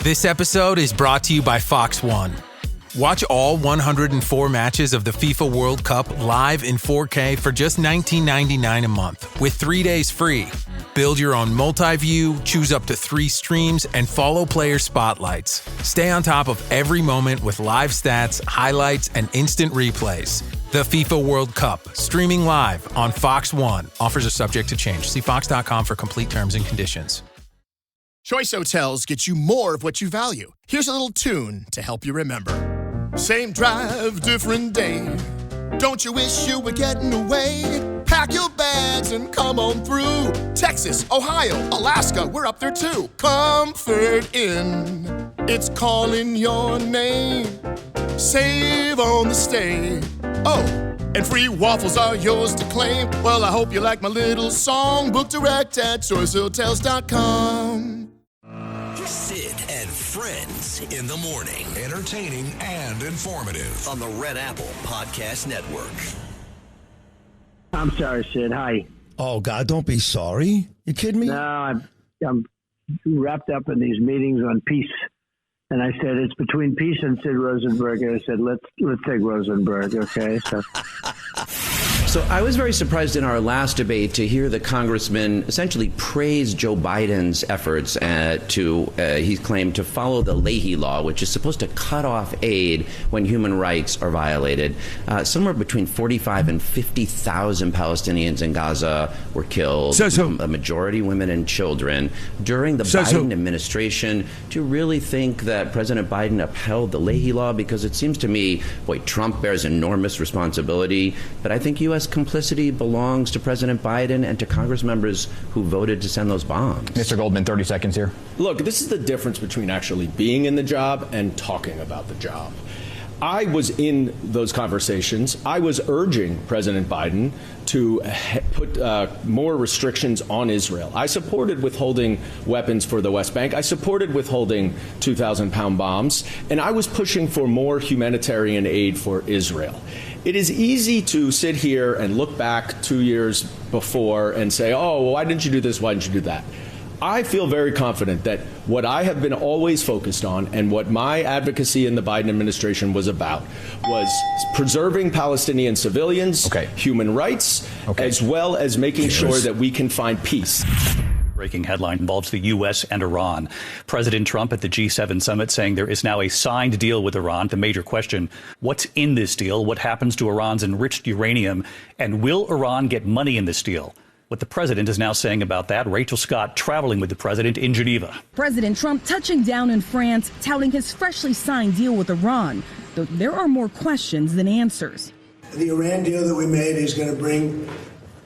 This episode is brought to you by Fox One. Watch all 104 matches of the FIFA World Cup live in 4K for just $19.99 a month with 3 days free. Build your own multi-view, choose up to 3 streams, and follow player spotlights. Stay on top of every moment with live stats, highlights, and instant replays. The FIFA World Cup, streaming live on Fox One. Offers are subject to change. See fox.com for complete terms and conditions. Choice Hotels get you more of what you value. Here's a little tune to help you remember. Same drive, different day. Don't you wish you were getting away? Pack your bags and come on through. Texas, Ohio, Alaska, we're up there too. Comfort Inn, it's calling your name. Save on the stay. Oh, and free waffles are yours to claim. Well, I hope you like my little song. Book direct at choicehotels.com. Sid and Friends in the morning. Entertaining and informative on the Red Apple Podcast Network. I'm sorry, Sid. Hi. Oh, God, don't be sorry. You kidding me? No, I'm wrapped up in these meetings on peace. And I said, it's between peace and Sid Rosenberg. And I said, let's take Rosenberg, okay? So I was very surprised in our last debate to hear the congressman essentially praise Joe Biden's efforts he claimed to follow the Leahy law, which is supposed to cut off aid when human rights are violated. Somewhere between 45 and 50,000 Palestinians in Gaza were killed, a majority women and children. During the Biden administration, do you really think that President Biden upheld the Leahy law? Because it seems to me, Trump bears enormous responsibility, but I think U.S. complicity belongs to President Biden and to Congress members who voted to send those bombs. Mr. Goldman, 30 seconds here. Look, this is the difference between actually being in the job and talking about the job. I was in those conversations. I was urging President Biden to put more restrictions on Israel. I supported withholding weapons for the West Bank. I supported withholding 2,000-pound bombs. And I was pushing for more humanitarian aid for Israel. It is easy to sit here and look back 2 years before and say, oh, well, why didn't you do this? Why didn't you do that? I feel very confident that what I have been always focused on and what my advocacy in the Biden administration was about was preserving Palestinian civilians, human rights, as well as making sure that we can find peace. Breaking headline involves the U.S. and Iran. President Trump at the G7 summit saying there is now a signed deal with Iran. The major question, what's in this deal? What happens to Iran's enriched uranium? And will Iran get money in this deal? What the president is now saying about that. Rachel Scott traveling with the president in Geneva. President Trump touching down in France, touting his freshly signed deal with Iran, though there are more questions than answers. The Iran deal that we made is going to bring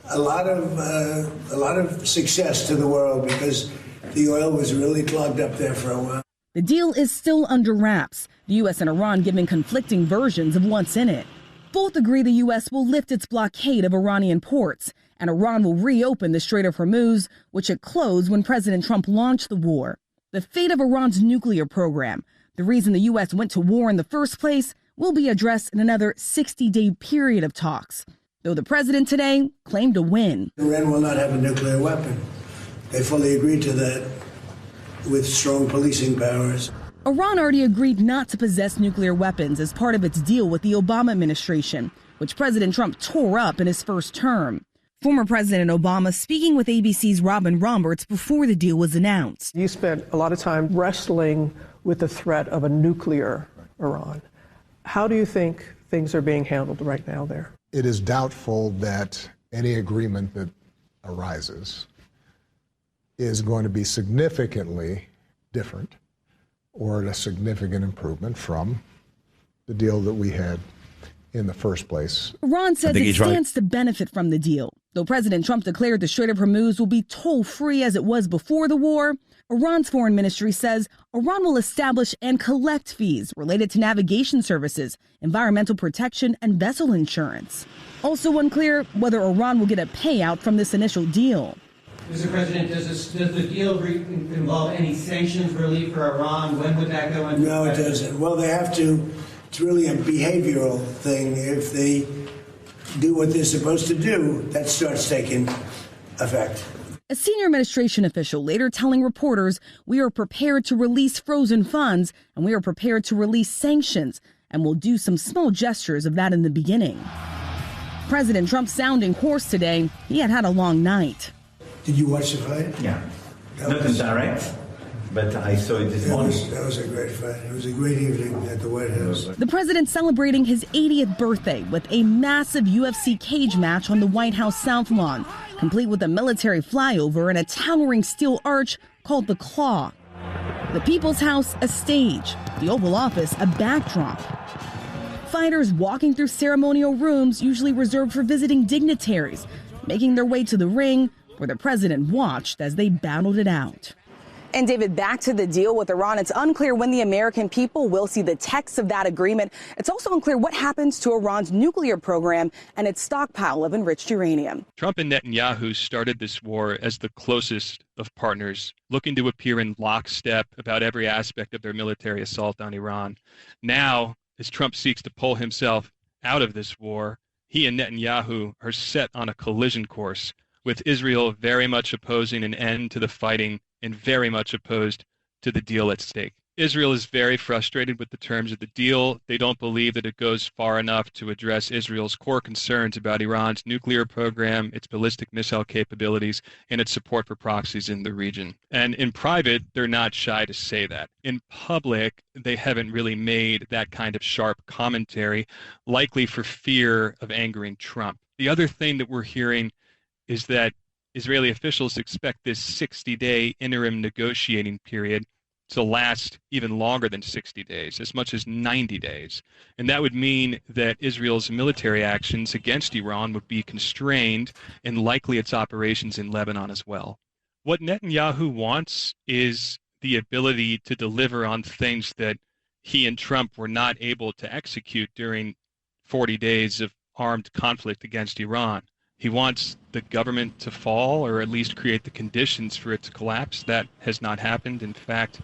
a lot of success to the world because the oil was really clogged up there for a while. The deal is still under wraps, the U.S. and Iran giving conflicting versions of what's in it. Both agree the U.S. will lift its blockade of Iranian ports, and Iran will reopen the Strait of Hormuz, which it closed when President Trump launched the war. The fate of Iran's nuclear program, the reason the U.S. went to war in the first place, will be addressed in another 60-day period of talks. Though the president today claimed a win. Iran will not have a nuclear weapon. They fully agreed to that with strong policing powers. Iran already agreed not to possess nuclear weapons as part of its deal with the Obama administration, which President Trump tore up in his first term. Former President Obama speaking with ABC's Robin Roberts before the deal was announced. You spent a lot of time wrestling with the threat of a nuclear Iran. How do you think things are being handled right now there? It is doubtful that any agreement that arises is going to be significantly different or a significant improvement from the deal that we had in the first place. Iran says it stands to benefit from the deal. Though President Trump declared the Strait of Hormuz will be toll-free as it was before the war, Iran's foreign ministry says Iran will establish and collect fees related to navigation services, environmental protection, and vessel insurance. Also unclear whether Iran will get a payout from this initial deal. Mr. President, does the deal involve any sanctions relief for Iran? When would that go into effect? No, it doesn't. Well, they have to. It's really a behavioral thing. If they do what they're supposed to do, that starts taking effect. A senior administration official later telling reporters, "We are prepared to release frozen funds and we are prepared to release sanctions, and we'll do some small gestures of that in the beginning." President Trump sounding hoarse today. He had a long night. Did you watch the fight? Yeah. Not in direct, but I saw it this morning. That was a great fight. It was a great evening at the White House. The president celebrating his 80th birthday with a massive UFC cage match on the White House South Lawn, complete with a military flyover and a towering steel arch called the Claw. The People's House, a stage. The Oval Office, a backdrop. Fighters walking through ceremonial rooms usually reserved for visiting dignitaries, making their way to the ring where the president watched as they battled it out. And David, back to the deal with Iran. It's unclear when the American people will see the text of that agreement. It's also unclear what happens to Iran's nuclear program and its stockpile of enriched uranium. Trump and Netanyahu started this war as the closest of partners, looking to appear in lockstep about every aspect of their military assault on Iran. Now, as Trump seeks to pull himself out of this war, he and Netanyahu are set on a collision course, with Israel very much opposing an end to the fighting and very much opposed to the deal at stake. Israel is very frustrated with the terms of the deal. They don't believe that it goes far enough to address Israel's core concerns about Iran's nuclear program, its ballistic missile capabilities, and its support for proxies in the region. And in private, they're not shy to say that. In public, they haven't really made that kind of sharp commentary, likely for fear of angering Trump. The other thing that we're hearing is that Israeli officials expect this 60-day interim negotiating period to last even longer than 60 days, as much as 90 days. And that would mean that Israel's military actions against Iran would be constrained, and likely its operations in Lebanon as well. What Netanyahu wants is the ability to deliver on things that he and Trump were not able to execute during 40 days of armed conflict against Iran. He wants the government to fall, or at least create the conditions for it to collapse. That has not happened. In fact,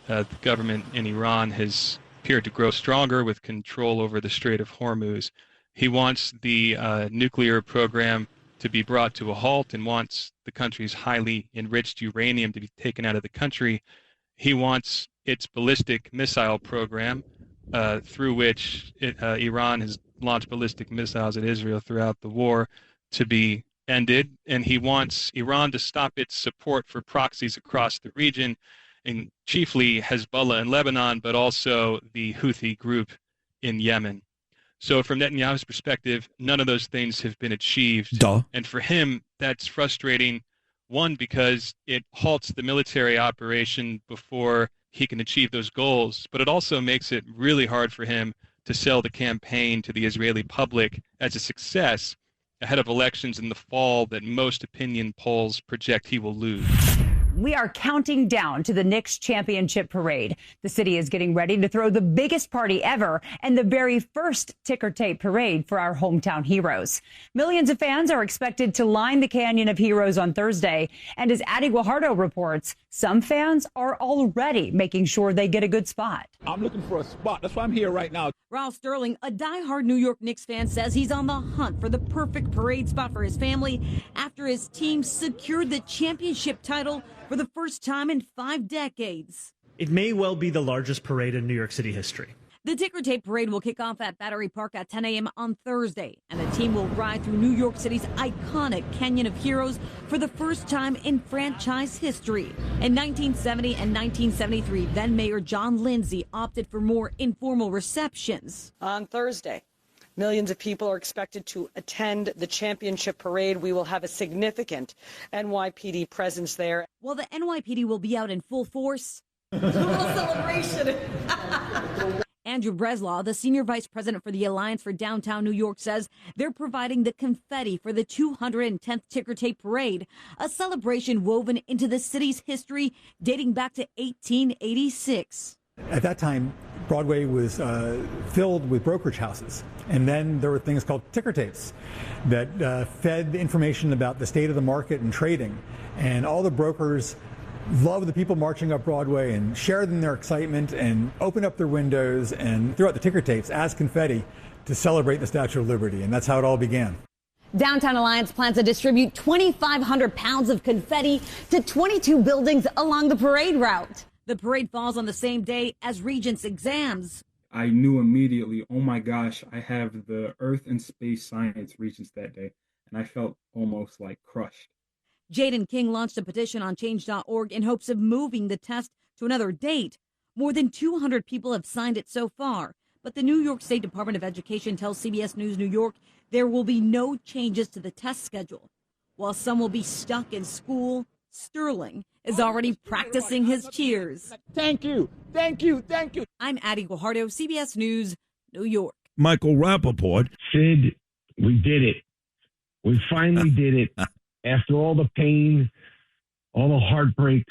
the government in Iran has appeared to grow stronger with control over the Strait of Hormuz. He wants the nuclear program to be brought to a halt and wants the country's highly enriched uranium to be taken out of the country. He wants its ballistic missile program, through which Iran has launched ballistic missiles at Israel throughout the war, to be ended, and he wants Iran to stop its support for proxies across the region, and chiefly Hezbollah in Lebanon, but also the Houthi group in Yemen. So from Netanyahu's perspective, none of those things have been achieved. Duh. And for him, that's frustrating, one, because it halts the military operation before he can achieve those goals, but it also makes it really hard for him to sell the campaign to the Israeli public as a success ahead of elections in the fall that most opinion polls project he will lose. We are counting down to the Knicks Championship parade. The city is getting ready to throw the biggest party ever and the very first ticker tape parade for our hometown heroes. Millions of fans are expected to line the Canyon of Heroes on Thursday. And as Addie Guajardo reports, some fans are already making sure they get a good spot. I'm looking for a spot. That's why I'm here right now. Ralph Sterling, a diehard New York Knicks fan, says he's on the hunt for the perfect parade spot for his family after his team secured the championship title for the first time in 5 decades. It may well be the largest parade in New York City history. The ticker tape parade will kick off at Battery Park at 10 a.m. on Thursday, and the team will ride through New York City's iconic Canyon of Heroes for the first time in franchise history. In 1970 and 1973, then Mayor John Lindsay opted for more informal receptions. On Thursday, millions of people are expected to attend the championship parade. We will have a significant NYPD presence there. While the NYPD will be out in full force, celebration. Andrew Breslaw, the senior vice president for the Alliance for Downtown New York, says they're providing the confetti for the 210th ticker tape parade, a celebration woven into the city's history dating back to 1886. At that time, Broadway was filled with brokerage houses. And then there were things called ticker tapes that fed information about the state of the market and trading. And all the brokers loved the people marching up Broadway and shared in their excitement and opened up their windows and threw out the ticker tapes as confetti to celebrate the Statue of Liberty. And that's how it all began. Downtown Alliance plans to distribute 2,500 pounds of confetti to 22 buildings along the parade route. The parade falls on the same day as Regents exams. I knew immediately, oh my gosh, I have the Earth and Space Science Regents that day, and I felt almost like crushed. Jaden King launched a petition on change.org in hopes of moving the test to another date. More than 200 people have signed it so far, but the New York State Department of Education tells CBS News New York there will be no changes to the test schedule. While some will be stuck in school, Sterling is already practicing his cheers. Thank you, thank you, thank you. I'm Addie Guajardo, CBS News, New York. Michael Rappaport. Sid, we did it. We finally did it. After all the pain, all the heartbreak,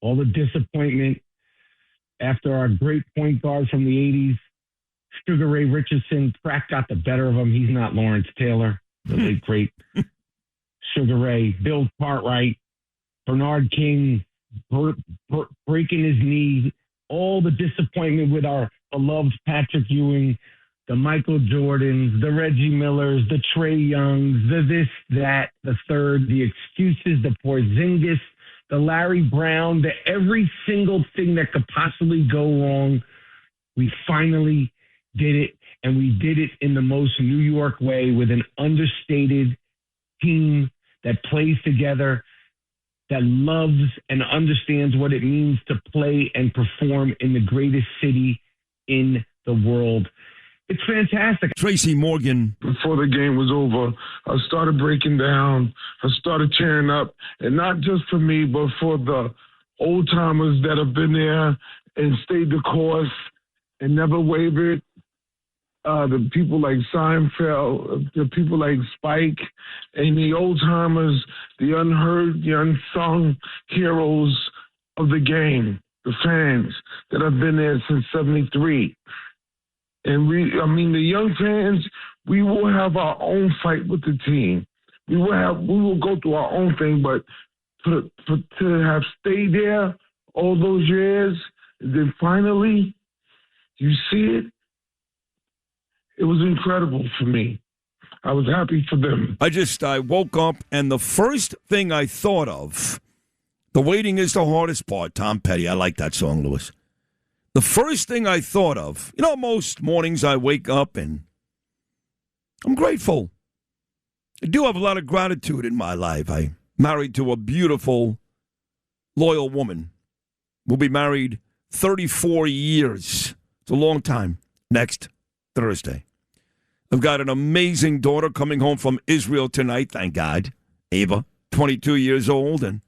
all the disappointment, after our great point guard from the 80s, Sugar Ray Richardson, crack got the better of him. He's not Lawrence Taylor, the late great Sugar Ray. Bill Cartwright, Bernard King breaking his knee. All the disappointment with our beloved Patrick Ewing, the Michael Jordans, the Reggie Millers, the Trey Youngs, the this, that, the third, the excuses, the Porzingis, the Larry Brown, the every single thing that could possibly go wrong. We finally did it, and we did it in the most New York way with an understated team that plays together, that loves and understands what it means to play and perform in the greatest city in the world. It's fantastic. Tracy Morgan. Before the game was over, I started breaking down. I started cheering up, and not just for me, but for the old timers that have been there and stayed the course and never wavered. The people like Seinfeld, the people like Spike, and the old timers, the unheard, the unsung heroes of the game, the fans that have been there since '73. And the young fans, we will have our own fight with the team. We will go through our own thing, but to have stayed there all those years, and then finally you see it, it was incredible for me. I was happy for them. I woke up, and the first thing I thought of, the waiting is the hardest part, Tom Petty. I like that song, Lewis. The first thing I thought of, most mornings I wake up and I'm grateful. I do have a lot of gratitude in my life. I'm married to a beautiful, loyal woman. We'll be married 34 years. It's a long time. Next Thursday. I've got an amazing daughter coming home from Israel tonight, thank God. Ava, 22 years old, and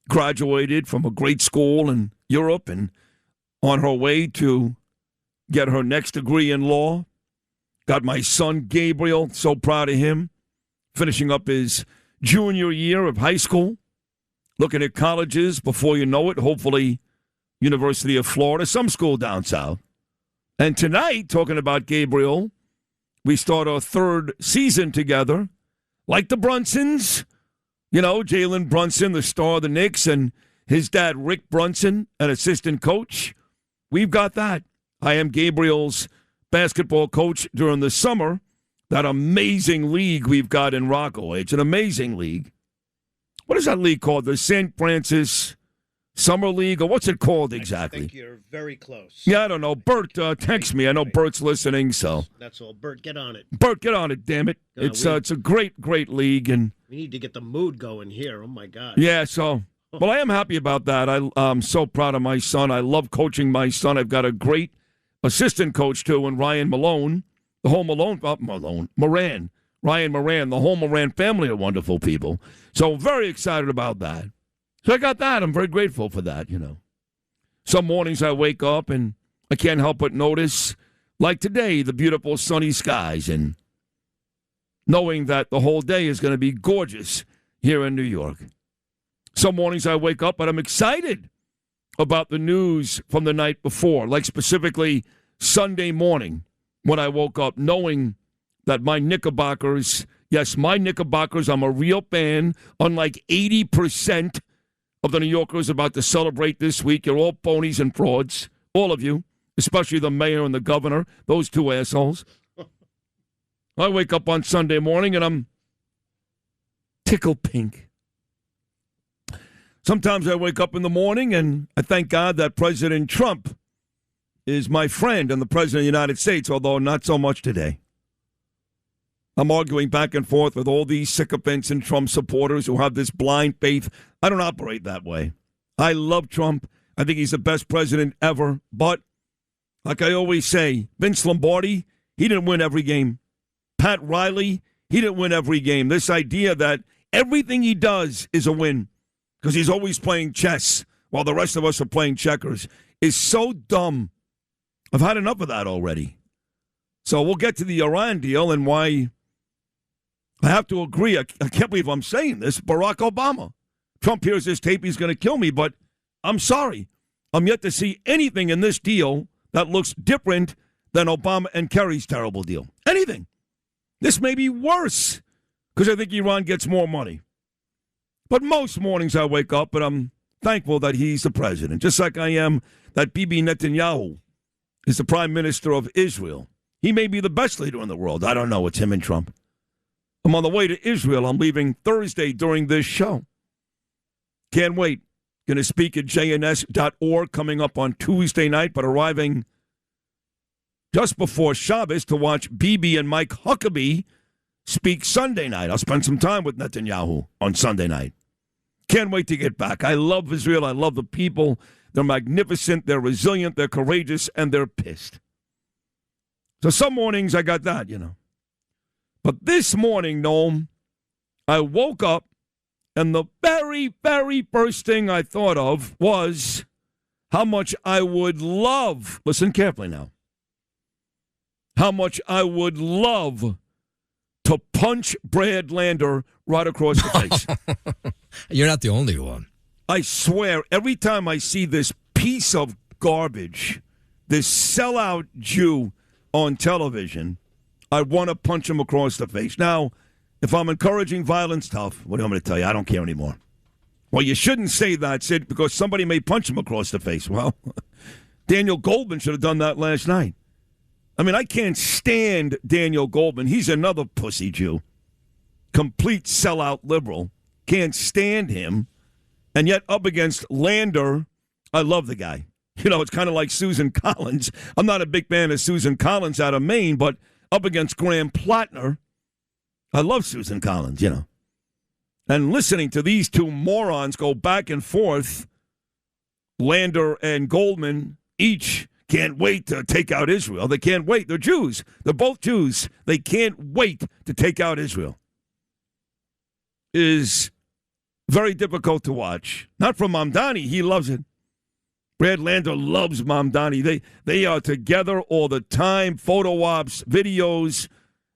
graduated from a great school in Europe and on her way to get her next degree in law. Got my son, Gabriel, so proud of him, finishing up his junior year of high school, looking at colleges before you know it, hopefully University of Florida, some school down south. And tonight, talking about Gabriel, we start our third season together, like the Brunsons. Jalen Brunson, the star of the Knicks, and his dad, Rick Brunson, an assistant coach. We've got that. I am Gabriel's basketball coach during the summer. That amazing league we've got in Rockaway. It's an amazing league. What is that league called? The St. Francis Summer League? Or what's it called exactly? I think you're very close. Yeah, I don't know. Bert, text me. I know Bert's listening, so. That's all. Bert, get on it. Bert, get on it, damn it. No, it's a great, great league. And we need to get the mood going here. Oh, my God. Yeah, so. Well, I am happy about that. I'm so proud of my son. I love coaching my son. I've got a great assistant coach, too, and Ryan Malone. The whole Moran. Ryan Moran. The whole Moran family are wonderful people. So very excited about that. So I got that. I'm very grateful for that, Some mornings I wake up and I can't help but notice, like today, the beautiful sunny skies and knowing that the whole day is going to be gorgeous here in New York. Some mornings I wake up and I'm excited about the news from the night before, like specifically Sunday morning when I woke up knowing that my Knickerbockers, yes, my Knickerbockers, I'm a real fan, unlike 80% of the New Yorkers about to celebrate this week. You're all phonies and frauds, all of you, especially the mayor and the governor, those two assholes. I wake up on Sunday morning and I'm tickle pink. Sometimes I wake up in the morning and I thank God that President Trump is my friend and the President of the United States, although not so much today. I'm arguing back and forth with all these sycophants and Trump supporters who have this blind faith. I don't operate that way. I love Trump. I think he's the best president ever. But, like I always say, Vince Lombardi, he didn't win every game. Pat Riley, he didn't win every game. This idea that everything he does is a win because he's always playing chess while the rest of us are playing checkers is so dumb. I've had enough of that already. So we'll get to the Iran deal and why I have to agree. I can't believe I'm saying this. Barack Obama. Trump hears this tape, he's going to kill me, but I'm sorry. I'm yet to see anything in this deal that looks different than Obama and Kerry's terrible deal. Anything. This may be worse because I think Iran gets more money. But most mornings I wake up and I'm thankful that he's the president, just like I am that Bibi Netanyahu is the prime minister of Israel. He may be the best leader in the world. I don't know. It's him and Trump. I'm on the way to Israel. I'm leaving Thursday during this show. Can't wait. Going to speak at jns.org coming up on Tuesday night, but arriving just before Shabbos to watch Bibi and Mike Huckabee speak Sunday night. I'll spend some time with Netanyahu on Sunday night. Can't wait to get back. I love Israel. I love the people. They're magnificent. They're resilient. They're courageous. And they're pissed. So some mornings I got that, you know. But this morning, Noam, I woke up and the very, very first thing I thought of was how much I would love, listen carefully now, how much I would love to punch Brad Lander right across the face. You're not the only one. I swear, every time I see this piece of garbage, this sellout Jew on television, I want to punch him across the face. Now, if I'm encouraging violence, tough, what do you want me to tell you? I don't care anymore. Well, you shouldn't say that, Sid, because somebody may punch him across the face. Well, Daniel Goldman should have done that last night. I mean, I can't stand Daniel Goldman. He's another pussy Jew. Complete sellout liberal. Can't stand him. And yet up against Lander, I love the guy. You know, it's kind of like Susan Collins. I'm not a big fan of Susan Collins out of Maine, but up against Graham Plattner, I love Susan Collins, you know. And listening to these two morons go back and forth, Lander and Goldman, each can't wait to take out Israel. They can't wait. They're Jews. They're both Jews. They can't wait to take out Israel. Is very difficult to watch. Not from Mamdani. He loves it. Brad Lander loves Mamdani. They are together all the time. Photo ops, videos.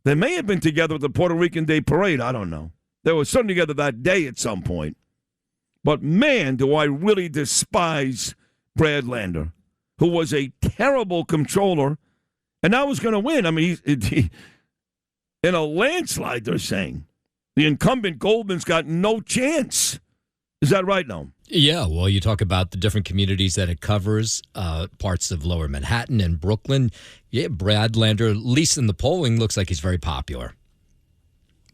They may have been together at the Puerto Rican Day Parade. I don't know. They were certainly together that day at some point. But, man, do I really despise Brad Lander, who was a terrible comptroller, and now is going to win. I mean, he, in a landslide, they're saying. The incumbent Goldman's got no chance. Is that right, Noam? Yeah, well, you talk about the different communities that it covers, parts of Lower Manhattan and Brooklyn. Yeah, Brad Lander, at least in the polling, looks like he's very popular.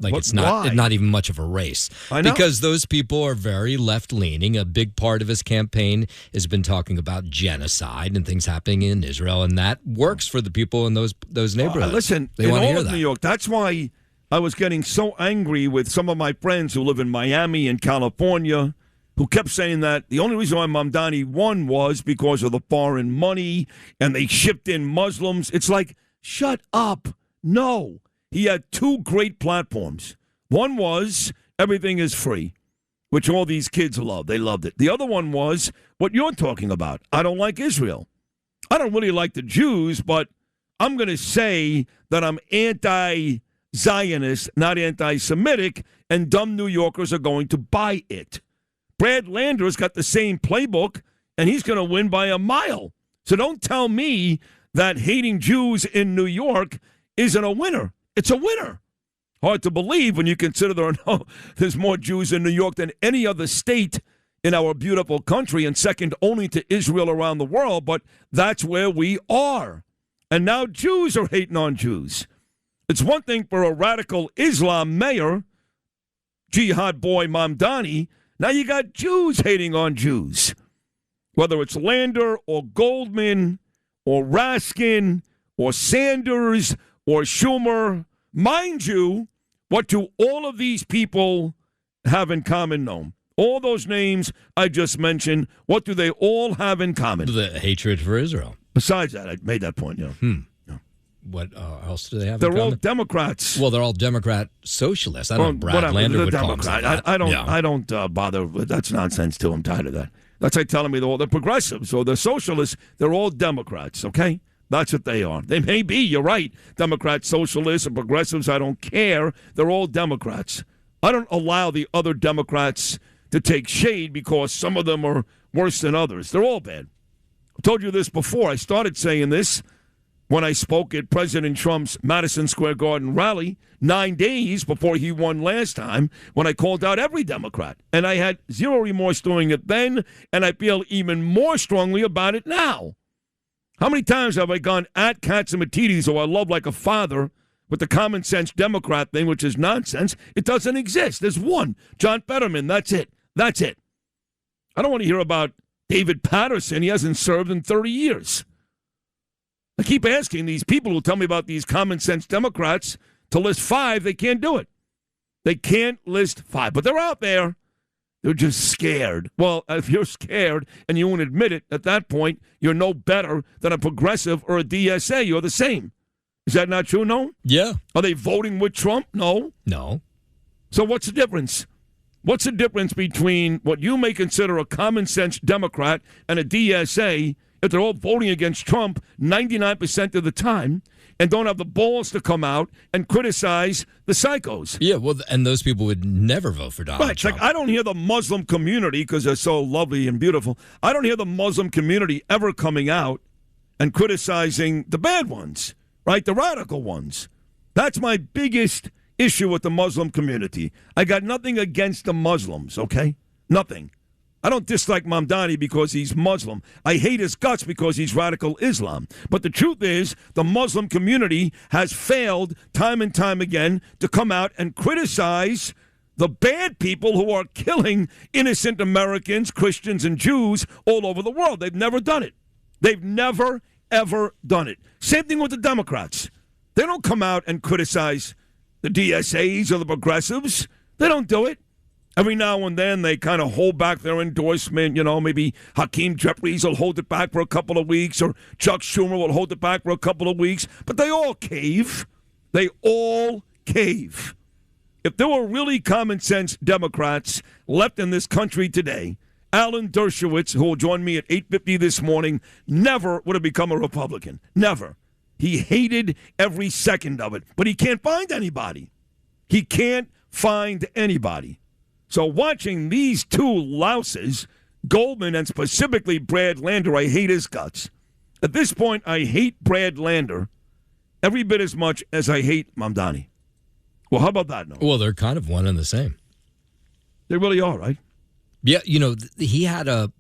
Like but it's not even much of a race. I know. Because those people are very left-leaning. A big part of his campaign has been talking about genocide and things happening in Israel, and that works for the people in those neighborhoods. Listen, they in want to all hear of that. New York, that's why I was getting so angry with some of my friends who live in Miami and California who kept saying that the only reason why Mamdani won was because of the foreign money and they shipped in Muslims. It's like, shut up. No. He had two great platforms. One was everything is free, which all these kids love. They loved it. The other one was what you're talking about. I don't like Israel. I don't really like the Jews, but I'm going to say that I'm anti-Zionist, not anti-Semitic, and dumb New Yorkers are going to buy it. Brad Lander's got the same playbook, and he's going to win by a mile. So don't tell me that hating Jews in New York isn't a winner. It's a winner. Hard to believe when you consider there's more Jews in New York than any other state in our beautiful country and second only to Israel around the world, but that's where we are. And now Jews are hating on Jews. It's one thing for a radical Islam mayor, jihad boy Mamdani, now you got Jews hating on Jews. Whether it's Lander or Goldman or Raskin or Sanders or Schumer, mind you, what do all of these people have in common? No. All those names I just mentioned, what do they all have in common? The hatred for Israel. Besides that, I made that point, yeah. What else do they have in They're common? all Democrats. Well, they're all Democrat socialists. I don't know. Brad Lander would call himself that. I don't bother with that's nonsense too. I'm tired of that. That's like telling me they're progressives or the socialists. They're all Democrats, okay? That's what they are. They may be, you're right, Democrats, socialists, and progressives. I don't care. They're all Democrats. I don't allow the other Democrats to take shade because some of them are worse than others. They're all bad. I told you this before. I started saying this when I spoke at President Trump's Madison Square Garden rally 9 days before he won last time, when I called out every Democrat. And I had zero remorse doing it then, and I feel even more strongly about it now. How many times have I gone at Katzimatidis, who I love like a father, with the common sense Democrat thing, which is nonsense? It doesn't exist. There's one, John Fetterman. That's it. That's it. I don't want to hear about David Patterson. He hasn't served in 30 years. I keep asking these people who tell me about these common sense Democrats to list 5. They can't do it. They can't list 5. But they're out there. They're just scared. Well, if you're scared and you won't admit it, at that point, you're no better than a progressive or a DSA. You're the same. Is that not true? No? Yeah. Are they voting with Trump? No. No. So what's the difference? What's the difference between what you may consider a common sense Democrat and a DSA if they're all voting against Trump 99% of the time and don't have the balls to come out and criticize the psychos? Yeah, well, and those people would never vote for Donald Right. Trump. Like, I don't hear the Muslim community, because they're so lovely and beautiful, I don't hear the Muslim community ever coming out and criticizing the bad ones, right? The radical ones. That's my biggest issue with the Muslim community. I got nothing against the Muslims, okay? Nothing. I don't dislike Mamdani because he's Muslim. I hate his guts because he's radical Islam. But the truth is, the Muslim community has failed time and time again to come out and criticize the bad people who are killing innocent Americans, Christians, and Jews all over the world. They've never done it. They've never, ever done it. Same thing with the Democrats. They don't come out and criticize the DSAs or the progressives. They don't do it. Every now and then they kind of hold back their endorsement. You know, maybe Hakeem Jeffries will hold it back for a couple of weeks, or Chuck Schumer will hold it back for a couple of weeks. But they all cave. They all cave. If there were really common sense Democrats left in this country today, Alan Dershowitz, who will join me at 8:50 this morning, never would have become a Republican. Never. He hated every second of it. But he can't find anybody. He can't find anybody. So watching these two louses, Goldman and specifically Brad Lander, I hate his guts. At this point, I hate Brad Lander every bit as much as I hate Mamdani. Well, how about that, no? Well, they're kind of one and the same. They really are, right? Yeah, you know, he had a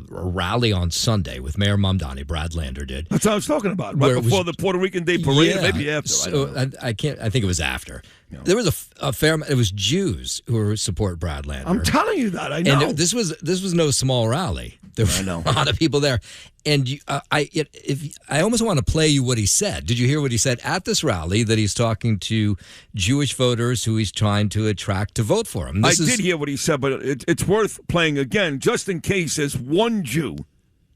rally on Sunday with Mayor Mamdani. Brad Lander did. That's what I was talking about. Right before the Puerto Rican Day Parade, yeah, maybe after. So I can't. I think it was after. No. There was a fair amount. It was Jews who were support Brad Lander. I'm telling you that. I know. And this was no small rally. There were a lot of people there, and I almost want to play you what he said. Did you hear what he said at this rally? That he's talking to Jewish voters who he's trying to attract to vote for him. I did hear what he said, but it's worth playing again, just in case there's one Jew,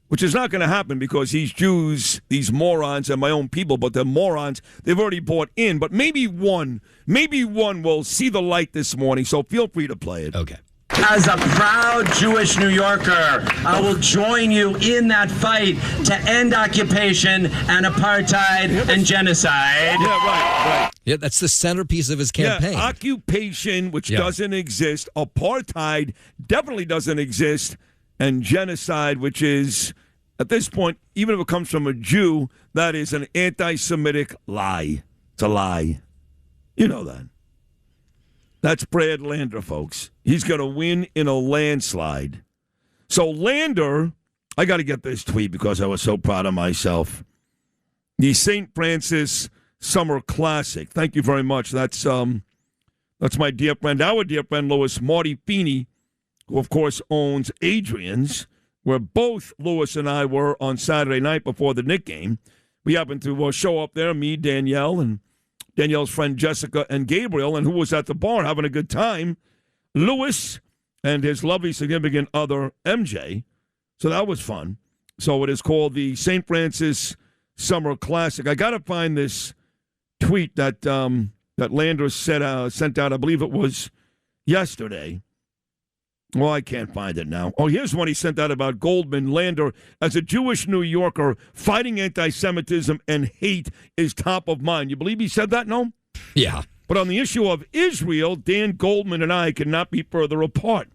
which is not going to happen because these Jews, these morons, are my own people, but they're morons. They've already bought in, but maybe one will see the light this morning. So feel free to play it. Okay. As a proud Jewish New Yorker, I will join you in that fight to end occupation and apartheid and genocide. Yeah, right. Yeah, that's the centerpiece of his campaign. Yeah, occupation, which doesn't exist. Apartheid definitely doesn't exist. And genocide, which is, at this point, even if it comes from a Jew, that is an anti-Semitic lie. It's a lie. You know that. That's Brad Lander, folks. He's going to win in a landslide. So Lander, I got to get this tweet because I was so proud of myself. The St. Francis Summer Classic. Thank you very much. That's That's my dear friend, our dear friend, Louis, Marty Feeney, who, of course, owns Adrian's, where both Louis and I were on Saturday night before the Knicks game. We happened to show up there, me, Danielle, and Danielle's friend Jessica and Gabriel, and who was at the bar having a good time? Louis and his lovely significant other, MJ. So that was fun. So it is called the St. Francis Summer Classic. I got to find this tweet that that Lander sent out, I believe it was yesterday. Well, I can't find it now. Oh, here's one he sent out about Goldman. Lander, as a Jewish New Yorker, fighting anti-Semitism and hate is top of mind. You believe he said that, no? Yeah. But on the issue of Israel, Dan Goldman and I cannot be further apart.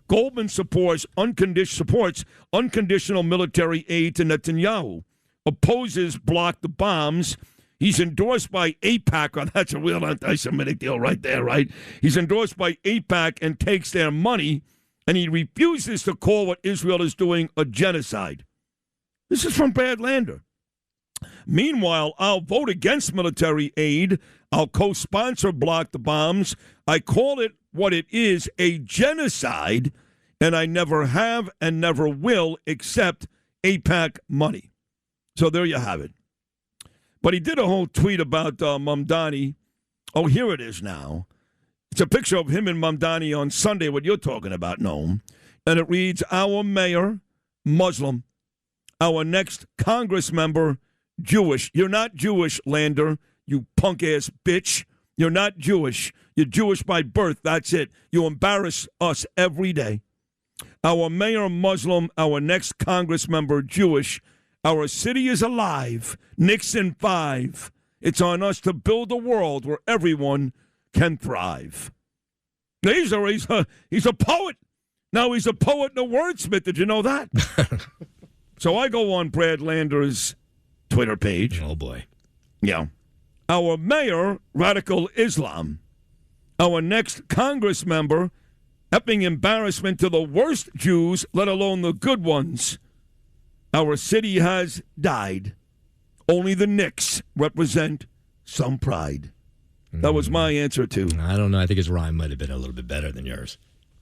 Goldman supports unconditional military aid to Netanyahu, opposes block the bombs. He's endorsed by AIPAC. Oh, that's a real anti-Semitic deal right there, right? He's endorsed by AIPAC and takes their money, and he refuses to call what Israel is doing a genocide. This is from Brad Lander. Meanwhile, I'll vote against military aid. I'll co-sponsor block the bombs. I call it what it is, a genocide, and I never have and never will accept AIPAC money. So there you have it. But he did a whole tweet about Mamdani. Oh, here it is now. It's a picture of him and Mamdani on Sunday, what you're talking about, Noam. And it reads, our mayor, Muslim. Our next Congress member, Jewish. You're not Jewish, Lander, you punk-ass bitch. You're not Jewish. You're Jewish by birth. That's it. You embarrass us every day. Our mayor, Muslim. Our next Congress member, Jewish. Our city is alive. Nixon 5. It's on us to build a world where everyone can thrive. He's a poet. Now he's a poet and a wordsmith. Did you know that? So I go on Brad Lander's Twitter page. Oh, boy. Yeah. Our mayor, radical Islam. Our next Congress member, effing embarrassment to the worst Jews, let alone the good ones. Our city has died. Only the Knicks represent some pride. That was my answer, too. I don't know. I think his rhyme might have been a little bit better than yours.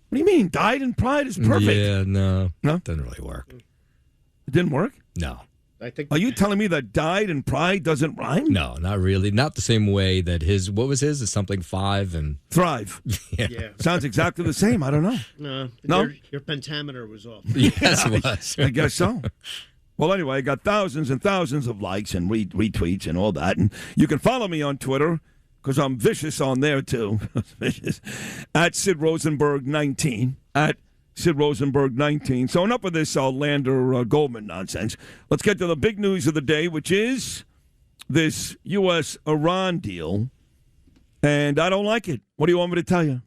What do you mean? Died and pride is perfect. Yeah, no. No? Doesn't really work. It didn't work? No. I think. Are you telling me that died and pride doesn't rhyme? No, not really. Not the same way that his, what was his? It's something 5 and... Thrive. Yeah. Sounds exactly the same. I don't know. No? Your pentameter was off. Yes, it was. I guess so. Well, anyway, I got thousands and thousands of likes and retweets and all that. And you can follow me on Twitter, because I'm vicious on there, too. Vicious. At Sid Rosenberg 19. At Sid Rosenberg 19. So enough of this Lander Goldman nonsense. Let's get to the big news of the day, which is this U.S.-Iran deal. And I don't like it. What do you want me to tell you?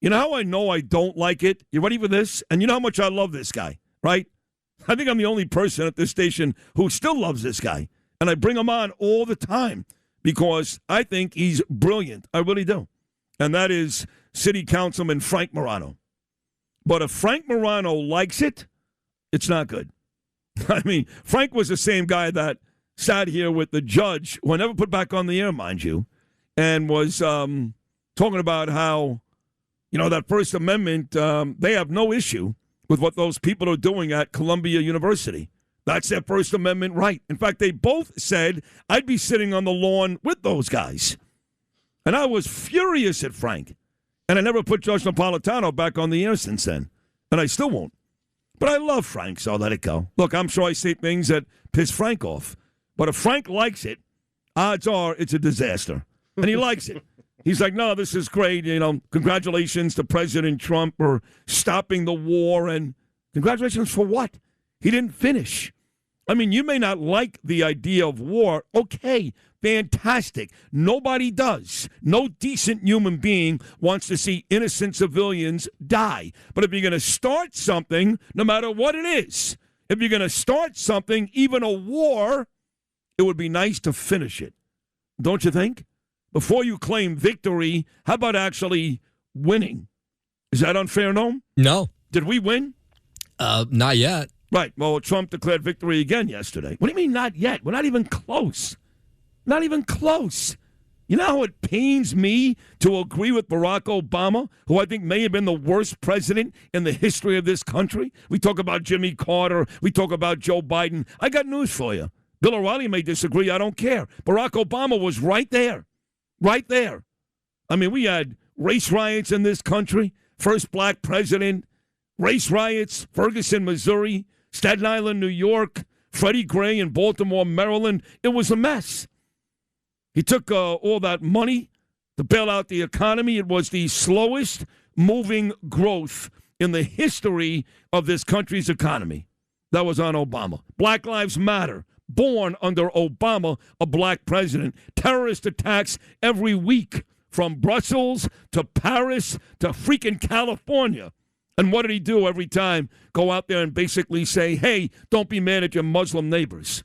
You know how I know I don't like it? You ready for this? And you know how much I love this guy, right? I think I'm the only person at this station who still loves this guy. And I bring him on all the time because I think he's brilliant. I really do. And that is City Councilman Frank Morano. But if Frank Morano likes it, it's not good. I mean, Frank was the same guy that sat here with the judge, who I never put back on the air, mind you, and was talking about how, you know, that First Amendment, they have no issue with what those people are doing at Columbia University. That's their First Amendment right. In fact, they both said I'd be sitting on the lawn with those guys. And I was furious at Frank. And I never put Judge Napolitano back on the air since then. And I still won't. But I love Frank, so I'll let it go. Look, I'm sure I say things that piss Frank off. But if Frank likes it, odds are it's a disaster. And he likes it. He's like, no, this is great. You know, congratulations to President Trump for stopping the war. And congratulations for what? He didn't finish. I mean, you may not like the idea of war. Okay, fantastic. Nobody does. No decent human being wants to see innocent civilians die. But if you're going to start something, no matter what it is, if you're going to start something, even a war, it would be nice to finish it. Don't you think? Before you claim victory, how about actually winning? Is that unfair, Noam? No. Did we win? Not yet. Right. Well, Trump declared victory again yesterday. What do you mean not yet? We're not even close. Not even close. You know how it pains me to agree with Barack Obama, who I think may have been the worst president in the history of this country? We talk about Jimmy Carter. We talk about Joe Biden. I got news for you. Bill O'Reilly may disagree. I don't care. Barack Obama was right there. Right there. I mean, we had race riots in this country. First black president. Race riots. Ferguson, Missouri. Staten Island, New York. Freddie Gray in Baltimore, Maryland. It was a mess. He took all that money to bail out the economy. It was the slowest moving growth in the history of this country's economy. That was on Obama. Black Lives Matter, born under Obama, a black president. Terrorist attacks every week from Brussels to Paris to freaking California. And what did he do every time? Go out there and basically say, hey, don't be mad at your Muslim neighbors.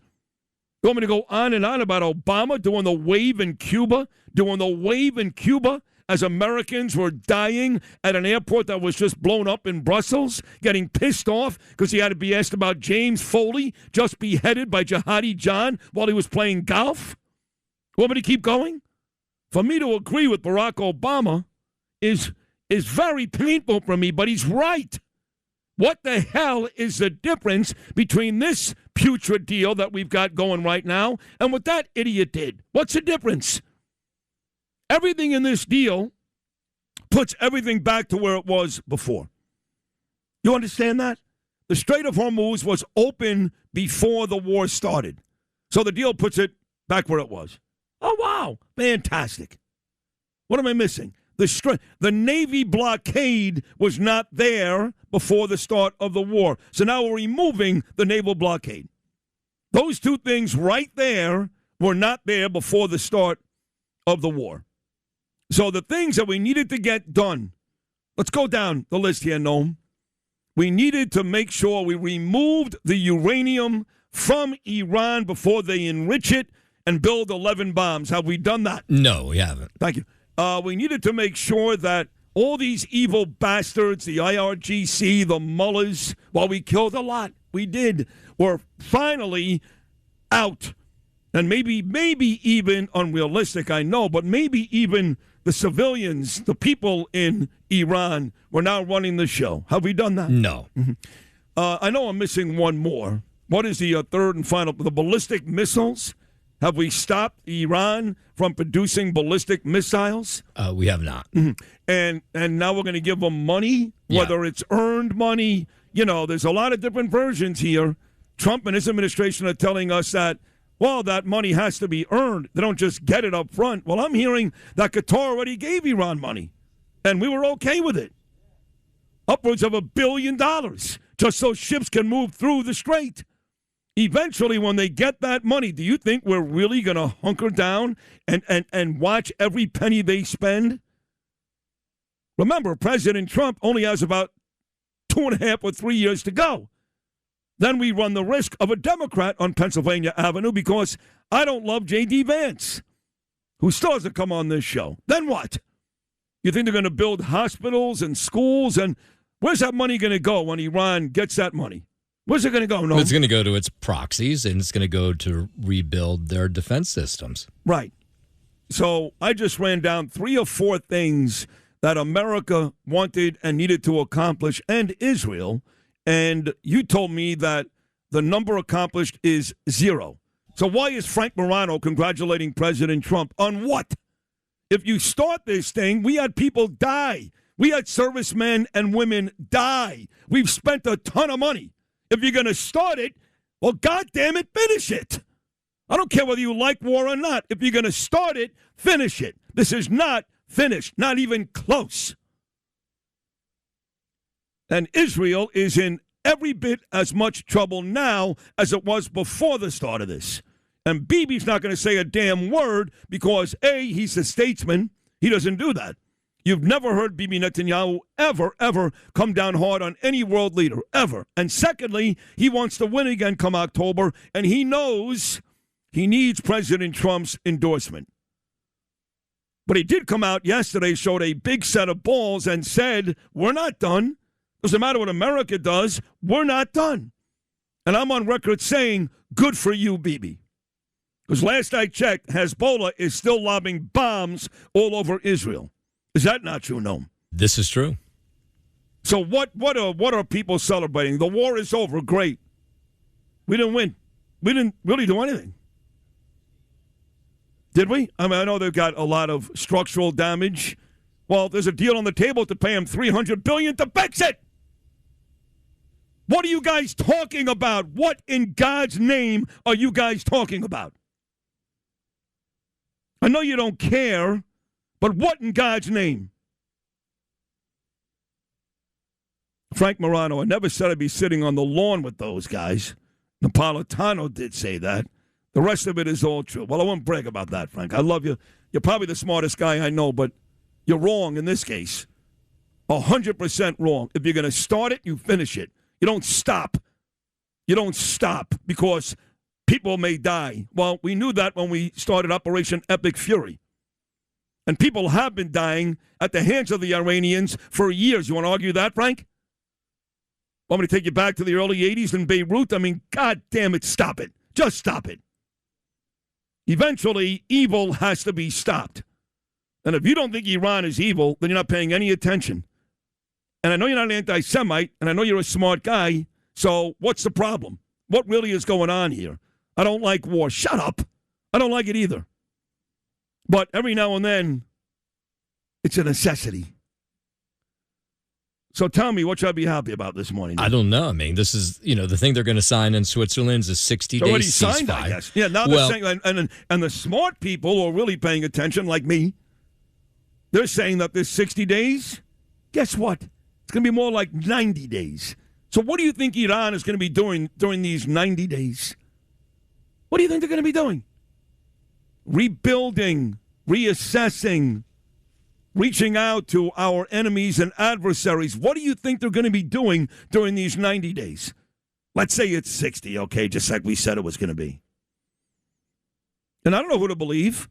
You want me to go on and on about Obama doing the wave in Cuba? Doing the wave in Cuba as Americans were dying at an airport that was just blown up in Brussels, getting pissed off because he had to be asked about James Foley just beheaded by Jihadi John while he was playing golf? You want me to keep going? For me to agree with Barack Obama is very painful for me, but he's right. What the hell is the difference between this putrid deal that we've got going right now and what that idiot did? What's the difference? Everything in this deal puts everything back to where it was before. You understand that? The Strait of Hormuz was open before the war started. So the deal puts it back where it was. Oh, wow. Fantastic. What am I missing? The Navy blockade was not there before the start of the war. So now we're removing the naval blockade. Those two things right there were not there before the start of the war. So the things that we needed to get done, let's go down the list here, Noam. We needed to make sure we removed the uranium from Iran before they enrich it and build 11 bombs. Have we done that? No, we haven't. Thank you. We needed to make sure that all these evil bastards, the IRGC, the mullahs, while we killed a lot, we did, were finally out. And maybe even unrealistic, I know, but maybe even the civilians, the people in Iran, were now running the show. Have we done that? No. Mm-hmm. I know I'm missing one more. What is the third and final? The ballistic missiles? Have we stopped Iran from producing ballistic missiles? We have not. Mm-hmm. And now we're going to give them money, whether it's earned money. You know, there's a lot of different versions here. Trump and his administration are telling us that, well, that money has to be earned. They don't just get it up front. Well, I'm hearing that Qatar already gave Iran money, and we were okay with it. Upwards of $1 billion, just so ships can move through the strait. Eventually, when they get that money, do you think we're really going to hunker down and watch every penny they spend? Remember, President Trump only has about 2.5 or 3 years to go. Then we run the risk of a Democrat on Pennsylvania Avenue because I don't love J.D. Vance, who still hasn't come on this show. Then what? You think they're going to build hospitals and schools? And where's that money going to go when Iran gets that money? Where's it going to go? No, it's going to go to its proxies, and it's going to go to rebuild their defense systems. Right. So I just ran down 3 or 4 things that America wanted and needed to accomplish, and Israel, and you told me that the number accomplished is 0. So why is Frank Morano congratulating President Trump on what? If you start this thing, we had people die. We had servicemen and women die. We've spent a ton of money. If you're going to start it, well, goddamn it, finish it. I don't care whether you like war or not. If you're going to start it, finish it. This is not finished, not even close. And Israel is in every bit as much trouble now as it was before the start of this. And Bibi's not going to say a damn word because, A, he's a statesman. He doesn't do that. You've never heard Bibi Netanyahu ever come down hard on any world leader, ever. And secondly, he wants to win again come October, and he knows he needs President Trump's endorsement. But he did come out yesterday, showed a big set of balls, and said, we're not done. Doesn't matter what America does, we're not done. And I'm on record saying, good for you, Bibi. Because last I checked, Hezbollah is still lobbing bombs all over Israel. Is that not true, Noam? This is true. So what are people celebrating? The war is over. Great. We didn't win. We didn't really do anything. Did we? I mean, I know they've got a lot of structural damage. Well, there's a deal on the table to pay them $300 billion to fix it. What are you guys talking about? What in God's name are you guys talking about? I know you don't care, but what in God's name? Frank Morano, I never said I'd be sitting on the lawn with those guys. Napolitano did say that. The rest of it is all true. Well, I won't brag about that, Frank. I love you. You're probably the smartest guy I know, but you're wrong in this case. 100% wrong. If you're going to start it, you finish it. You don't stop. You don't stop because people may die. Well, we knew that when we started Operation Epic Fury. And people have been dying at the hands of the Iranians for years. You want to argue that, Frank? Want me to take you back to the early 80s in Beirut? I mean, God damn it, stop it. Just stop it. Eventually, evil has to be stopped. And if you don't think Iran is evil, then you're not paying any attention. And I know you're not an anti-Semite, and I know you're a smart guy, so what's the problem? What really is going on here? I don't like war. Shut up. I don't like it either. But every now and then, it's a necessity. So tell me, what should I be happy about this morning? I don't know. I mean, this is, the thing they're going to sign in Switzerland is a 60-day already ceasefire. Signed, I guess. Yeah, now they're saying, and the smart people who are really paying attention, like me, they're saying that this 60 days, guess what? It's going to be more like 90 days. So what do you think Iran is going to be doing during these 90 days? What do you think they're going to be doing? Rebuilding, reassessing, reaching out to our enemies and adversaries. What do you think they're going to be doing during these 90 days? Let's say it's 60, okay, just like we said it was going to be. And I don't know who to believe.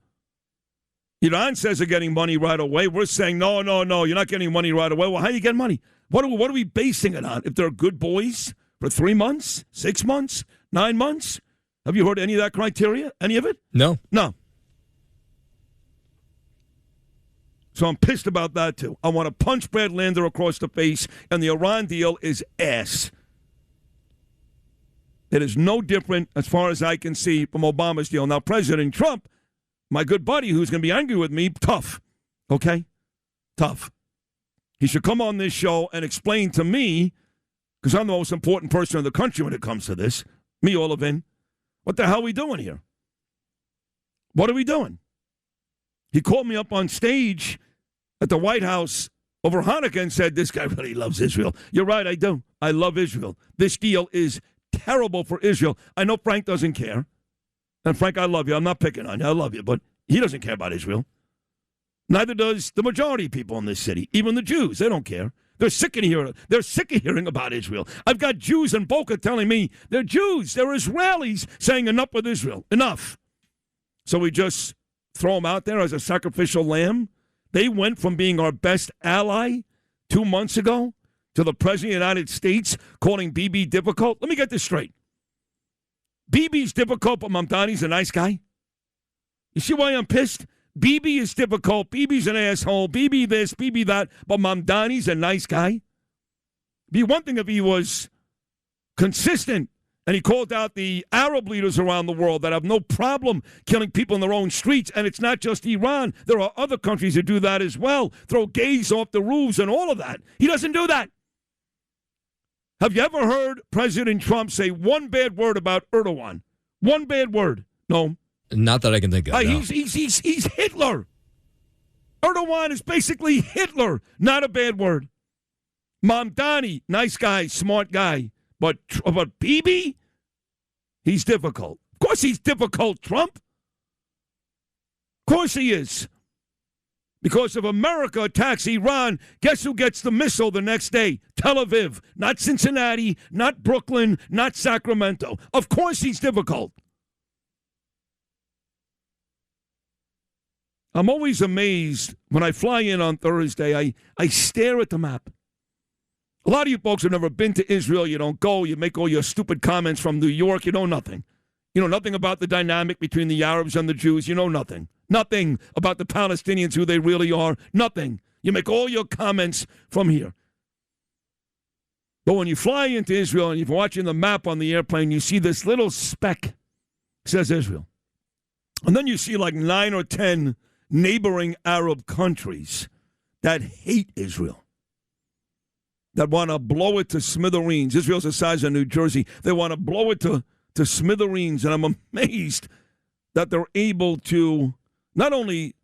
Iran says they're getting money right away. We're saying, no, you're not getting money right away. Well, how do you get money? What are we basing it on? If they're good boys for 3 months, 6 months, 9 months? Have you heard any of that criteria? Any of it? No. So I'm pissed about that, too. I want to punch Brad Lander across the face, and the Iran deal is ass. It is no different, as far as I can see, from Obama's deal. Now, President Trump, my good buddy who's going to be angry with me, tough, okay? Tough. He should come on this show and explain to me, because I'm the most important person in the country when it comes to this, me, Olivin, what the hell are we doing here? What are we doing? He called me up on stage at the White House over Hanukkah and said, this guy really loves Israel. You're right, I do. I love Israel. This deal is terrible for Israel. I know Frank doesn't care. And Frank, I love you. I'm not picking on you. I love you. But he doesn't care about Israel. Neither does the majority of people in this city. Even the Jews. They don't care. They're sick of hearing about Israel. I've got Jews in Boca telling me they're Jews. They're Israelis saying enough with Israel. Enough. So we just throw them out there as a sacrificial lamb. They went from being our best ally 2 months ago to the President of the United States calling Bibi difficult. Let me get this straight. Bibi's difficult, but Mamdani's a nice guy. You see why I'm pissed? Bibi is difficult. Bibi's an asshole. Bibi this, Bibi that, but Mamdani's a nice guy. It'd be one thing if he was consistent and he called out the Arab leaders around the world that have no problem killing people in their own streets. And it's not just Iran. There are other countries that do that as well. Throw gays off the roofs and all of that. He doesn't do that. Have you ever heard President Trump say one bad word about Erdogan? One bad word? No. Not that I can think of. No. He's Hitler. Erdogan is basically Hitler. Not a bad word. Mamdani, nice guy, smart guy. But Bibi, he's difficult. Of course he's difficult, Trump. Of course he is. Because if America attacks Iran, guess who gets the missile the next day? Tel Aviv. Not Cincinnati, not Brooklyn, not Sacramento. Of course he's difficult. I'm always amazed when I fly in on Thursday. I stare at the map. A lot of you folks have never been to Israel. You don't go. You make all your stupid comments from New York. You know nothing. You know nothing about the dynamic between the Arabs and the Jews. You know nothing. Nothing about the Palestinians, who they really are. Nothing. You make all your comments from here. But when you fly into Israel and you're watching the map on the airplane, you see this little speck, says Israel. And then you see like 9 or 10 neighboring Arab countries that hate Israel, that want to blow it to smithereens. Israel's the size of New Jersey. They want to blow it to smithereens. And I'm amazed that they're able to not only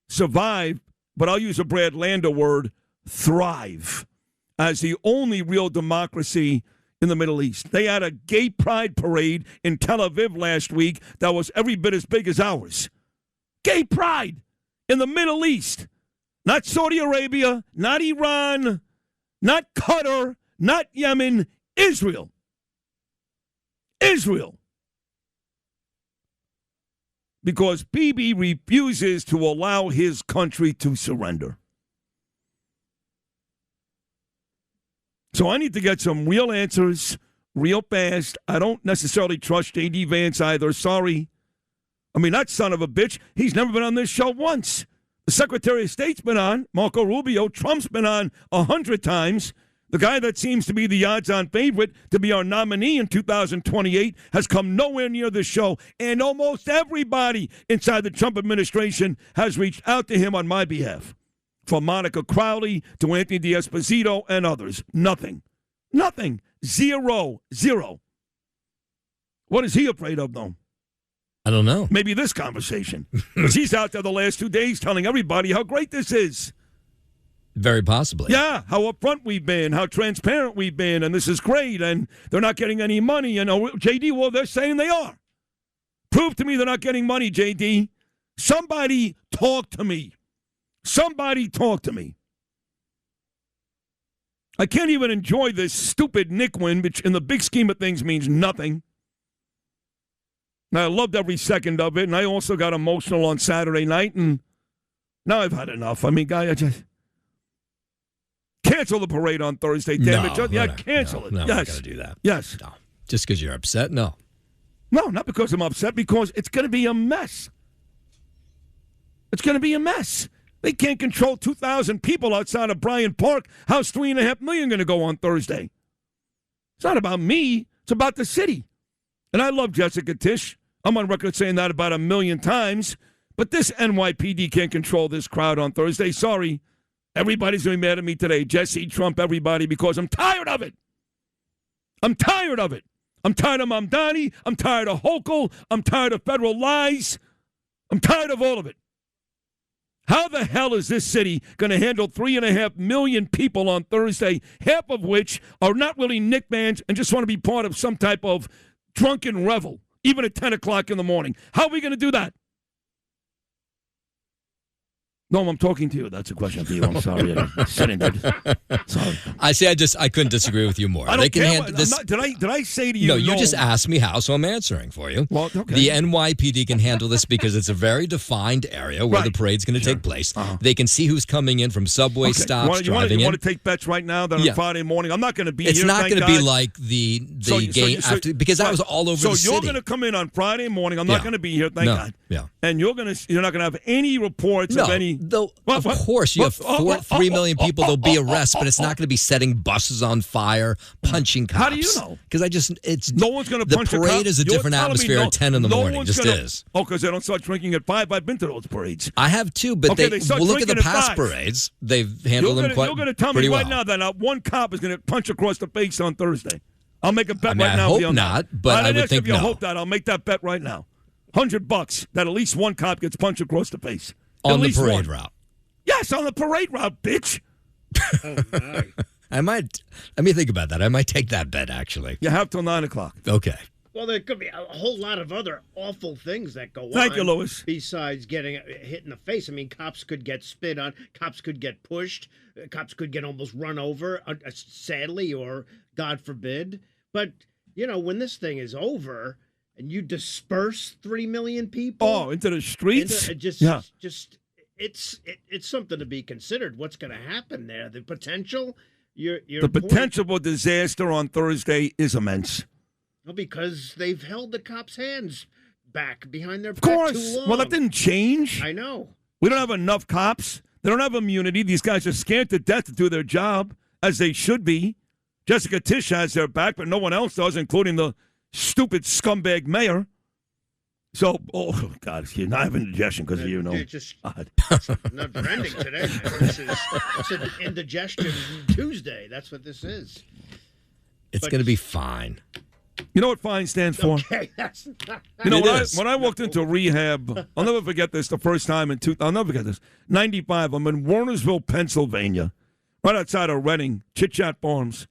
survive, but I'll use a Brad Lander word, thrive, as the only real democracy in the Middle East. They had a gay pride parade in Tel Aviv last week that was every bit as big as ours. Gay pride in the Middle East. Not Saudi Arabia, not Iran, not Qatar, not Yemen, Israel. Israel. Because Bibi refuses to allow his country to surrender. So I need to get some real answers real fast. I don't necessarily trust J.D. Vance either. Sorry. I mean, that son of a bitch, he's never been on this show once. The Secretary of State's been on, Marco Rubio. Trump's been on 100 times. The guy that seems to be the odds-on favorite to be our nominee in 2028 has come nowhere near this show. And almost everybody inside the Trump administration has reached out to him on my behalf. From Monica Crowley to Anthony D'Esposito and others. Nothing. Nothing. Zero. What is he afraid of, though? I don't know. Maybe this conversation. Because he's out there the last 2 days telling everybody how great this is. Very possibly. Yeah, how upfront we've been, how transparent we've been, and this is great, and they're not getting any money. And JD, well, they're saying they are. Prove to me they're not getting money, JD. Somebody talk to me. Somebody talk to me. I can't even enjoy this stupid Knick win, which in the big scheme of things means nothing. And I loved every second of it, and I also got emotional on Saturday night, and now I've had enough. I mean, guy, I just... Cancel the parade on Thursday, damn it. Yeah, cancel it. No, yes. we're not going to do that. Yes. No. Just because you're upset? No. No, not because I'm upset, because it's going to be a mess. It's going to be a mess. They can't control 2,000 people outside of Bryant Park. How's 3.5 million going to go on Thursday? It's not about me. It's about the city. And I love Jessica Tisch. I'm on record saying that about 1 million times. But this NYPD can't control this crowd on Thursday. Sorry. Everybody's going to be mad at me today. Jesse, Trump, everybody, because I'm tired of it. I'm tired of it. I'm tired of Mamdani. I'm tired of Hochul. I'm tired of federal lies. I'm tired of all of it. How the hell is this city going to handle 3.5 million people on Thursday, half of which are not really Knick fans and just want to be part of some type of drunken revel, even at 10 o'clock in the morning? How are we going to do that? No, I'm talking to you. That's a question for you. I'm sorry. I'm sitting there. Sorry. I couldn't disagree with you more. I don't care. Did I say to you? No, you just asked me how, so I'm answering for you. Well, okay. The NYPD can handle this because it's a very defined area where the parade's going to take place. They can see who's coming in from subway stops, driving in. You want to take bets right now that on Friday morning? I'm not going to be here. It's not going to be like the game after, because that was all over the city. So you're going to come in on Friday morning. I'm not going to be here, thank God. Yeah. And you're not going to have any reports of any... Of course, you have 3 million people. There'll be arrests, but it's not going to be setting buses on fire, punching cops. How do you know? Because no one's going to punch a cop. The parade is a different atmosphere at 10 in the morning. It just is. Oh, because they don't start drinking at 5. I've been to those parades. I have too, but look at the past parades. They've handled them quite. You're going to tell me right now that not one cop is going to punch across the face on Thursday. I'll make a bet right now. I hope not, but I would think no. If you hope that, I'll make that bet right now. $100 that at least one cop gets punched across the face on the parade route. Yes, on the parade route, bitch. I might. Let me think about that. I might take that bet, actually. You have till 9 o'clock. Okay. Well, there could be a whole lot of other awful things that go on. Thank you, Louis. Besides getting hit in the face. I mean, cops could get spit on. Cops could get pushed. Cops could get almost run over, sadly, or God forbid. But, you know, when this thing is over and you disperse 3 million people. Oh, into the streets? It's something to be considered. What's going to happen there? The potential. The potential for disaster on Thursday is immense. Well, because they've held the cops' hands back behind their Of back course. too long. Well, that didn't change. I know. We don't have enough cops. They don't have immunity. These guys are scared to death to do their job, as they should be. Jessica Tisch has their back, but no one else does, including the stupid scumbag mayor. So, oh, God, you're not having indigestion because of you, no. It's just not ending today, man. It's an indigestion Tuesday. That's what this is. It's going to be fine. You know what FINE stands for? Okay, that's not. You know, when I walked into rehab, I'll never forget this, the first time I'll never forget this. 95, I'm in Warnersville, Pennsylvania, right outside of Reading, Chit Chat Farms.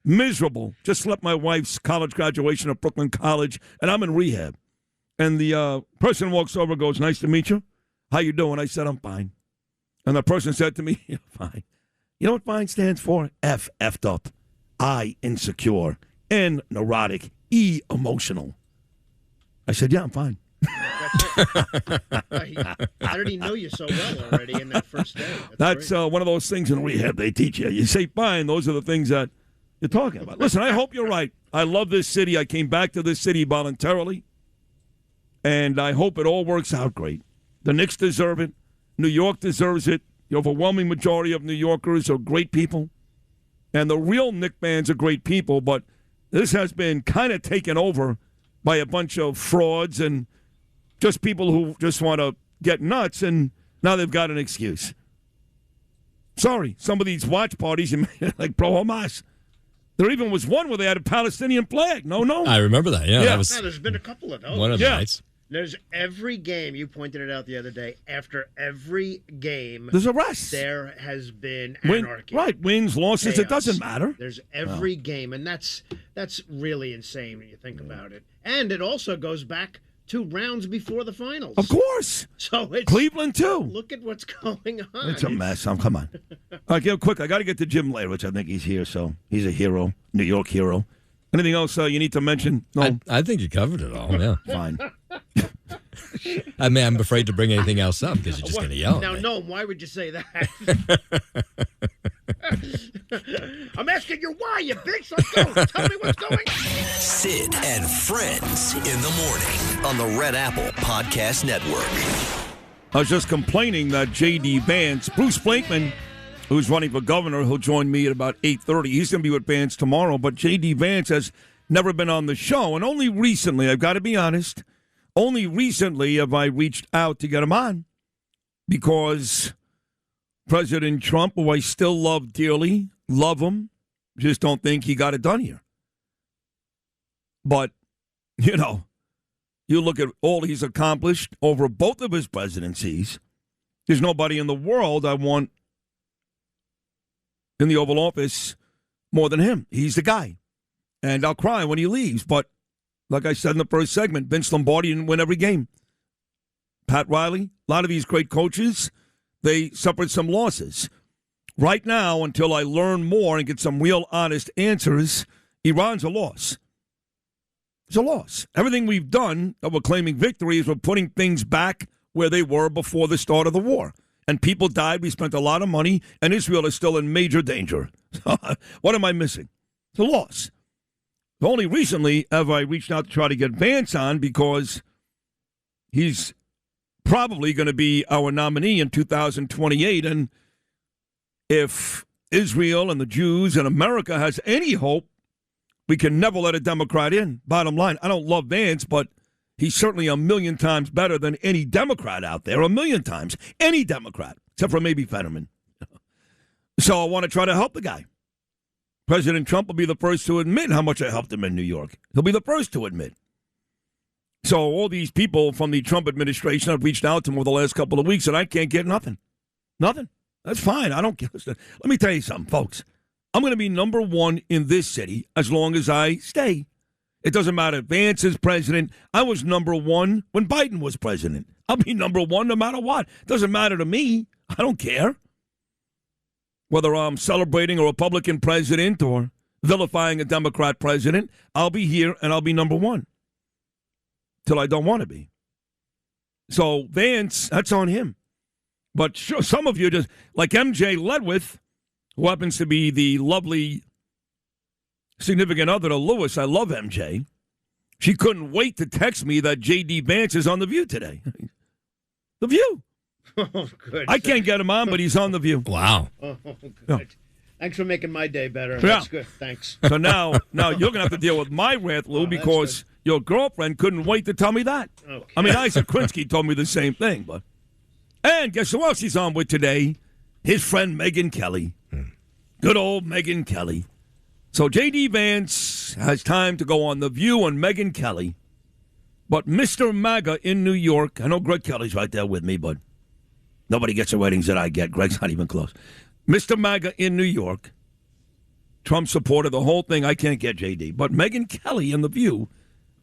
Miserable. Just slept my wife's college graduation at Brooklyn College, and I'm in rehab. And the person walks over and goes, "Nice to meet you. How you doing?" I said, "I'm fine." And the person said to me, "You're fine." You know what FINE stands for? F, effed up. I, insecure. N, neurotic. E, emotional. I said, "Yeah, I'm fine." How did he know you so well already in that first day? That's one of those things in rehab they teach you. You say fine, those are the things that you're talking about. Listen, I hope you're right. I love this city. I came back to this city voluntarily, and I hope it all works out great. The Knicks deserve it. New York deserves it. The overwhelming majority of New Yorkers are great people, and the real Knicks fans are great people, but this has been kind of taken over by a bunch of frauds and just people who just want to get nuts, and now they've got an excuse. Sorry, some of these watch parties, like pro-Hamas, there even was one where they had a Palestinian flag. No. I remember that, yeah. That was there's been a couple of those. one of the nights. There's every game, you pointed it out the other day, after every game, there's arrests. There has been anarchy. Right, wins, losses, Chaos. it doesn't matter. There's every game, and that's really insane when you think about it. And it also goes back 2 rounds before the finals. Of course. So it's Cleveland, too. Look at what's going on. It's a mess. Come on. All right, get quick. I got to get to Jim Leyritz. I think he's here, so he's a hero, New York hero. Anything else you need to mention? No? I think you covered it all, yeah. Fine. I mean, I'm afraid to bring anything else up because you're just going to yell Now, at me. no, why would you say that? I'm asking you why, you bitch. Let's go. Tell me what's going on. Sid and Friends in the morning on the Red Apple Podcast Network. I was just complaining that J.D. Vance, Bruce Blakeman, who's running for governor, he'll join me at about 8:30. He's going to be with Vance tomorrow, but J.D. Vance has never been on the show, and only recently, I've got to be honest, only recently have I reached out to get him on because President Trump, who I still love dearly, love him, just don't think he got it done here. But, you know, you look at all he's accomplished over both of his presidencies, there's nobody in the world I want in the Oval Office more than him. He's the guy. And I'll cry when he leaves, but like I said in the first segment, Vince Lombardi didn't win every game. Pat Riley, a lot of these great coaches, they suffered some losses. Right now, until I learn more and get some real honest answers, Iran's a loss. It's a loss. Everything we've done that we're claiming victory is we're putting things back where they were before the start of the war. And people died. We spent a lot of money, and Israel is still in major danger. What am I missing? It's a loss. Only recently have I reached out to try to get Vance on because he's probably going to be our nominee in 2028. And if Israel and the Jews and America has any hope, we can never let a Democrat in. Bottom line, I don't love Vance, but he's certainly a million times better than any Democrat out there. A million times. Any Democrat, except for maybe Fetterman. So I want to try to help the guy. President Trump will be the first to admit how much I helped him in New York. He'll be the first to admit. So all these people from the Trump administration have reached out to him over the last couple of weeks, and I can't get nothing. Nothing. That's fine. I don't care. Let me tell you something, folks. I'm going to be number one in this city as long as I stay. It doesn't matter if Vance is president. I was number one when Biden was president. I'll be number one no matter what. It doesn't matter to me. I don't care. Whether I'm celebrating a Republican president or vilifying a Democrat president, I'll be here and I'll be number one till I don't want to be. So Vance, that's on him. But sure, some of you just, like MJ Ledwith, who happens to be the lovely significant other to Lewis. I love MJ. She couldn't wait to text me that J.D. Vance is on The View today. The View. Oh, good. I can't get him on, but he's on The View. Wow. Oh, good. Yeah. Thanks for making my day better. Yeah. That's good. Thanks. So now you're going to have to deal with my wrath, Lou, because your girlfriend couldn't wait to tell me that. Okay. I mean, Isaac Krinsky told me the same thing. And guess who else he's on with today? His friend Megyn Kelly. Good old Megyn Kelly. So J.D. Vance has time to go on The View and Megyn Kelly. But Mr. MAGA in New York, I know Greg Kelly's right there with me, but nobody gets the ratings that I get. Greg's not even close. Mr. MAGA in New York, Trump supported the whole thing. I can't get J.D. But Megyn Kelly in The View,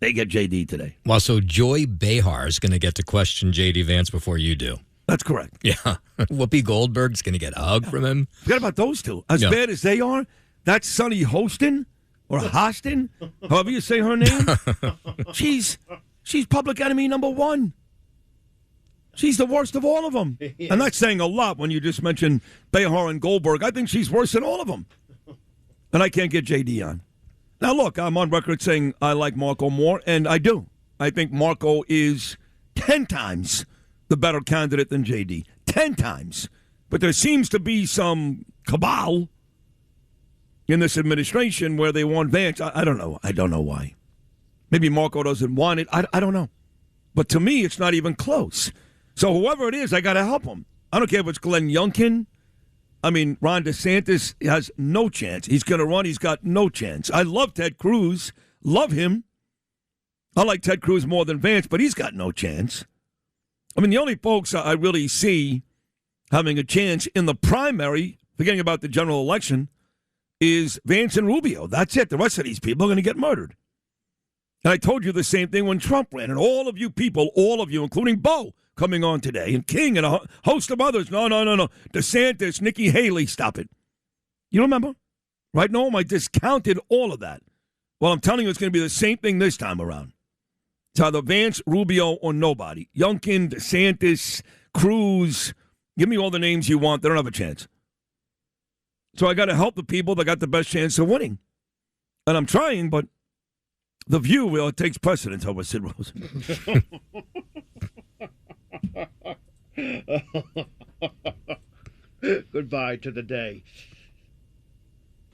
they get J.D. today. Well, so Joy Behar is going to get to question J.D. Vance before you do. That's correct. Yeah. Whoopi Goldberg's going to get a hug from him. Forget about those two. As bad as they are, that's Sonny Hostin or Hostin, however you say her name. She's public enemy number one. She's the worst of all of them. And that's saying a lot when you just mentioned Behar and Goldberg. I think she's worse than all of them. And I can't get J.D. on. Now, look, I'm on record saying I like Marco more, and I do. I think Marco is 10 times the better candidate than J.D. 10 times. But there seems to be some cabal in this administration where they want Vance. I don't know. I don't know why. Maybe Marco doesn't want it. I don't know. But to me, it's not even close. So whoever it is, I got to help him. I don't care if it's Glenn Youngkin. I mean, Ron DeSantis has no chance. He's going to run. He's got no chance. I love Ted Cruz. Love him. I like Ted Cruz more than Vance, but he's got no chance. I mean, the only folks I really see having a chance in the primary, forgetting about the general election, is Vance and Rubio. That's it. The rest of these people are going to get murdered. And I told you the same thing when Trump ran. And all of you people, all of you, including Bo, coming on today, and King and a host of others. No. DeSantis, Nikki Haley, stop it. You remember? Right, Noam? I discounted all of that. Well, I'm telling you, it's going to be the same thing this time around. It's either Vance, Rubio, or nobody. Youngkin, DeSantis, Cruz. Give me all the names you want. They don't have a chance. So I got to help the people that got the best chance of winning. And I'm trying, but The View takes precedence over Sid Rosen. Goodbye to the day.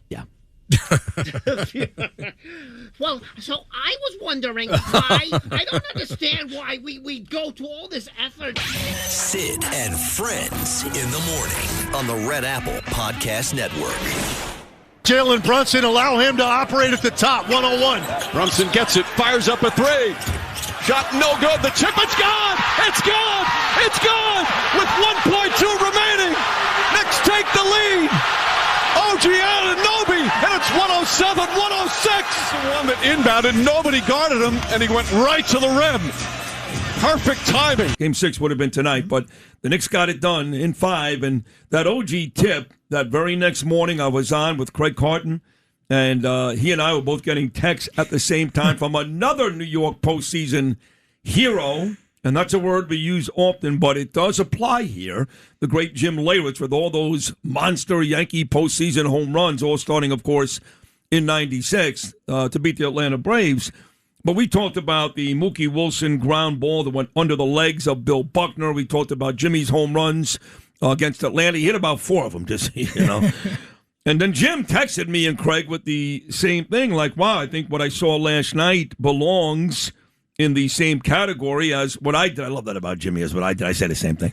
Yeah. Well, so I was wondering why. I don't understand why we go to all this effort. Sid and Friends in the morning on the Red Apple Podcast Network. Jalen Brunson, allow him to operate at the top, 101. Brunson gets it, fires up a three. Shot no good. The chip, it's gone. It's gone. It's gone. With 1.2 remaining. Knicks take the lead. OG Anunoby, and it's 107-106. The one that inbounded, nobody guarded him, and he went right to the rim. Perfect timing. Game 6 would have been tonight, but the Knicks got it done in 5. And that OG tip, that very next morning I was on with Craig Carton, and he and I were both getting texts at the same time from another New York postseason hero. And that's a word we use often, but it does apply here. The great Jim Leyritz with all those monster Yankee postseason home runs, all starting, of course, in 96 to beat the Atlanta Braves. But we talked about the Mookie Wilson ground ball that went under the legs of Bill Buckner. We talked about Jimmy's home runs against Atlanta. He hit about 4 of them, just, you know. And then Jim texted me and Craig with the same thing, like, wow, I think what I saw last night belongs in the same category as what I did. I love that about Jimmy, as what I did. I said the same thing.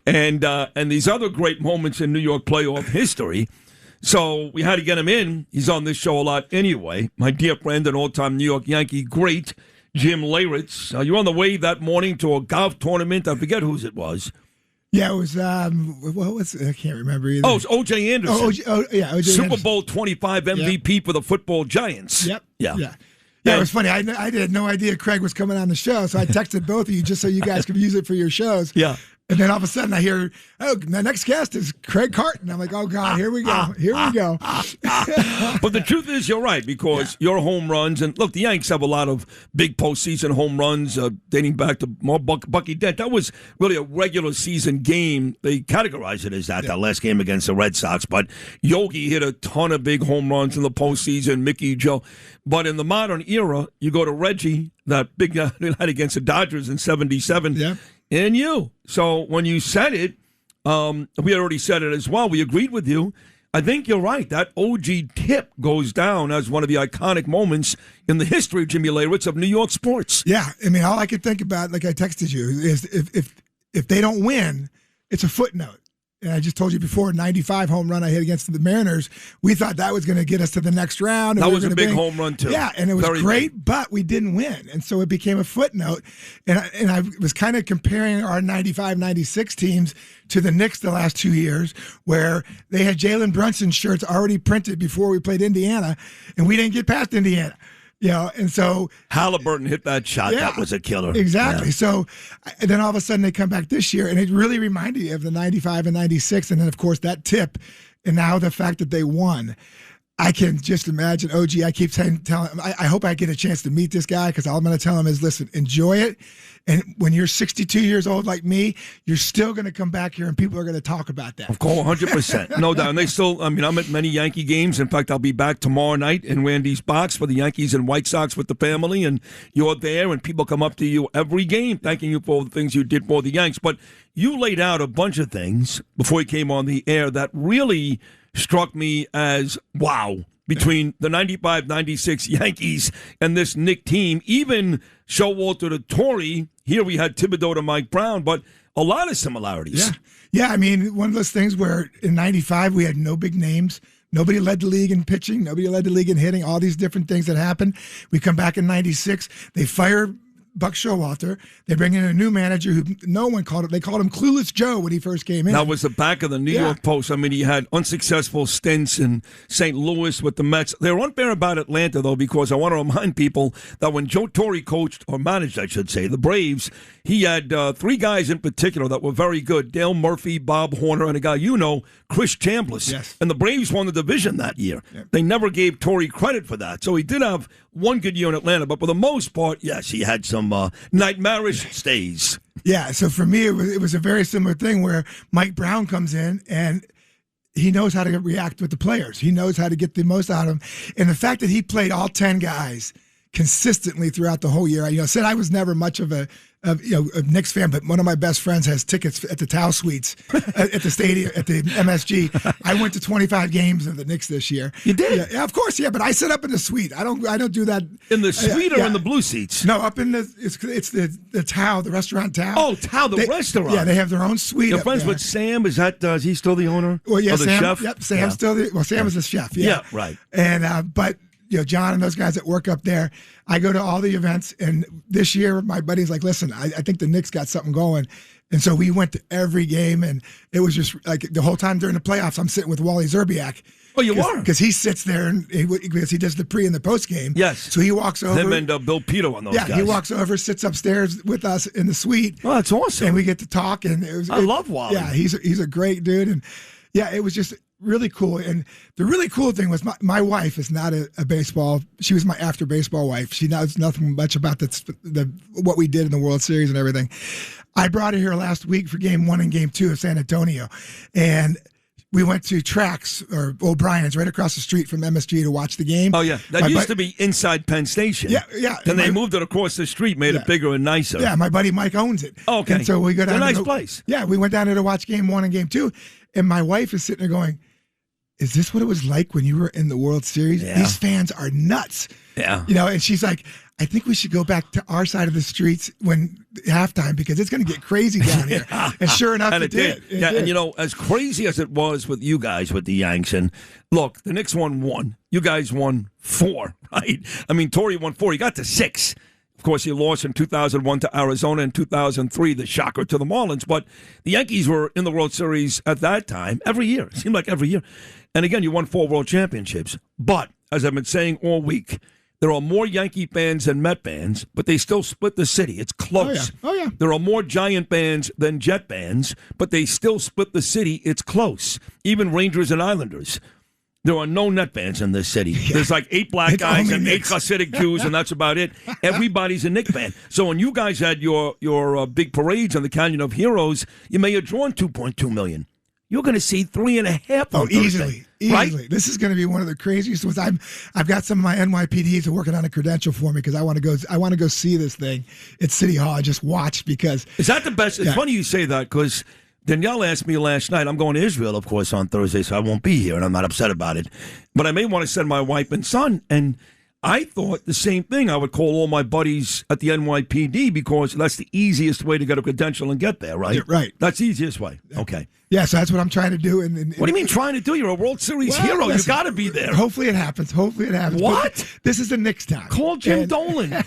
And these other great moments in New York playoff history. So we had to get him in. He's on this show a lot anyway. My dear friend and all-time New York Yankee great, Jim Leyritz. You were on the way that morning to a golf tournament. I forget whose it was. Yeah, it was, what was I can't remember either. Oh, it was O.J. Anderson. O.J. Super Anderson. Bowl 25 MVP for the football Giants. Yep. Yeah. Yeah, it was funny. I had no idea Craig was coming on the show, so I texted both of you just so you guys could use it for your shows. Yeah. And then all of a sudden I hear, oh, the next guest is Craig Carton. I'm like, oh, God, here we go. Here we go. But the truth is, you're right, because your home runs, and look, the Yanks have a lot of big postseason home runs dating back to more Bucky Dent. That was really a regular season game. They categorize it as that last game against the Red Sox. But Yogi hit a ton of big home runs in the postseason, Mickey, Joe. But in the modern era, you go to Reggie, that big night against the Dodgers in 77, and you. So when you said it, we had already said it as well. We agreed with you. I think you're right. That OG tip goes down as one of the iconic moments in the history of Jimmy Leyritz of New York sports. Yeah, I mean, all I could think about, like I texted you, is if they don't win, it's a footnote. And I just told you before, 95 home run I hit against the Mariners. We thought that was going to get us to the next round. That was a big home run, too. Yeah, and it was Very great, big. but we didn't win. And so it became a footnote. And I was kind of comparing our 95, 96 teams to the Knicks the last 2 years, where they had Jalen Brunson shirts already printed before we played Indiana, and we didn't get past Indiana. And so Halliburton hit that shot. That was a killer. Exactly. Yeah. So and then all of a sudden they come back this year, and it really reminded you of the 95 and 96. And then, of course, that tip, and now the fact that they won. I can just imagine, OG, I keep telling him, I hope I get a chance to meet this guy, because all I'm going to tell him is, listen, enjoy it. And when you're 62 years old like me, you're still going to come back here and people are going to talk about that. Of course, 100%. No doubt. And they still, I'm at many Yankee games. In fact, I'll be back tomorrow night in Randy's box for the Yankees and White Sox with the family. And you're there, and people come up to you every game thanking you for all the things you did for the Yanks. But you laid out a bunch of things before you came on the air that really struck me as wow. Between the 95-96 Yankees and this Knick team, even Showalter to Torrey, here we had Thibodeau to Mike Brown, but a lot of similarities. Yeah, I mean, one of those things where in 95 we had no big names. Nobody led the league in pitching. Nobody led the league in hitting. All these different things that happened. We come back in 96. They fire Buck Showalter. They bring in a new manager who no one called it. They called him Clueless Joe when he first came in. That was the back of the New York Post. I mean, he had unsuccessful stints in St. Louis with the Mets. They were unfair about Atlanta, though, because I want to remind people that when Joe Torre coached, or managed, I should say, the Braves, he had three guys in particular that were very good. Dale Murphy, Bob Horner, and a guy Chris Chambliss. Yes. And the Braves won the division that year. Yep. They never gave Torre credit for that. So he did have one good year in Atlanta, but for the most part, yes, he had some nightmarish stays. Yeah, so for me, it was a very similar thing where Mike Brown comes in and he knows how to react with the players. He knows how to get the most out of them. And the fact that he played all 10 guys consistently throughout the whole year. Said I was never much of a Knicks fan, but one of my best friends has tickets at the Tao Suites at the stadium, at the MSG. I went to 25 games of the Knicks this year. You did? Yeah, of course, yeah, but I sit up in the suite. I don't do that. In the suite or in the blue seats? No, up in it's the Tao, the restaurant Tao. Oh, Tao, the restaurant. Yeah, they have their own suite. You're friends with Sam? Is he still the owner? Well, yeah, or the Sam. chef? Yep, Sam's still Sam is the chef. Yeah, right. And but John and those guys that work up there, I go to all the events, and this year my buddy's like, listen, I think the Knicks got something going. And so we went to every game, and it was just like the whole time during the playoffs, I'm sitting with Wally Zerbiak. Oh, you are? Because he sits there, and because he does the pre and the post game. Yes. So he walks over. Him and Bill Pito on those guys. Yeah, he walks over, sits upstairs with us in the suite. Oh, that's awesome. And we get to talk. And I love Wally. Yeah, he's a great dude. And yeah, it was just really cool. And the really cool thing was my wife is not a baseball. She was my after baseball wife. She knows nothing much about the what we did in the World Series and everything. I brought her here last week for Game 1 and Game 2 of San Antonio, and we went to Trax, or O'Brien's, right across the street from MSG to watch the game. Oh, yeah. That used to be inside Penn Station. Yeah. Then they moved it across the street, made it bigger and nicer. Yeah, my buddy Mike owns it. Oh, okay. And so we go down. It's a nice place. Yeah, we went down there to watch Game 1 and Game 2, and my wife is sitting there going, is this what it was like when you were in the World Series? Yeah. These fans are nuts. Yeah. And she's like, I think we should go back to our side of the streets when halftime, because it's going to get crazy down here. And sure enough, and it did. It did. And as crazy as it was with you guys, with the Yanks, and look, the Knicks won 1. You guys won 4, right? I mean, Torrey won 4. He got to 6. Of course, he lost in 2001 to Arizona, in 2003, the shocker to the Marlins. But the Yankees were in the World Series at that time every year. It seemed like every year. And again, you won 4 World Championships. But, as I've been saying all week, There are more Yankee fans than Met fans, but they still split the city. It's close. Oh, yeah. There are more Giant fans than Jet fans, but they still split the city. It's close. Even Rangers and Islanders. There are no Net fans in this city. Yeah. There's like 8 black guys and 8 Hasidic Jews, and that's about it. Everybody's a Knick fan. So when you guys had your big parades on the Canyon of Heroes, you may have drawn 2.2 million. You're going to see 3.5. Oh, easily. Right? This is going to be one of the craziest ones. I've got some of my NYPDs are working on a credential for me because I want to go see this thing at City Hall and just watch because is that the best? It's funny you say that because Danielle asked me last night. I'm going to Israel, of course, on Thursday, so I won't be here, and I'm not upset about it. But I may want to send my wife and son, and I thought the same thing. I would call all my buddies at the NYPD because that's the easiest way to get a credential and get there, right? Yeah, right. That's the easiest way. Okay. Yeah, so that's what I'm trying to do. And what do you mean trying to do? You're a World Series hero. You got to be there. Hopefully it happens. What? But this is the Knicks time. Call Jim Dolan.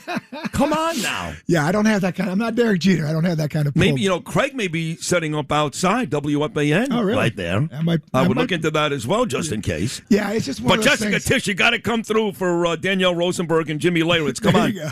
Come on now. Yeah, I don't have that kind. I'm not Derek Jeter. I don't have that kind of pull. Maybe, Craig may be setting up outside WFAN right there. I would look into that as well, just in case. Yeah, it's just one of those things. Tisch, you got to come through for Danielle Rosenberg and Jimmy Leyritz. Come on. You go.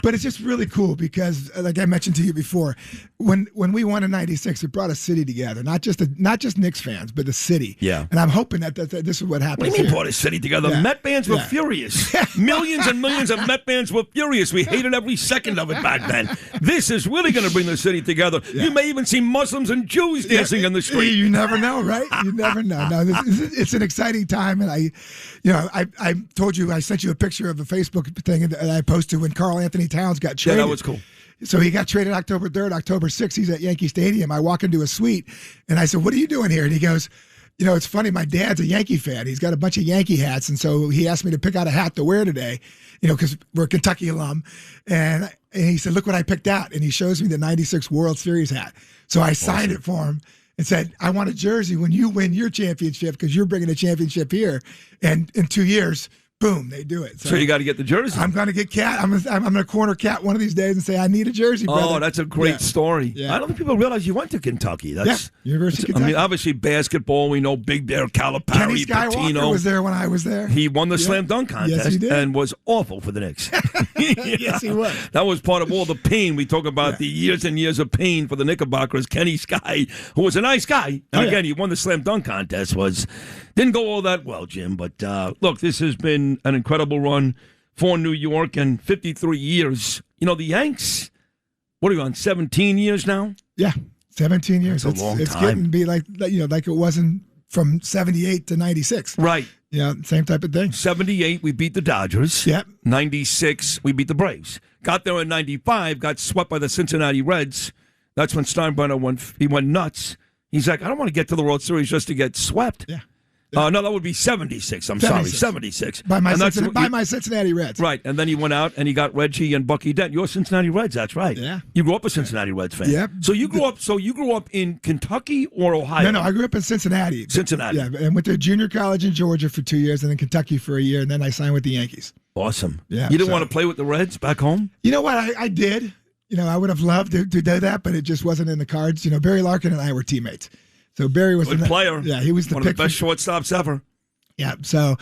But it's just really cool because, like I mentioned to you before, when we won in '96, it brought a city together. Not just Knicks fans, but the city. Yeah. And I'm hoping that this is what happens. What do you mean brought a city together? Yeah. Met fans were furious. Millions and millions of Met fans were furious. We hated every second of it back then. This is really going to bring the city together. Yeah. You may even see Muslims and Jews dancing in the street. You never know, right? You never know. No, it's an exciting time, and I told you I sent you a picture of a Facebook thing that I posted when Karl Anthony Towns got traded. Yeah, that was cool. So he got traded October 3rd, October 6th. He's at Yankee Stadium. I walk into a suite, and I said, "What are you doing here?" And he goes, it's funny. My dad's a Yankee fan. He's got a bunch of Yankee hats, and so he asked me to pick out a hat to wear today, because we're a Kentucky alum. And he said, "Look what I picked out." And he shows me the 96 World Series hat. So I signed it for him and said, "I want a jersey when you win your championship because you're bringing a championship here. And in 2 years, boom, they do it." So you got to get the jersey. I'm going to get Cat. I'm going to corner Cat one of these days and say, "I need a jersey, brother." Oh, that's a great story. Yeah. I don't think people realize you went to Kentucky. University of Kentucky. I mean, obviously, basketball, we know Big Bear, Calipari, Kenny Skywalker Pitino. was there when I was there. He won the slam dunk contest yes, he did. and was awful for the Knicks. Yes, he was. That was part of all the pain. We talk about the years and years of pain for the Knickerbockers. Kenny Sky, who was a nice guy, and again, he won the slam dunk contest, didn't go all that well, Jim. But look, this has been an incredible run for New York and 53 years. The Yanks, what are you on, 17 years now? Yeah, 17 years. That's a long time. It's getting to be like it wasn't from 78 to 96. Right. Same type of thing. 78, we beat the Dodgers. Yep. 96, we beat the Braves. Got there in 95, got swept by the Cincinnati Reds. That's when Steinbrenner went nuts. He's like, I don't want to get to the World Series just to get swept. Yeah. No, that would be 76. I'm sorry, 76. By my Cincinnati Reds. Right, and then he went out and he got Reggie and Bucky Dent. You're Cincinnati Reds, that's right. Yeah. You grew up a Cincinnati Reds fan. Yep. So you grew up in Kentucky or Ohio? No, I grew up in Cincinnati. Cincinnati. Yeah, and went to junior college in Georgia for 2 years, and then Kentucky for a year, and then I signed with the Yankees. Awesome. Yeah. You didn't want to play with the Reds back home? You know what? I did. I would have loved to do that, but it just wasn't in the cards. Barry Larkin and I were teammates. So Barry was good player. Yeah, he was one of the best shortstops ever. Yeah. So,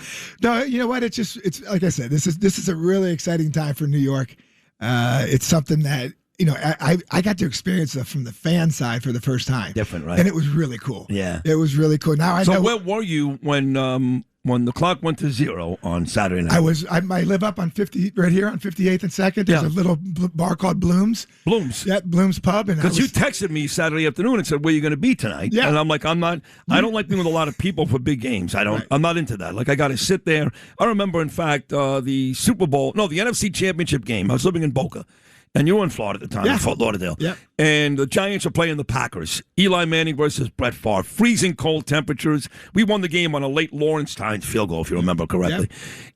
no, you know what? It's like I said. This is a really exciting time for New York. It's something that I got to experience from the fan side for the first time. Different, right? And it was really cool. Yeah, it was really cool. Now I know. So where were you when the clock went to 0 on Saturday night? I live up on 50 right here on 58th and 2nd. There's a little bar called Bloom's. Yeah, Bloom's Pub. Because you texted me Saturday afternoon and said, "Where are you going to be tonight?" Yeah. And I'm like, I don't like being with a lot of people for big games. I'm not into that. Like, I got to sit there. I remember, in fact, the NFC Championship game. I was living in Boca. And you were in Florida at the time, in Fort Lauderdale. Yeah. And the Giants are playing the Packers. Eli Manning versus Brett Favre. Freezing cold temperatures. We won the game on a late Lawrence Tynes field goal, if you remember correctly.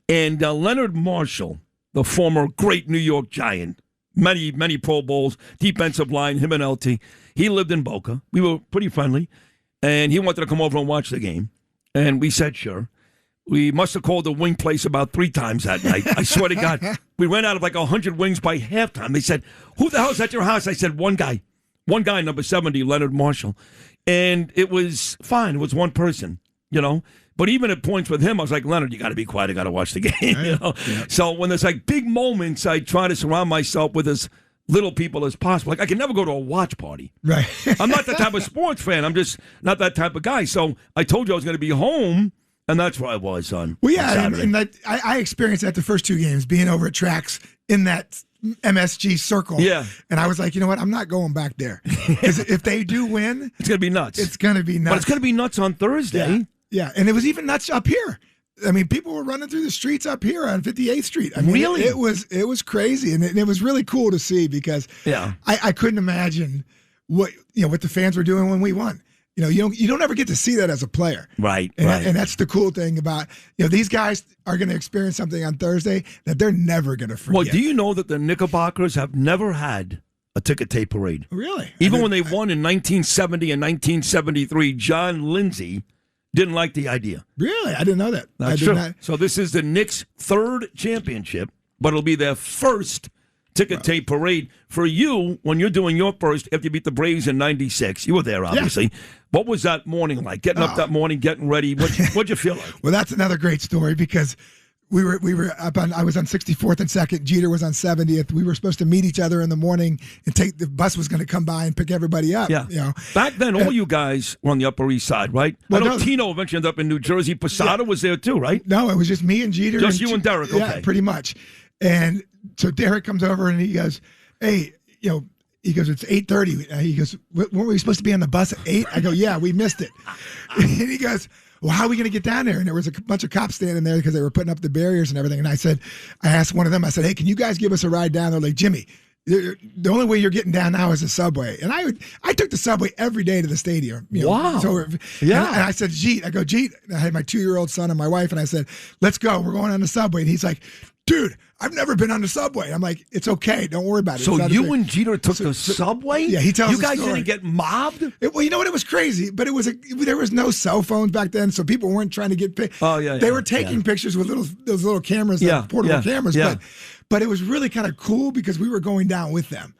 Yeah. And Leonard Marshall, the former great New York Giant, many, many Pro Bowls, defensive line, him and LT, he lived in Boca. We were pretty friendly. And he wanted to come over and watch the game. And we said, sure. We must have called the wing place about 3 times that night. I swear to God. We ran out of like 100 wings by halftime. They said, "Who the hell is at your house?" I said, one guy, number 70, Leonard Marshall. And it was fine. It was one person, But even at points with him, I was like, Leonard, you got to be quiet. I got to watch the game. You know? So when there's like big moments, I try to surround myself with as little people as possible. Like I can never go to a watch party. Right. I'm not that type of sports fan. I'm just not that type of guy. So I told you I was going to be home, and that's where I was on. Well, yeah, Saturday. and I experienced that the first 2 games, being over at tracks in that MSG circle. Yeah. And I was like, you know what? I'm not going back there. Because if they do win, it's going to be nuts. It's going to be nuts. But it's going to be nuts on Thursday. Yeah. And it was even nuts up here. I mean, people were running through the streets up here on 58th Street. I mean, really? It was crazy, and it was really cool to see because I couldn't imagine what the fans were doing when we won. You don't ever get to see that as a player, right? And that's the cool thing about these guys are going to experience something on Thursday that they're never going to forget. Well, do you know that the Knickerbockers have never had a ticket tape parade? Really? Even when they won in 1970 and 1973, John Lindsay didn't like the idea. Really? I didn't know that. That's true. So this is the Knicks' 3rd championship, but it'll be their first ticket tape parade. For you, when you're doing your first, after you beat the Braves in 96, you were there, obviously. Yeah. What was that morning like? Getting up that morning, getting ready. What'd you feel like? Well, that's another great story because we were up on. I was on 64th and 2nd. Jeter was on 70th. We were supposed to meet each other in the morning and the bus was going to come by and pick everybody up. Yeah. Back then, all you guys were on the Upper East Side, right? Well, I know Tino eventually ended up in New Jersey. Posada was there too, right? No, it was just me and Jeter. Just you and Derek. Okay. Yeah, pretty much. And so Derek comes over and he goes, "Hey, he goes, it's 8:30. He goes, weren't we supposed to be on the bus at 8? I go, yeah, we missed it. And he goes, well, how are we going to get down there? And there was a bunch of cops standing there because they were putting up the barriers and everything. And I asked one of them, I said, hey, can you guys give us a ride down? They're like, Jimmy, the only way you're getting down now is the subway. And I took the subway every day to the stadium. Wow. So, yeah. And I said, Jeet, I had my 2-year-old son and my wife, and I said, let's go. We're going on the subway. And he's like, dude, I've never been on the subway. I'm like, it's okay. Don't worry about it. So you and Jeter took the subway? Yeah, he tells you the guys story. didn't get mobbed? Well, you know what? It was crazy, but there was no cell phones back then, so people weren't trying to get pictures. Oh, yeah. They were taking pictures with those little cameras, portable cameras. Yeah. But it was really kind of cool because we were going down with them.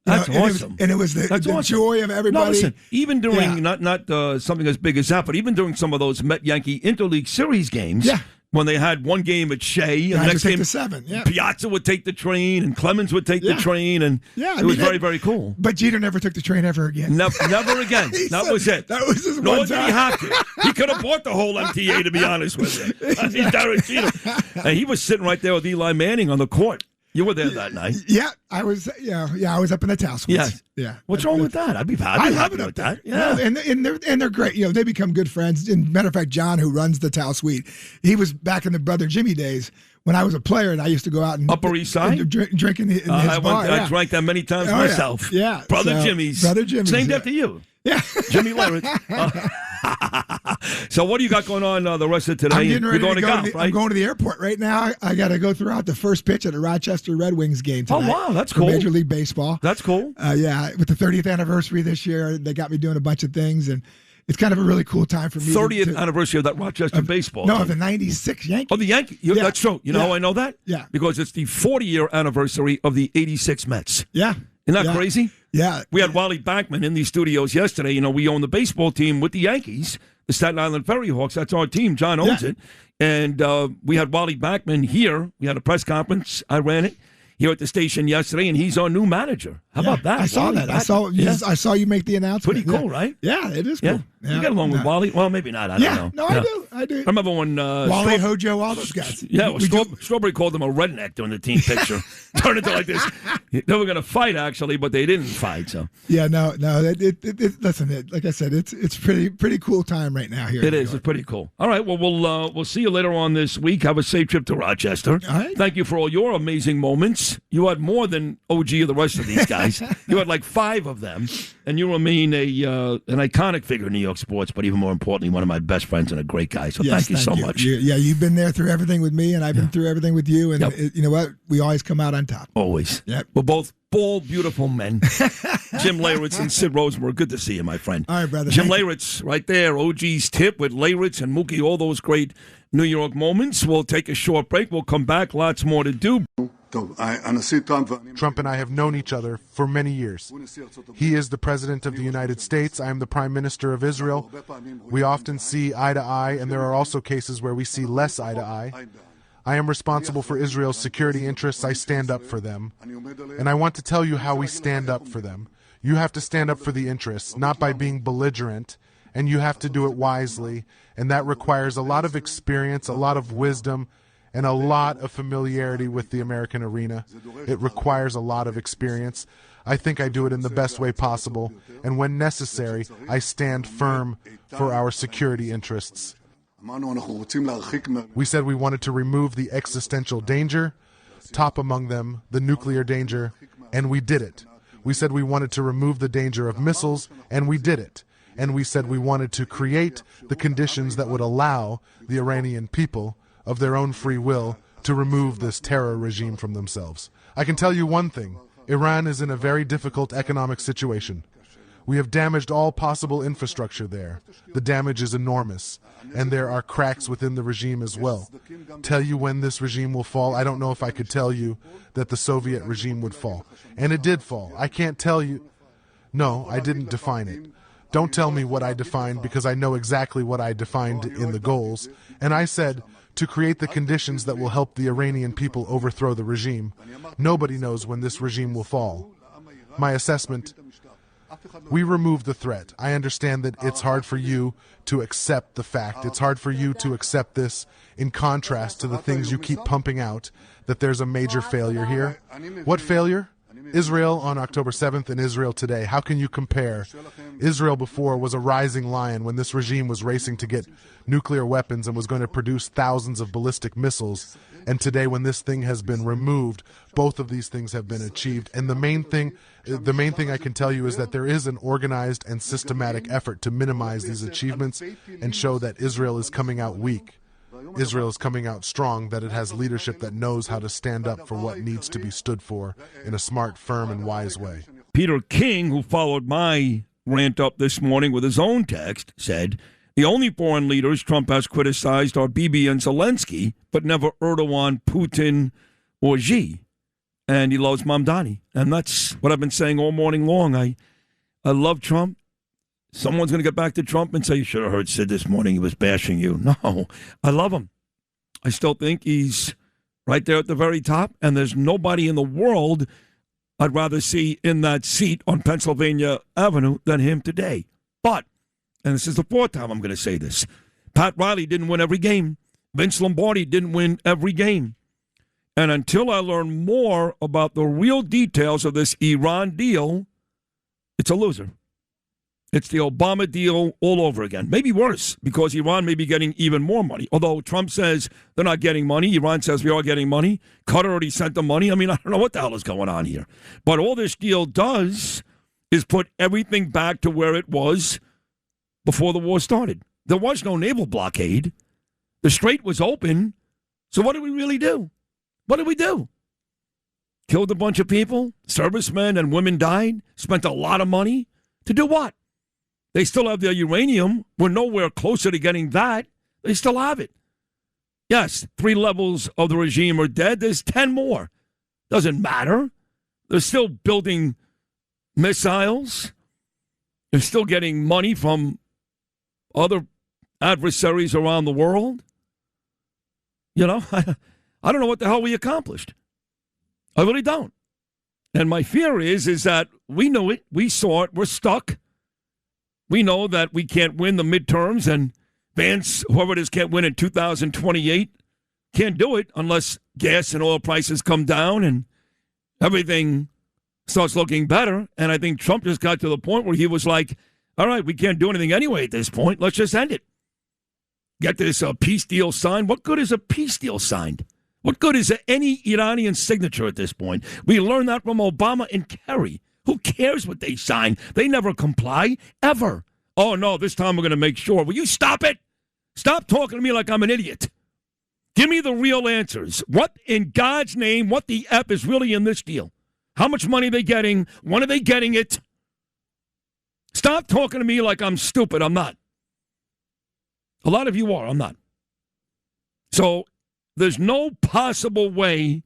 That's awesome. And it was the joy of everybody. No, listen, even during, not something as big as that, but even during some of those Met-Yankee Interleague Series games, when they had one game at Shea, and the next game, the 7. Yeah. Piazza would take the train, and Clemens would take the train, and it was very, very cool. But Jeter never took the train ever again. Never again. That was it. That was his Nor one did time. he have to. He could have bought the whole MTA, to be honest with you. I mean, Derek Jeter. And he was sitting right there with Eli Manning on the court. You were there that night. Yeah, I was. I was up in the towel suites. Yes. Yeah. What's wrong with that? I love it up there. Yeah, and they're great. They become good friends. And matter of fact, John, who runs the towel suite, he was back in the Brother Jimmy days when I was a player, and I used to go out and Upper East Side and drink in his bar. I drank that many times myself. Yeah, Brother Jimmy's. It's named after you. Yeah, Jimmy Leyritz. So what do you got going on the rest of today? I'm getting ready You're going to to go golf, right? I'm going to the airport right now. I got to go throughout the first pitch at a Rochester Red Wings game tonight. Oh, wow, that's for cool. Major League Baseball. That's cool. Yeah, with the 30th anniversary this year, they got me doing a bunch of things, and it's kind of a really cool time for me. 30th anniversary of that Rochester baseball No, team. of the 96 Yankees. Oh, the Yankees. That's true. You know how I know that? Yeah. Because it's the 40-year anniversary of the 86 Mets. Yeah. Isn't that crazy? Yeah. We had Wally Backman in these studios yesterday. We own the baseball team with the Yankees, the Staten Island Ferry Hawks. That's our team. John owns it. And we had Wally Backman here. We had a press conference. I ran it here at the station yesterday, and he's our new manager. How about that? I saw Wally that. Backman. I saw you make the announcement. Pretty cool, right? Yeah, it is cool. Yeah. You get along with Wally? Well, maybe not. I don't know. No, I do. I remember when Wally, Hojo, all those guys. Yeah, Strawberry called him a redneck during the team picture. Turned into like this. They were going to fight, actually, but they didn't fight. So yeah, no. Listen, like I said, it's pretty cool time right now here. It is. It's pretty cool. All right. Well, we'll see you later on this week. Have a safe trip to Rochester. All right. Thank you for all your amazing moments. You had more than OG of the rest of these guys. You had like 5 of them, and you remain an iconic figure in New York sports, but even more importantly, one of my best friends and a great guy. So thank you so much. You've been there through everything with me, and I've been through everything with you, and you know what? We always come out on top. Always. Yep. We're both bald, beautiful men. Jim Leyritz and Sid Rosenberg. Good to see you, my friend. All right, brother. Jim Leyritz, right there. OG's tip with Leyritz and Mookie, all those great New York moments. We'll take a short break. We'll come back. Lots more to do. Trump and I have known each other for many years. He is the President of the United States. I am the Prime Minister of Israel. We often see eye to eye, and there are also cases where we see less eye to eye. I am responsible for Israel's security interests. I stand up for them. And I want to tell you how we stand up for them. You have to stand up for the interests, not by being belligerent, and you have to do it wisely. And that requires a lot of experience, a lot of wisdom, and a lot of familiarity with the American arena. It requires a lot of experience. I think I do it in the best way possible, and when necessary, I stand firm for our security interests. We said we wanted to remove the existential danger, top among them the nuclear danger, and we did it. We said we wanted to remove the danger of missiles, and we did it. And we said we wanted to create the conditions that would allow the Iranian people, of their own free will, to remove this terror regime from themselves. I can tell you one thing. Iran is in a very difficult economic situation. We have damaged all possible infrastructure there. The damage is enormous, and there are cracks within the regime as well. Tell you when this regime will fall, I don't know if I could tell you that the Soviet regime would fall. And it did fall. I can't tell you. No, I didn't define it. Don't tell me what I defined, because I know exactly what I defined in the goals. And I said, to create the conditions that will help the Iranian people overthrow the regime. Nobody knows when this regime will fall. My assessment, we removed the threat. I understand that it's hard for you to accept the fact. It's hard for you to accept this in contrast to the things you keep pumping out, that there's a major failure here. What failure? Israel on October 7th and Israel today. How can you compare? Israel before was a rising lion when this regime was racing to get nuclear weapons and was going to produce thousands of ballistic missiles. And today, when this thing has been removed, both of these things have been achieved. And the main thing I can tell you is that there is an organized and systematic effort to minimize these achievements and show that Israel is coming out weak. Israel is coming out strong, that it has leadership that knows how to stand up for what needs to be stood for in a smart, firm, and wise way. Peter King, who followed my rant up this morning with his own text, said, the only foreign leaders Trump has criticized are Bibi and Zelensky, but never Erdogan, Putin, or Xi. And he loves Mamdani. And that's what I've been saying all morning long. I love Trump. Someone's going to get back to Trump and say, you should have heard Sid this morning. He was bashing you. No, I love him. I still think he's right there at the very top, and there's nobody in the world I'd rather see in that seat on Pennsylvania Avenue than him today. But, and this is the fourth time I'm going to say this, Pat Riley didn't win every game. Vince Lombardi didn't win every game. And until I learn more about the real details of this Iran deal, it's a loser. It's the Obama deal all over again. Maybe worse, because Iran may be getting even more money. Although Trump says they're not getting money. Iran says we are getting money. Qatar already sent them money. I mean, I don't know what the hell is going on here. But all this deal does is put everything back to where it was before the war started. There was no naval blockade. The Strait was open. So what did we really do? What did we do? Killed a bunch of people? Servicemen and women died? Spent a lot of money? To do what? They still have their uranium. We're nowhere closer to getting that. They still have it. Yes, 3 levels of the regime are dead. There's 10 more. Doesn't matter. They're still building missiles. They're still getting money from other adversaries around the world. You know, I don't know what the hell we accomplished. I really don't. And my fear is that we knew it. We saw it. We're stuck. We know that we can't win the midterms, and Vance, whoever it is, can't win in 2028. Can't do it unless gas and oil prices come down and everything starts looking better. And I think Trump just got to the point where he was like, all right, we can't do anything anyway at this point. Let's just end it. Get this peace deal signed. What good is a peace deal signed? What good is any Iranian signature at this point? We learned that from Obama and Kerry. Who cares what they sign? They never comply, ever. Oh, no, this time we're going to make sure. Will you stop it? Stop talking to me like I'm an idiot. Give me the real answers. What in God's name, what the F is really in this deal? How much money are they getting? When are they getting it? Stop talking to me like I'm stupid. I'm not. A lot of you are. I'm not. So there's no possible way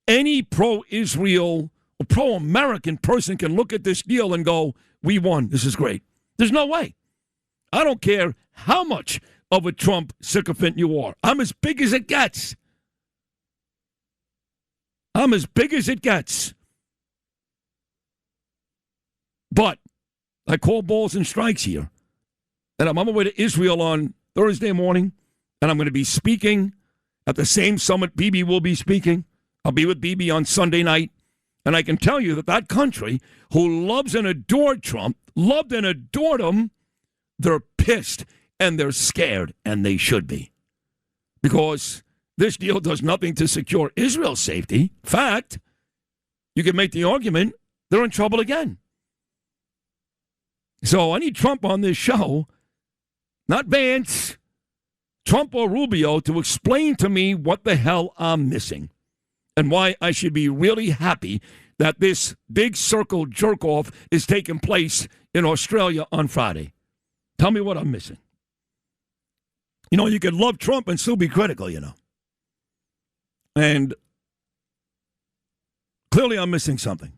any pro-Israel or pro-American person can look at this deal and go, we won. This is great. There's no way. I don't care how much of a Trump sycophant you are. I'm as big as it gets. I'm as big as it gets. But I call balls and strikes here. And I'm on my way to Israel on Thursday morning, and I'm going to be speaking at the same summit Bibi will be speaking. I'll be with Bibi on Sunday night. And I can tell you that that country, who loves and adored Trump, loved and adored him, they're pissed and they're scared, and they should be. Because this deal does nothing to secure Israel's safety. In fact, you can make the argument they're in trouble again. So I need Trump on this show, not Vance, Trump or Rubio, to explain to me what the hell I'm missing and why I should be really happy that this big circle jerk-off is taking place in Australia on Friday. Tell me what I'm missing. You know, you can love Trump and still be critical, you know. And clearly I'm missing something.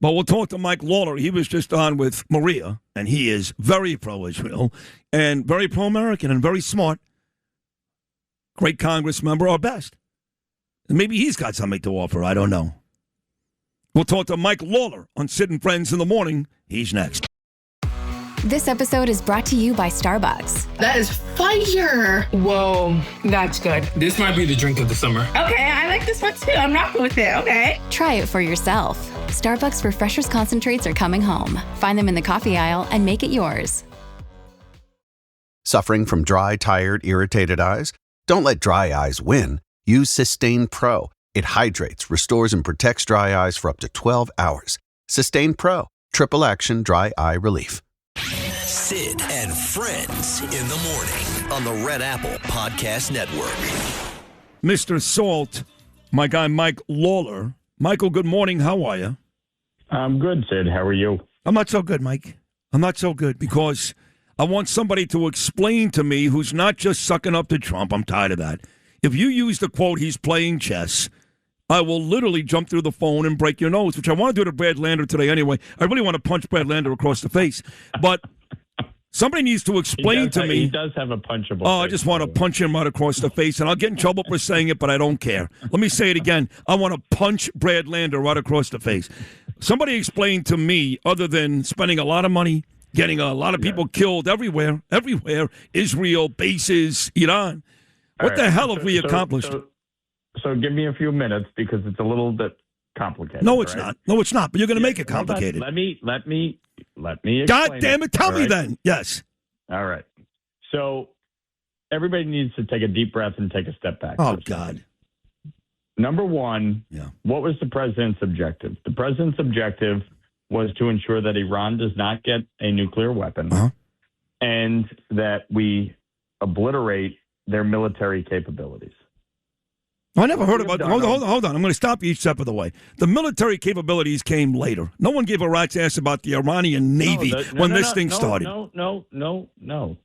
But we'll talk to Mike Lawler. He was just on with Maria, and he is very pro-Israel and very pro-American and very smart. Great Congress member, our best. And maybe he's got something to offer. I don't know. We'll talk to Mike Lawler on Sid Friends in the morning. He's next. This episode is brought to you by Starbucks. That is fire. Whoa, that's good. This might be the drink of the summer. Okay, I like this one too. I'm rocking with it. Okay. Try it for yourself. Starbucks Refreshers Concentrates are coming home. Find them in the coffee aisle and make it yours. Suffering from dry, tired, irritated eyes? Don't let dry eyes win. Use Systane Pro. It hydrates, restores, and protects dry eyes for up to 12 hours. Systane Pro. Triple action dry eye relief. Sid and Friends in the morning on the Red Apple Podcast Network. Mr. Salt, my guy Mike Lawler. Michael, good morning. How are you? I'm good, Sid. How are you? I'm not so good, Mike. I'm not so good because I want somebody to explain to me who's not just sucking up to Trump. I'm tired of that. If you use the quote, he's playing chess, I will literally jump through the phone and break your nose, which I want to do to Brad Lander today anyway. I really want to punch Brad Lander across the face. But somebody needs to explain to me. He does have a punchable Oh, face, I just want to punch him right across the face, and I'll get in trouble for saying it, but I don't care. Let me say it again. I want to punch Brad Lander right across the face. Somebody explain to me, other than spending a lot of money, getting a lot of people killed everywhere, Israel, bases, Iran. What the hell have we accomplished? So give me a few minutes because it's a little bit complicated. No, it's not. No, it's not. But you're going to make it complicated. Let me explain. God damn it. Tell me then. Yes. All right. So everybody needs to take a deep breath and take a step back. Oh, God. Number one, what was the president's objective? The president's objective was to ensure that Iran does not get a nuclear weapon and that we obliterate their military capabilities. I never heard about. Hold on. I'm going to stop you each step of the way. The military capabilities came later. No one gave a rat's ass about the Iranian Navy when this thing started. No.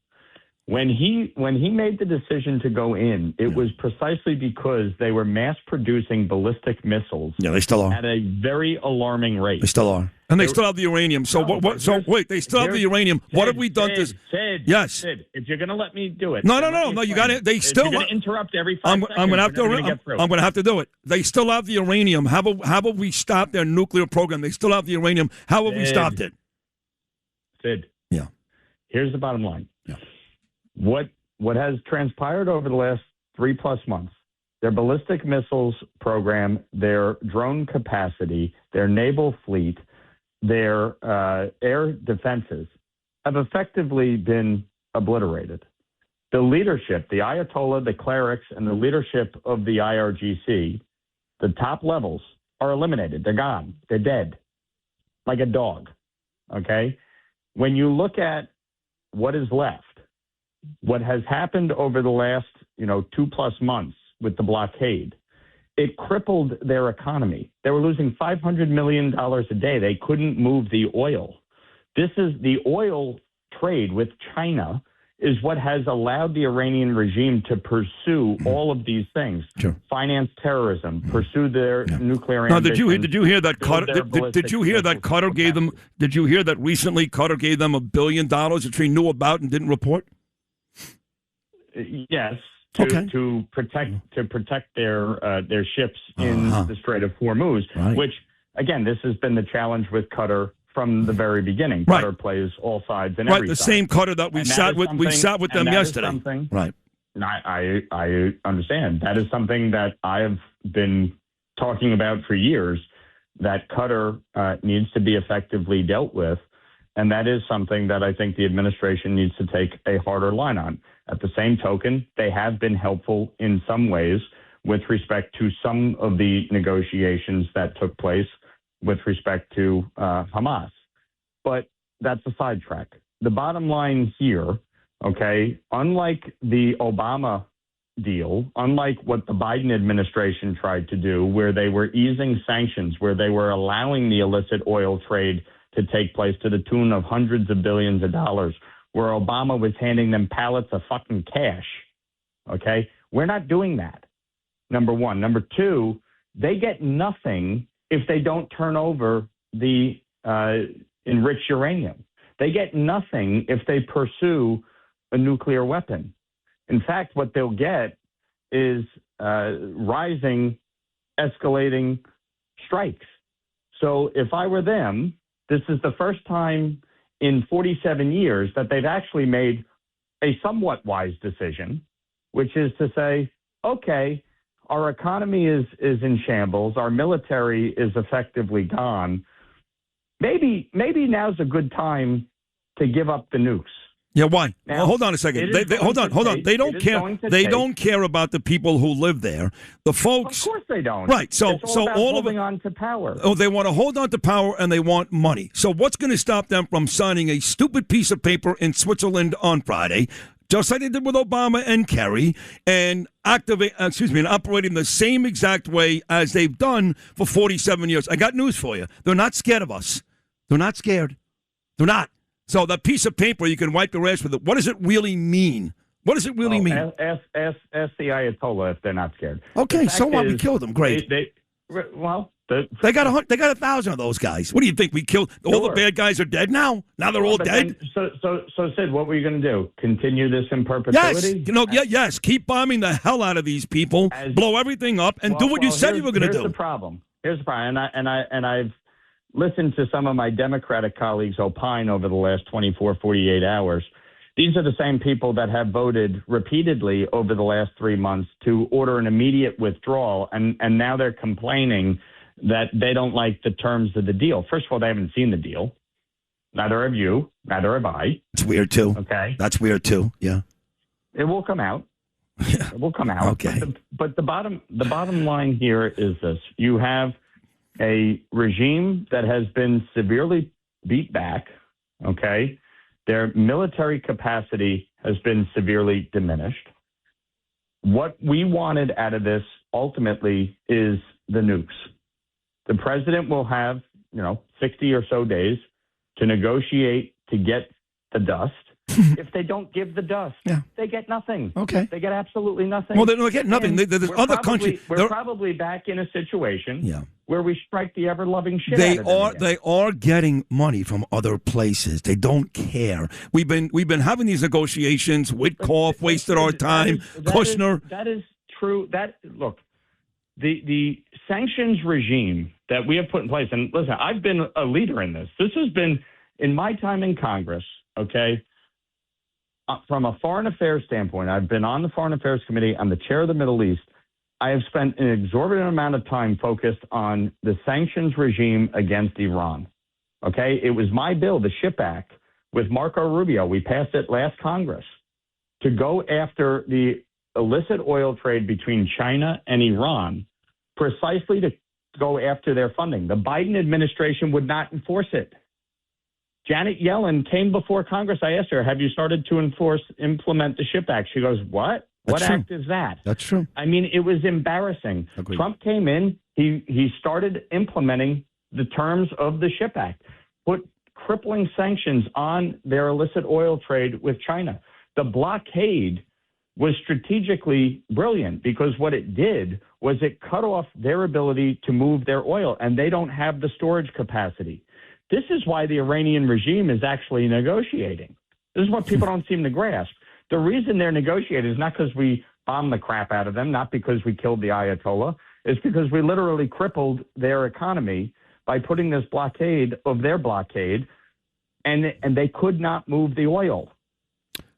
When he made the decision to go in, it was precisely because they were mass producing ballistic missiles. Yeah, they still are at a very alarming rate. They still are, and they still have the uranium. So wait, they still have the uranium. What have we done to? Sid, if you're going to let me do it. No. You got it. They still. You're going to interrupt every 5 seconds. I'm going to have to do it. They still have the uranium. How have we stopped their nuclear program? They still have the uranium. How have we stopped it? Sid. Yeah. Here's the bottom line. Yeah. What has transpired over the last 3+ months, their ballistic missiles program, their drone capacity, their naval fleet, their air defenses have effectively been obliterated. The leadership, the Ayatollah, the clerics, and the leadership of the IRGC, the top levels, are eliminated. They're gone. They're dead. Like a dog. Okay? When you look at what is left, what has happened over the last, 2+ months with the blockade it crippled their economy. They were losing $500 million a day. They couldn't move the oil. This is the oil trade with China is what has allowed the Iranian regime to pursue all of these things, finance terrorism, pursue their nuclear ambitions. Did you hear that Qatar? Did you hear that Qatar gave them? Did you hear that recently Qatar gave them $1 billion, which we knew about and didn't report? Yes, to protect their ships in the Strait of Hormuz, which again, this has been the challenge with Qatar from the very beginning. Qatar plays all sides and every the side. same Qatar that we sat with them yesterday. Right. I understand. That is something that I have been talking about for years, that Qatar needs to be effectively dealt with, and that is something that I think the administration needs to take a harder line on. At the same token, they have been helpful in some ways with respect to some of the negotiations that took place with respect to Hamas. But that's a sidetrack. The bottom line here, okay, unlike the Obama deal, unlike what the Biden administration tried to do, where they were easing sanctions, where they were allowing the illicit oil trade to take place to the tune of hundreds of billions of dollars, where Obama was handing them pallets of fucking cash, okay? We're not doing that, number one. Number two, they get nothing if they don't turn over the enriched uranium. They get nothing if they pursue a nuclear weapon. In fact, what they'll get is rising, escalating strikes. So if I were them, this is the first time in 47 years that they've actually made a somewhat wise decision, which is to say, okay, our economy is in shambles. Our military is effectively gone. Maybe now's a good time to give up the nukes. Yeah, why? Now, well, hold on a second. Hold on. They don't care. They don't care about the people who live there. The folks. Of course they don't. Right. So it's all about all of holding on to power. Oh, they want to hold on to power and they want money. So what's going to stop them from signing a stupid piece of paper in Switzerland on Friday, just like they did with Obama and Kerry, and operating the same exact way as they've done for 47 years? I got news for you. They're not scared of us. They're not scared. They're not. So that piece of paper, you can wipe your ass with it. What does it really mean? What does it really mean? Ask the Ayatollah if they're not scared. Okay, so what? We killed them. Great. They got 1,000 of those guys. What do you think? We killed all the bad guys are dead now? Now they're all dead? So Sid, what were you going to do? Continue this in perpetuity? Yes. Yes. Keep bombing the hell out of these people, blow everything up, and do what you said you were going to do. Here's the problem. And I've listened to some of my Democratic colleagues opine over the last 24, 48 hours. These are the same people that have voted repeatedly over the last 3 months to order an immediate withdrawal, and now they're complaining that they don't like the terms of the deal. First of all, they haven't seen the deal. Neither have you. Neither have I. It's weird, too. Okay. That's weird, too. Yeah. It will come out. It will come out. Okay. But the bottom line here is this. You have a regime that has been severely beat back, okay? Their military capacity has been severely diminished. What we wanted out of this ultimately is the nukes. The president will have, 60 or so days to negotiate to get the dust. If they don't give the dust, they get nothing. Okay. They get absolutely nothing. Well, they don't get nothing. There's other countries. We're probably back in a situation where we strike the ever-loving shit They out of them again. They are getting money from other places. They don't care. We've been having these negotiations. Witkoff wasted our time. Kushner. That is true. Look, the sanctions regime that we have put in place, and listen, I've been a leader in this. This has been, in my time in Congress, okay, from a foreign affairs standpoint, I've been on the Foreign Affairs Committee. I'm the chair of the Middle East. I have spent an exorbitant amount of time focused on the sanctions regime against Iran. Okay? It was my bill, the SHIP Act, with Marco Rubio. We passed it last Congress to go after the illicit oil trade between China and Iran, precisely to go after their funding. The Biden administration would not enforce it. Janet Yellen came before Congress. I asked her, have you started to implement the SHIP Act? She goes, what? What true. act is that? That's true. I mean, it was embarrassing. Agreed. Trump came in, he started implementing the terms of the SHIP Act, put crippling sanctions on their illicit oil trade with China. The blockade was strategically brilliant because what it did was it cut off their ability to move their oil, and they don't have the storage capacity. This is why the Iranian regime is actually negotiating. This is what people don't seem to grasp. The reason they're negotiating is not because we bombed the crap out of them, not because we killed the Ayatollah. It's because we literally crippled their economy by putting this blockade of their blockade, and they could not move the oil.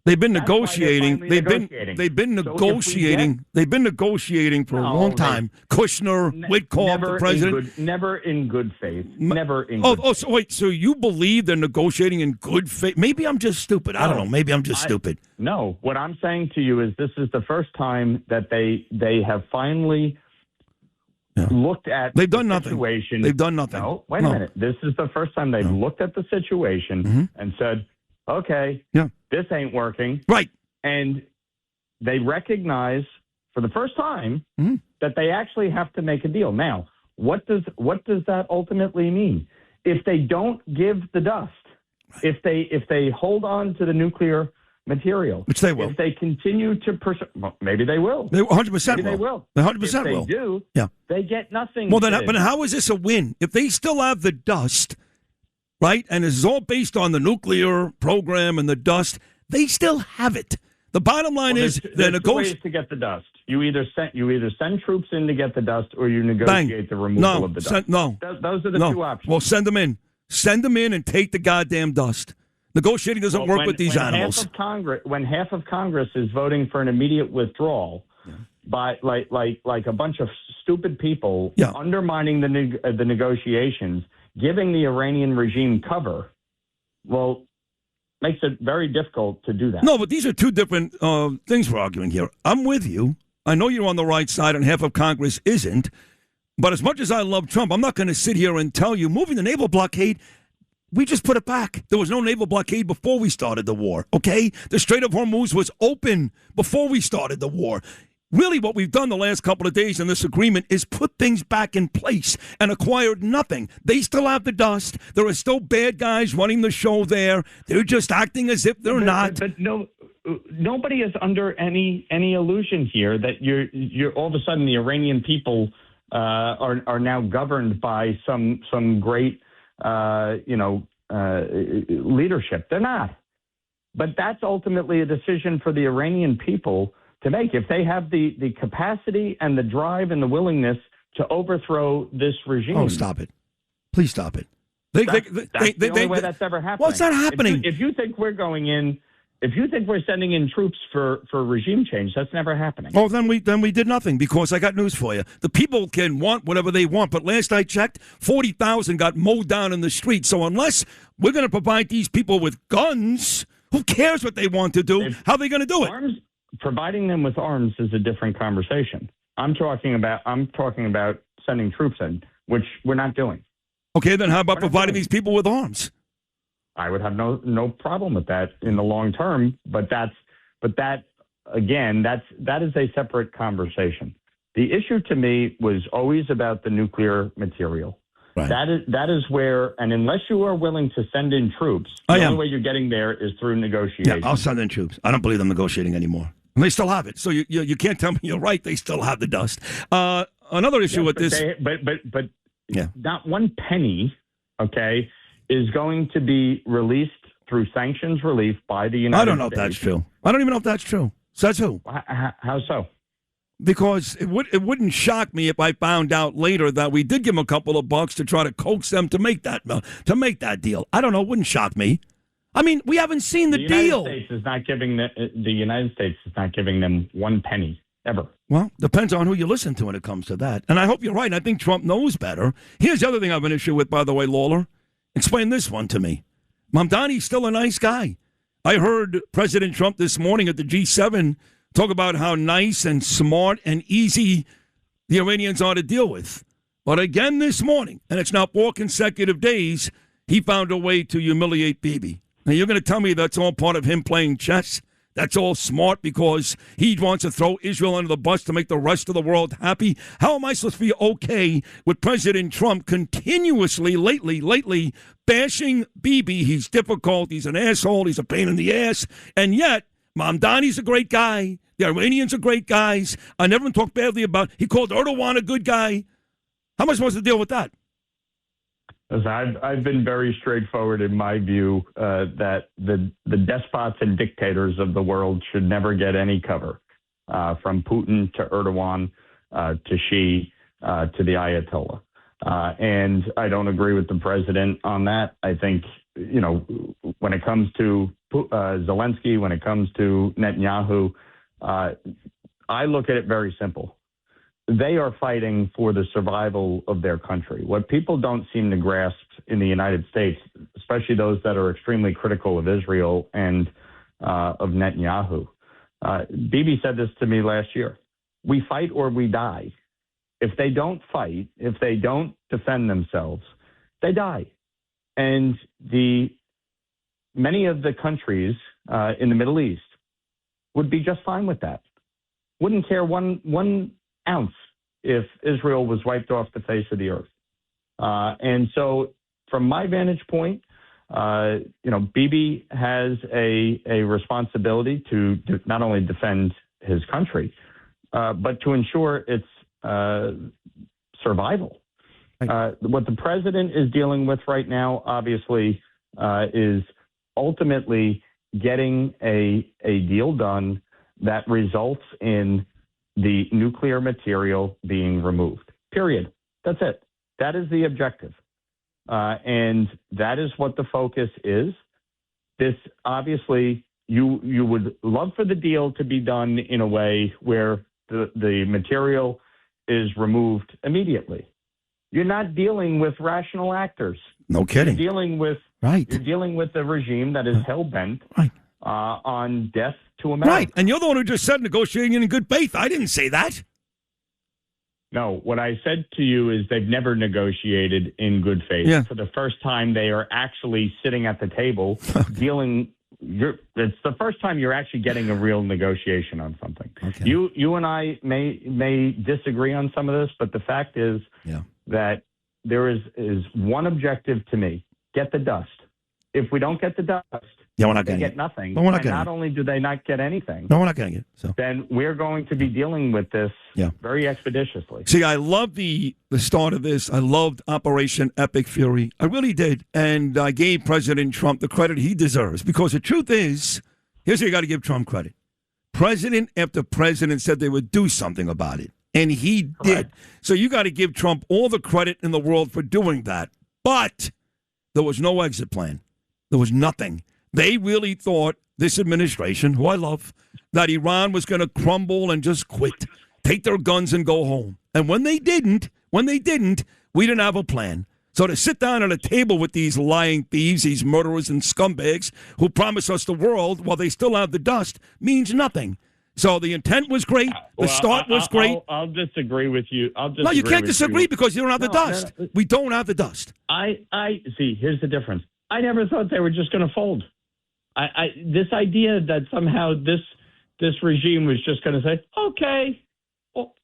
They've been That's why negotiating. they're They've finally been negotiating. negotiating. They've been negotiating for a long time. Kushner, Witkoff, the president. Never in good faith. Never in good faith. Oh, so wait. So you believe they're negotiating in good faith? Maybe I'm just stupid. I don't know. Maybe I'm just stupid. No, what I'm saying to you is this is the first time that they have finally looked at They've done the nothing. situation. They've done nothing. No, wait a minute. This is the first time they've looked at the situation and said, okay, this ain't working. Right. And they recognize for the first time that they actually have to make a deal. Now, what does that ultimately mean? If they don't give the dust, if they hold on to the nuclear material, which they will, if they continue to pursue, well, maybe they will. They 100% maybe will. They will. They 100% if will. They do. Yeah. They get nothing. Well, then, but how is this a win? If they still have the dust, right, and this is all based on the nuclear program and the dust, they still have it. The bottom line is they're there's two ways to get the dust. You either send troops in to get the dust, or you negotiate the removal of the dust. Those are the two options. Well, send them in. Send them in and take the goddamn dust. Negotiating doesn't work with these animals. When half of Congress is voting for an immediate withdrawal, by like a bunch of stupid people undermining the negotiations, giving the Iranian regime cover, well, makes it very difficult to do that. No, but these are two different things we're arguing here. I'm with you. I know you're on the right side and half of Congress isn't. But as much as I love Trump, I'm not going to sit here and tell you moving the naval blockade, we just put it back. There was no naval blockade before we started the war, okay? The Strait of Hormuz was open before we started the war. Really, what we've done the last couple of days in this agreement is put things back in place and acquired nothing. They still have the dust. There are still bad guys running the show there. They're just acting as if they're not. But nobody is under any illusion here that you're all of a sudden the Iranian people are now governed by some great leadership. They're not. But that's ultimately a decision for the Iranian people to make. If they have the capacity and the drive and the willingness to overthrow this regime. Oh, stop it. Please stop it. That's the only way that's ever happening. Well, it's not happening. If you think we're going in, if you think we're sending in troops for regime change, that's never happening. Oh, then we did nothing, because I got news for you. The people can want whatever they want, but last I checked, 40,000 got mowed down in the street. So unless we're going to provide these people with guns, who cares what they want to do? How are they going to do it? Providing them with arms is a different conversation. I'm talking about sending troops in, which we're not doing. Okay, then how about providing these people with arms? I would have no problem with that in the long term, but that is a separate conversation. The issue to me was always about the nuclear material. Right. That is where, and unless you are willing to send in troops, the only way you're getting there is through negotiation. Yeah, I'll send in troops. I don't believe them negotiating anymore. And they still have it. So you can't tell me you're right. They still have the dust. Another issue with this. But not one penny, okay, is going to be released through sanctions relief by the United States. I don't know if that's true. I don't even know if that's true. Says who? How so? Because it wouldn't shock me if I found out later that we did give them a couple of bucks to try to coax them to make that deal. I don't know. It wouldn't shock me. I mean, we haven't seen the deal. The United States is not giving them one penny ever. Well, depends on who you listen to when it comes to that. And I hope you're right. I think Trump knows better. Here's the other thing I have an issue with, by the way, Lawler. Explain this one to me. Mamdani's still a nice guy. I heard President Trump this morning at the G7 talk about how nice and smart and easy the Iranians are to deal with. But again this morning, and it's now 4 consecutive days, he found a way to humiliate Bibi. Now, you're going to tell me that's all part of him playing chess? That's all smart because he wants to throw Israel under the bus to make the rest of the world happy. How am I supposed to be okay with President Trump continuously, lately, bashing Bibi? He's difficult. He's an asshole. He's a pain in the ass. And yet, Mamdani's a great guy. The Iranians are great guys. I never talk badly about. He called Erdogan a good guy. How am I supposed to deal with that? I've been very straightforward in my view that the despots and dictators of the world should never get any cover, from Putin to Erdogan to Xi to the Ayatollah. And I don't agree with the president on that. I think, when it comes to Zelensky, when it comes to Netanyahu, I look at it very simple. They are fighting for the survival of their country. What people don't seem to grasp in the United States, especially those that are extremely critical of Israel and of Netanyahu. Bibi said this to me last year. We fight or we die. If they don't fight, if they don't defend themselves, they die. And many of the countries in the Middle East would be just fine with that. Wouldn't care one ounce if Israel was wiped off the face of the earth. And so from my vantage point, Bibi has a responsibility to not only defend his country, but to ensure its survival. What the president is dealing with right now, obviously, is ultimately getting a deal done that results in the nuclear material being removed. Period. That's it. That is the objective. And that is what the focus is. This, obviously, you would love for the deal to be done in a way where the material is removed immediately. You're not dealing with rational actors. No kidding. You're dealing with You're dealing with a regime that is hell-bent on death to America. Right, and you're the one who just said negotiating in good faith. I didn't say that. No, what I said to you is they've never negotiated in good faith. Yeah. For the first time, they are actually sitting at the table dealing. It's the first time you're actually getting a real negotiation on something. Okay. You and I may disagree on some of this, but the fact is that there is one objective to me: get the dust. If we don't get the dust, we're not they getting get it. nothing. No, we're not and getting not it. only do they not get anything, No, we're not getting it. So then we're going to be dealing with this very expeditiously. see, I love the start of this. I loved Operation Epic Fury. I really did. And I gave President Trump the credit he deserves because the truth is, here's where you got to give Trump credit. President after president said they would do something about it. And he did. So you got to give Trump all the credit in the world for doing that. But there was no exit plan. There was nothing. They really thought, this administration, who I love, that Iran was going to crumble and just quit, take their guns and go home. And when they didn't, we didn't have a plan. So to sit down at a table with these lying thieves, these murderers and scumbags who promise us the world while they still have the dust means nothing. So the intent was great. The start was great. I'll disagree with you. No, you can't disagree because you don't have the dust. No. We don't have the dust. I see. Here's the difference. I never thought they were just going to fold. This idea that somehow this regime was just going to say, okay,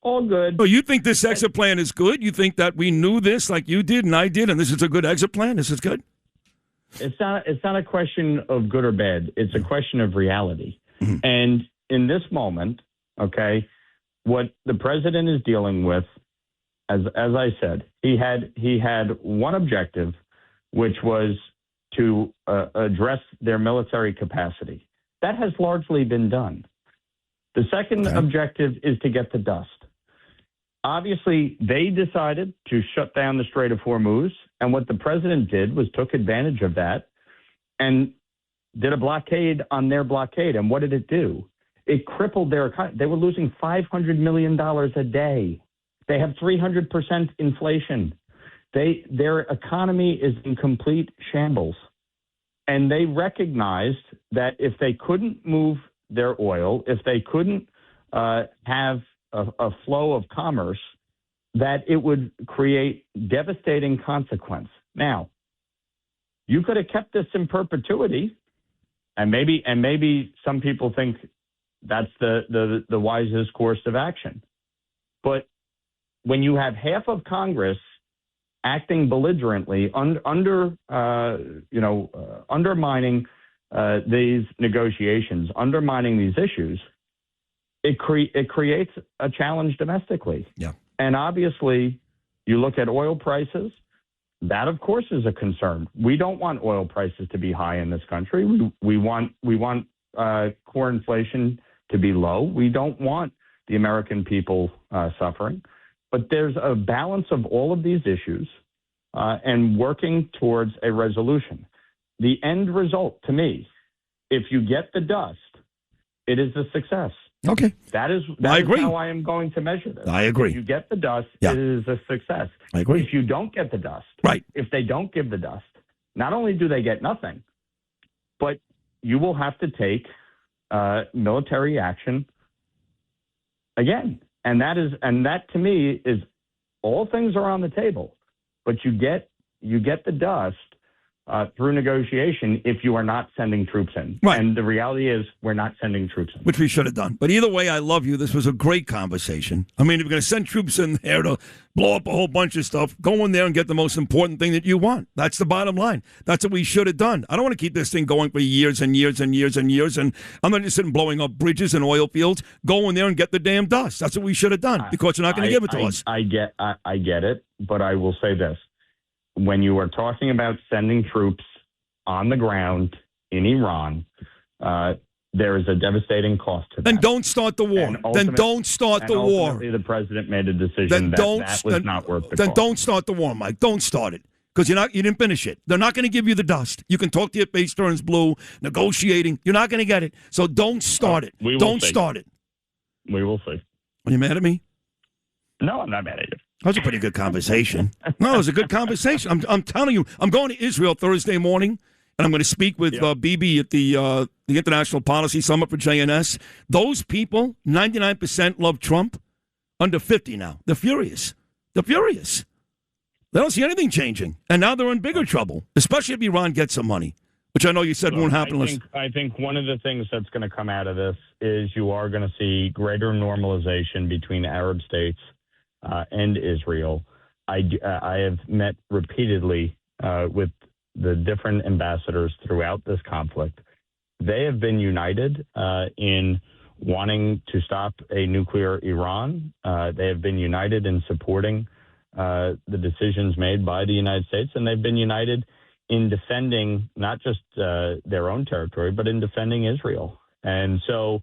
all good. Oh, you think this exit plan is good? You think that we knew this like you did and I did, and this is a good exit plan? This is good? It's not a question of good or bad. It's a question of reality. And in this moment, okay, what the president is dealing with, as I said, he had one objective, which was to address their military capacity. That has largely been done. The second objective is to get the dust. Obviously, they decided to shut down the Strait of Hormuz, and what the president did was took advantage of that and did a blockade on their blockade. And what did it do? It crippled their economy. They were losing $500 million a day. They have 300% inflation. Their economy is in complete shambles. And they recognized that if they couldn't move their oil, if they couldn't have a flow of commerce, that it would create devastating consequence. Now, you could have kept this in perpetuity And maybe some people think that's the wisest course of action. But when you have half of Congress acting belligerently, undermining these negotiations, undermining these issues, it creates a challenge domestically. Yeah. And obviously, you look at oil prices. That, of course, is a concern. We don't want oil prices to be high in this country. We want core inflation to be low. We don't want the American people suffering. But there's a balance of all of these issues and working towards a resolution. The end result, to me, if you get the dust, it is a success. Okay. That is agree. how I am going to measure this. I agree. If you get the dust, Yeah. it is a success. I agree. If you don't get the dust, right. If they don't give the dust, not only do they get nothing, but you will have to take military action again. And that to me is all things are on the table, but you get the dust through negotiation if you are not sending troops in. Right. And the reality is we're not sending troops in. Which we should have done. But either way, I love you. This was a great conversation. I mean, if you're going to send troops in there to blow up a whole bunch of stuff, go in there and get the most important thing that you want. That's the bottom line. That's what we should have done. I don't want to keep this thing going for years and years and years and years. And I'm not just sitting blowing up bridges and oil fields. Go in there and get the damn dust. That's what we should have done because you're not going to give it to us. I get it, but I will say this. When you are talking about sending troops on the ground in Iran, there is a devastating cost to that. Then don't start the war. Then don't start the war. Ultimately, the president made a decision that was not worth the cost. Then don't start the war, Mike. Don't start it because you didn't finish it. They're not going to give you the dust. You can talk to your face turns blue, negotiating. You're not going to get it. So don't start it. Don't start it. We will see. Are you mad at me? No, I'm not mad at you. That was a pretty good conversation. No, it was a good conversation. I'm telling you, I'm going to Israel Thursday morning, and I'm going to speak with Bibi at the International Policy Summit for JNS. Those people, 99% love Trump. Under 50 now. They're furious. They're furious. They don't see anything changing. And now they're in bigger trouble, especially if Iran gets some money, which I know you said won't happen unless... I think one of the things that's going to come out of this is you are going to see greater normalization between Arab states and Israel. I have met repeatedly with the different ambassadors throughout this conflict. They have been united in wanting to stop a nuclear Iran. They have been united in supporting the decisions made by the United States, and they've been united in defending not just their own territory, but in defending Israel. And so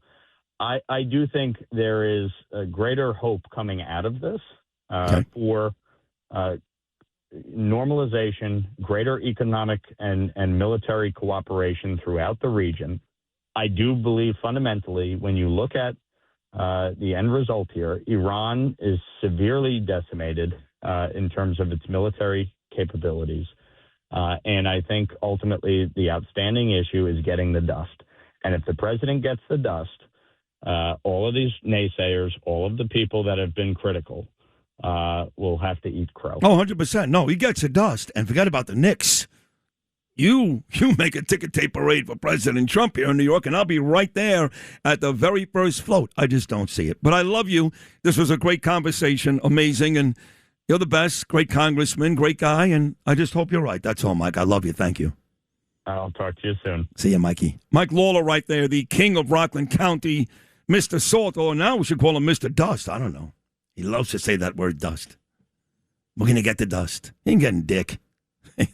I do think there is a greater hope coming out of this for normalization, greater economic and military cooperation throughout the region. I do believe fundamentally when you look at the end result here, Iran is severely decimated in terms of its military capabilities. And I think ultimately the outstanding issue is getting the dust. And if the president gets the dust, all of these naysayers, all of the people that have been critical will have to eat crow. Oh, 100%. No, he gets the dust. And forget about the Knicks. You make a ticker tape parade for President Trump here in New York, and I'll be right there at the very first float. I just don't see it. But I love you. This was a great conversation. Amazing. And you're the best. Great congressman. Great guy. And I just hope you're right. That's all, Mike. I love you. Thank you. I'll talk to you soon. See you, Mikey. Mike Lawler right there, the king of Rockland County, Mr. Salt, or now we should call him Mr. Dust. I don't know. He loves to say that word, dust. We're going to get the dust. He ain't getting dick. He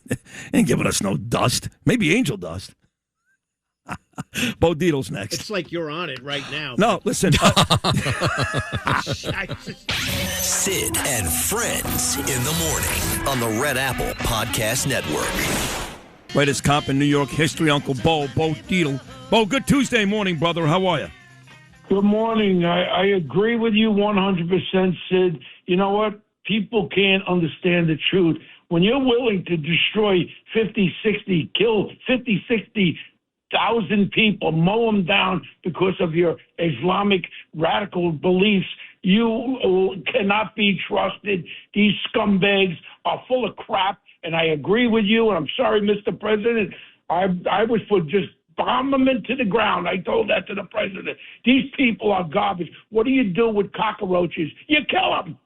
ain't giving us no dust. Maybe angel dust. Bo Dietl's next. It's like you're on it right now. No, listen. Sid and Friends in the morning on the Red Apple Podcast Network. Greatest cop in New York history, Uncle Bo Dietl. Bo, good Tuesday morning, brother. How are you? Good morning. I agree with you 100%, Sid. You know what? People can't understand the truth. When you're willing to destroy 50, 60, kill 50, 60,000 people, mow them down because of your Islamic radical beliefs, you cannot be trusted. These scumbags are full of crap, and I agree with you, and I'm sorry, Mr. President. I was for just Bomb them into the ground. I told that to the president. These people are garbage. What do you do with cockroaches? You kill them.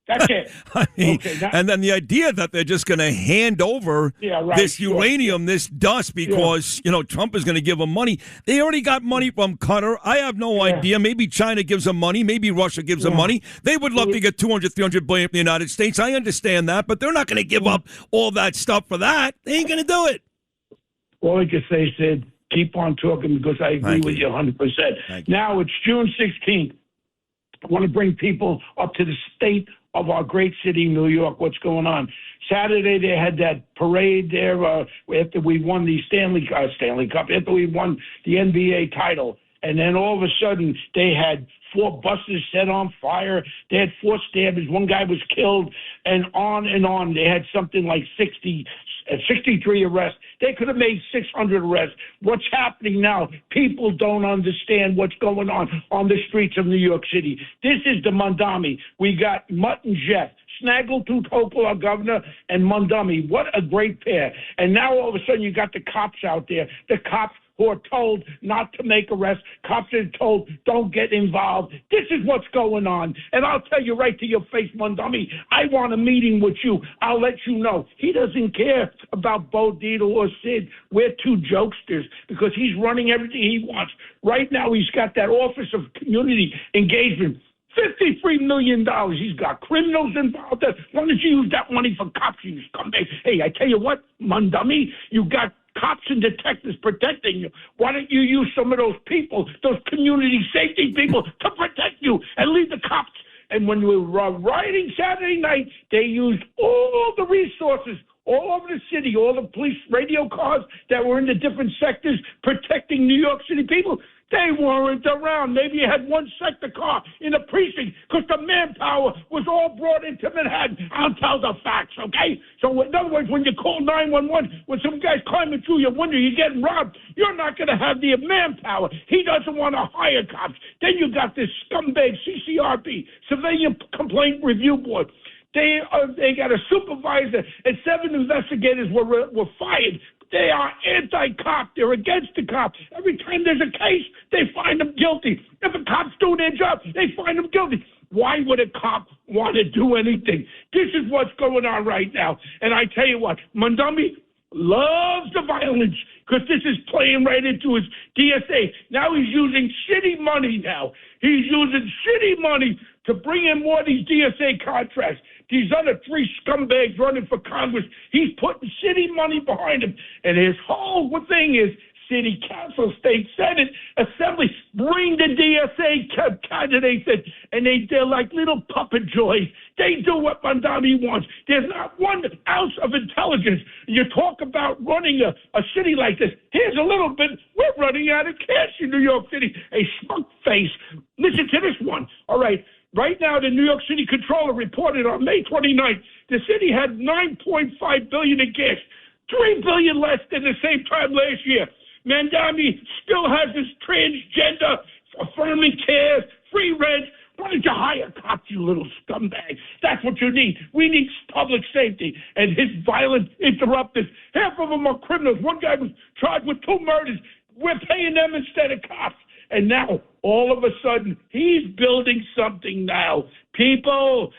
That's it. I mean, and then the idea that they're just going to hand over this uranium, this dust, because Trump is going to give them money. They already got money from Qatar. I have no idea. Maybe China gives them money. Maybe Russia gives them money. They would love to get $200-300 billion from the United States. I understand that, but they're not going to give up all that stuff for that. They ain't going to do it. All I can say, Sid, keep on talking because I agree with you 100%. Now it's June 16th. I want to bring people up to the state of our great city, New York. What's going on? Saturday, they had that parade there after we won the Stanley Cup, after we won the NBA title. And then all of a sudden, they had 4 buses set on fire. They had 4 stabbings. One guy was killed, and on and on. They had something like 63 arrests. They could have made 600 arrests. What's happening now? People don't understand what's going on the streets of New York City. This is the Mondami. We got Mutt and Jeff, Snaggletooth Hochul, our governor, and Mondami. What a great pair. And now all of a sudden you got the cops out there. The cops who are told not to make arrests. Cops are told don't get involved. This is what's going on. And I'll tell you right to your face, Mondami, I want a meeting with you. I'll let you know. He doesn't care about Bo Dietl or Sid. We're 2 jokesters because he's running everything he wants. Right now he's got that Office of Community Engagement. $53 million. He's got criminals involved. Why don't you use that money for cops? You scumbag. Hey, I tell you what, Mondami, you got cops and detectives protecting you. Why don't you use some of those people, those community safety people, to protect you and leave the cops? And when we were rioting Saturday night, they used all the resources all over the city, all the police radio cars that were in the different sectors protecting New York City people. They weren't around. Maybe you had 1 sector car in a precinct because the manpower was all brought into Manhattan. I'll tell the facts, okay? So in other words, when you call 911, when some guy's climbing through your window, you're getting robbed, you're not going to have the manpower. He doesn't want to hire cops. Then you got this scumbag CCRB, Civilian Complaint Review Board. They got a supervisor and 7 investigators were fired. They are anti-cop. They're against the cop. Every time there's a case, they find them guilty. If a cop's doing their job, they find them guilty. Why would a cop want to do anything? This is what's going on right now. And I tell you what, Mondami loves the violence because this is playing right into his DSA. Now he's using city money now. He's using city money to bring in more of these DSA contracts. These other 3 scumbags running for Congress, he's putting city money behind him. And his whole thing is city council, state senate, assembly, bring the DSA candidates in. And they're like little puppet joys. They do what Mondami wants. There's not 1 ounce of intelligence. You talk about running a city like this. Here's a little bit. We're running out of cash in New York City. A smug face. Listen to this one. All right. Right now, the New York City Comptroller reported on May 29th, the city had $9.5 billion in cash, $3 billion less than the same time last year. Mondami still has his transgender affirming cares, free rent. Why don't you hire cops, you little scumbag? That's what you need. We need public safety. And his violent interrupters, half of them are criminals. One guy was charged with 2 murders. We're paying them instead of cops. And now, all of a sudden, he's building something now. People,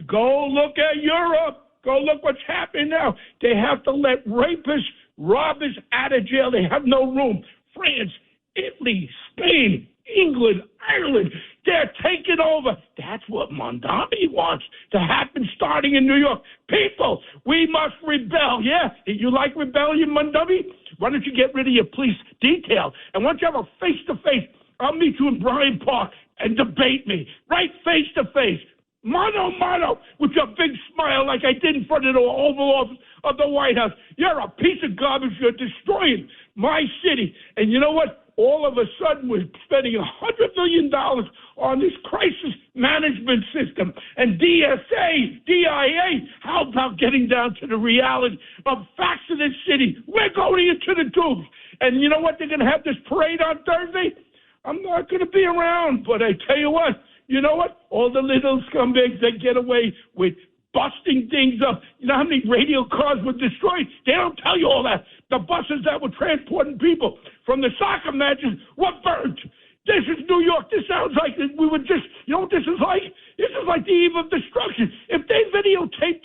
go look at Europe. Go look what's happening now. They have to let rapists, robbers out of jail. They have no room. France, Italy, Spain, England, Ireland, they're taking over. That's what Mondami wants to happen starting in New York. People, we must rebel. Yeah, you like rebellion, Mondami? Why don't you get rid of your police detail? And once you have a face-to-face, I'll meet you in Bryant Park and debate me. Right face-to-face. Mano a mano, with your big smile like I did in front of the Oval Office of the White House. You're a piece of garbage. You're destroying my city. And you know what? All of a sudden, we're spending $100 million on this crisis management system. And DSA, DIA, how about getting down to the reality of facts of this city? We're going into the tubes. And you know what? They're going to have this parade on Thursday. I'm not going to be around, but I tell you what, you know what? All the little scumbags that get away with busting things up. You know how many radio cars were destroyed? They don't tell you all that. The buses that were transporting people from the soccer matches were burnt. This is New York. This sounds like we were just, you know what this is like? This is like the eve of destruction. If they videotaped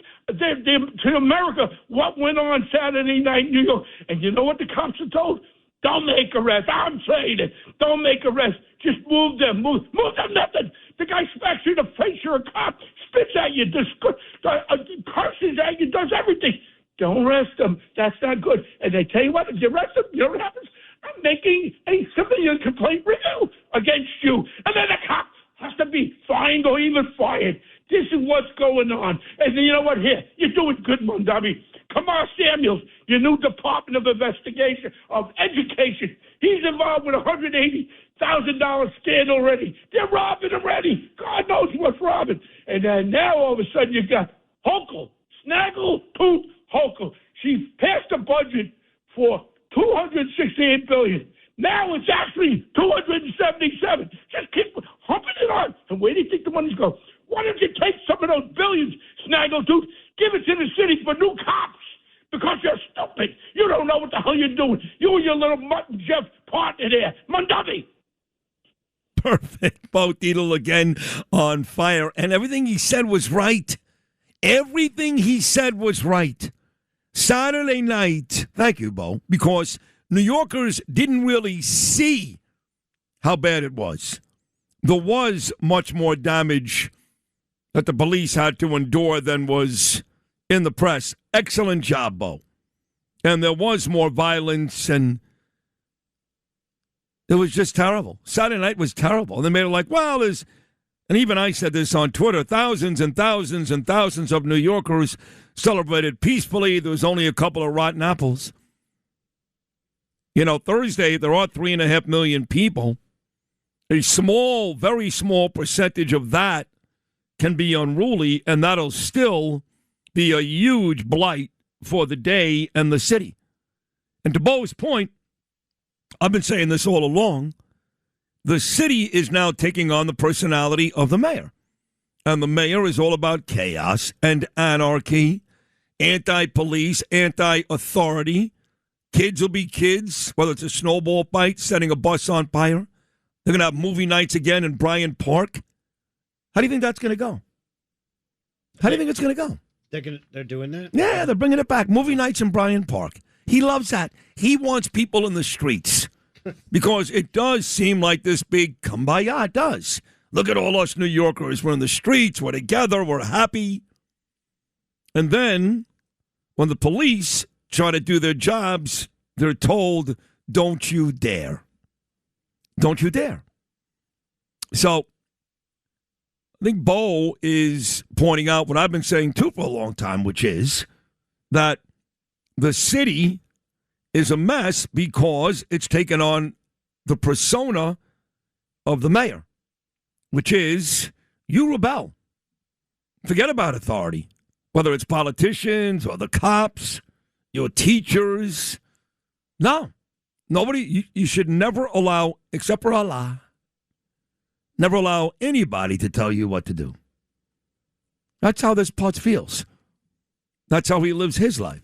to America what went on Saturday night in New York, and you know what the cops are told? Don't make arrests. I'm saying it. Don't make arrests. Just move them. Move them. Nothing. The guy smacks you in the face. You're a cop. Spits at you. Curses at you. Does everything. Don't arrest them. That's not good. And they tell you what, if you arrest them, you know what happens? I'm making a civilian complaint review against you. And then the cop has to be fined or even fired. This is what's going on. And you know what? Here, you're doing good, Mondavi. Kamar Samuels, your new Department of Investigation of Education. He's involved with a $180,000 scandal already. They're robbing already. God knows what's robbing. And then now all of a sudden you got Hochul, Snaggle, Poot, Hochul. She passed a budget for $268 billion. Now it's actually $277. Just keep humping it on. And where do you think the money's going? Why don't you take some of those billions, Snaggletooth, give it to the city for new cops? Because you're stupid. You don't know what the hell you're doing. You and your little Mutton Jeff partner there, Mondavi. Perfect. Bo Dietl again on fire. And everything he said was right. Everything he said was right. Saturday night, thank you, Bo, because New Yorkers didn't really see how bad it was. There was much more damage that the police had to endure than was in the press. Excellent job, Bo. And there was more violence, and it was just terrible. Saturday night was terrible. And they made it like, well, there's, and even I said this on Twitter, thousands and thousands and thousands of New Yorkers celebrated peacefully. There was only a couple of rotten apples. You know, Thursday, there are 3.5 million people. A small, very small percentage of that can be unruly, and that'll still be a huge blight for the day and the city. And to Bo's point, I've been saying this all along, the city is now taking on the personality of the mayor. And the mayor is all about chaos and anarchy, anti-police, anti-authority. Kids will be kids, whether it's a snowball fight, setting a bus on fire. They're going to have movie nights again in Bryant Park. How do you think that's going to go? How do you think it's going to go? They're doing that? Yeah, they're bringing it back. Movie nights in Bryant Park. He loves that. He wants people in the streets because it does seem like this big kumbaya. It does. Look at all us New Yorkers. We're in the streets. We're together. We're happy. And then when the police try to do their jobs, they're told, don't you dare. Don't you dare. So I think Bo is pointing out what I've been saying, too, for a long time, which is that the city is a mess because it's taken on the persona of the mayor, which is you rebel. Forget about authority, whether it's politicians or the cops, your teachers. No, nobody, you should never allow, except for Allah, never allow anybody to tell you what to do. That's how this Putz feels. That's how he lives his life.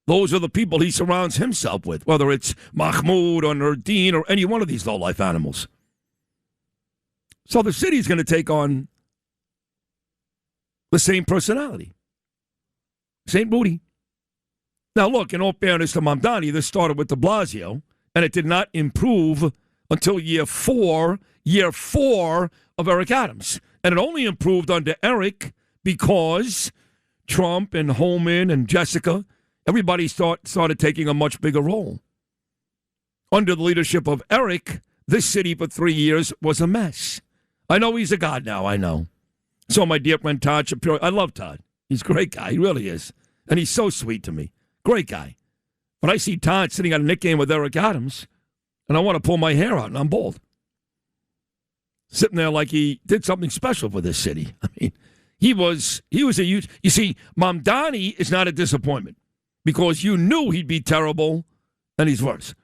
Those are the people he surrounds himself with, whether it's Mahmoud or Nurdin or any one of these low-life animals. So the city's going to take on the same personality. Same booty. Now, look, in all fairness to Mamdani, this started with de Blasio, and it did not improve until year four of Eric Adams. And it only improved under Eric because Trump and Holman and Jessica, everybody started taking a much bigger role. Under the leadership of Eric, this city for 3 years was a mess. I know he's a god now, I know. So my dear friend Todd Shapiro, I love Todd. He's a great guy, he really is. And he's so sweet to me. Great guy. But I see Todd sitting at a Knicks game with Eric Adams, and I want to pull my hair out, and I'm bald. Sitting there like he did something special for this city. I mean, he was a huge... You see, Mamdani is not a disappointment because you knew he'd be terrible, and he's worse.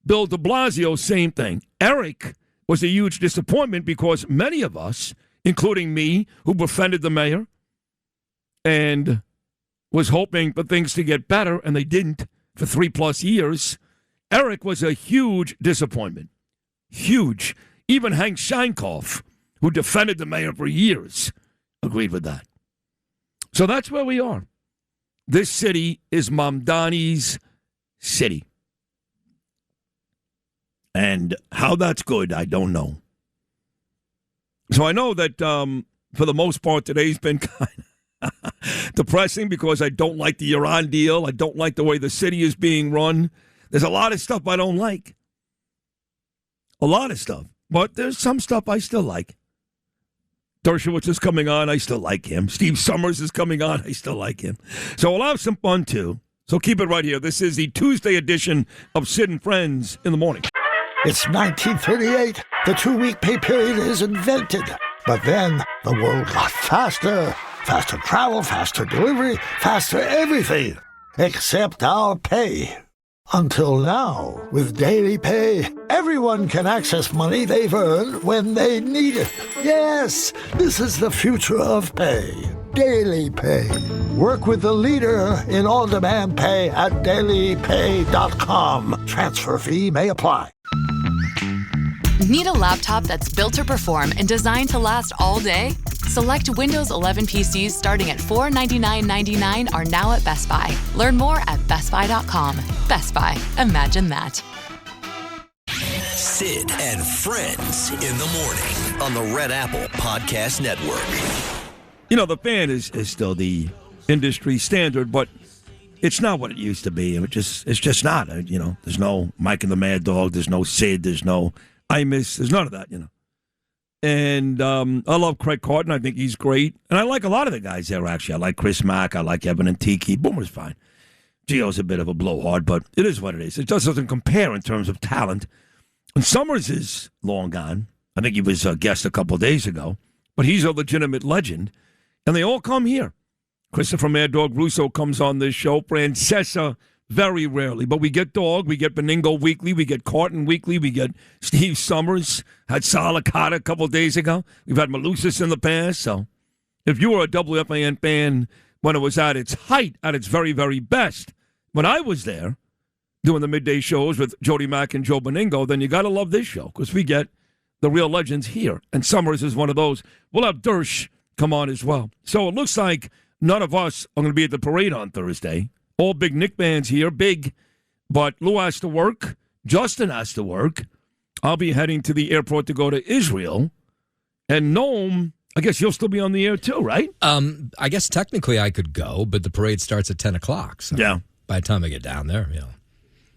Bill de Blasio, same thing. Eric was a huge disappointment because many of us, including me, who befriended the mayor, and was hoping for things to get better, and they didn't for 3+ years. Eric was a huge disappointment. Huge. Even Hank Scheinkoff, who defended the mayor for years, agreed with that. So that's where we are. This city is Mamdani's city. And how that's good, I don't know. So I know that for the most part, today's been kind of depressing because I don't like the Iran deal. I don't like the way the city is being run. There's a lot of stuff I don't like. A lot of stuff. But there's some stuff I still like. Dershowitz is coming on. I still like him. Steve Somers is coming on. I still like him. So we'll have some fun, too. So keep it right here. This is the Tuesday edition of Sid and Friends in the Morning. It's 1938. The 2-week pay period is invented. But then the world got faster. Faster travel, faster delivery, faster everything. Except our pay. Until now, with daily pay, everyone can access money they've earned when they need it. Yes, this is the future of pay. Daily pay. Work with the leader in on-demand pay at dailypay.com. Transfer fee may apply. Need a laptop that's built to perform and designed to last all day? Select Windows 11 PCs starting at $499.99 are now at Best Buy. Learn more at bestbuy.com. Best Buy. Imagine that. Sid and Friends in the Morning on the Red Apple Podcast Network. You know, the fan is still the industry standard, but it's not what it used to be. It's just not. You know, there's no Mike and the Mad Dog. There's no Sid. There's no Imus. There's none of that, you know. And I love Craig Carton. I think he's great. And I like a lot of the guys there, actually. I like Chris Mack. I like Evan and Tiki. Boomer's fine. Gio's a bit of a blowhard, but it is what it is. It just doesn't compare in terms of talent. And Somers is long gone. I think he was a guest a couple of days ago. But he's a legitimate legend. And they all come here. Christopher Mad Dog Russo comes on this show. Francesa, very rarely. But we get Dog. We get Beningo weekly. We get Carton weekly. We get Steve Somers. Had Salicata a couple of days ago. We've had Malusis in the past. So if you were a WFAN fan when it was at its height, at its very, very best, when I was there doing the midday shows with Jody Mack and Joe Beningo, then you got to love this show because we get the real legends here. And Somers is one of those. We'll have Dersh come on as well. So it looks like none of us are going to be at the parade on Thursday. All big Knick fans here, big. But Lou has to work. Justin has to work. I'll be heading to the airport to go to Israel. And Noam, I guess you'll still be on the air too, right? I guess technically I could go, but the parade starts at 10 o'clock. So yeah. By the time I get down there, you know.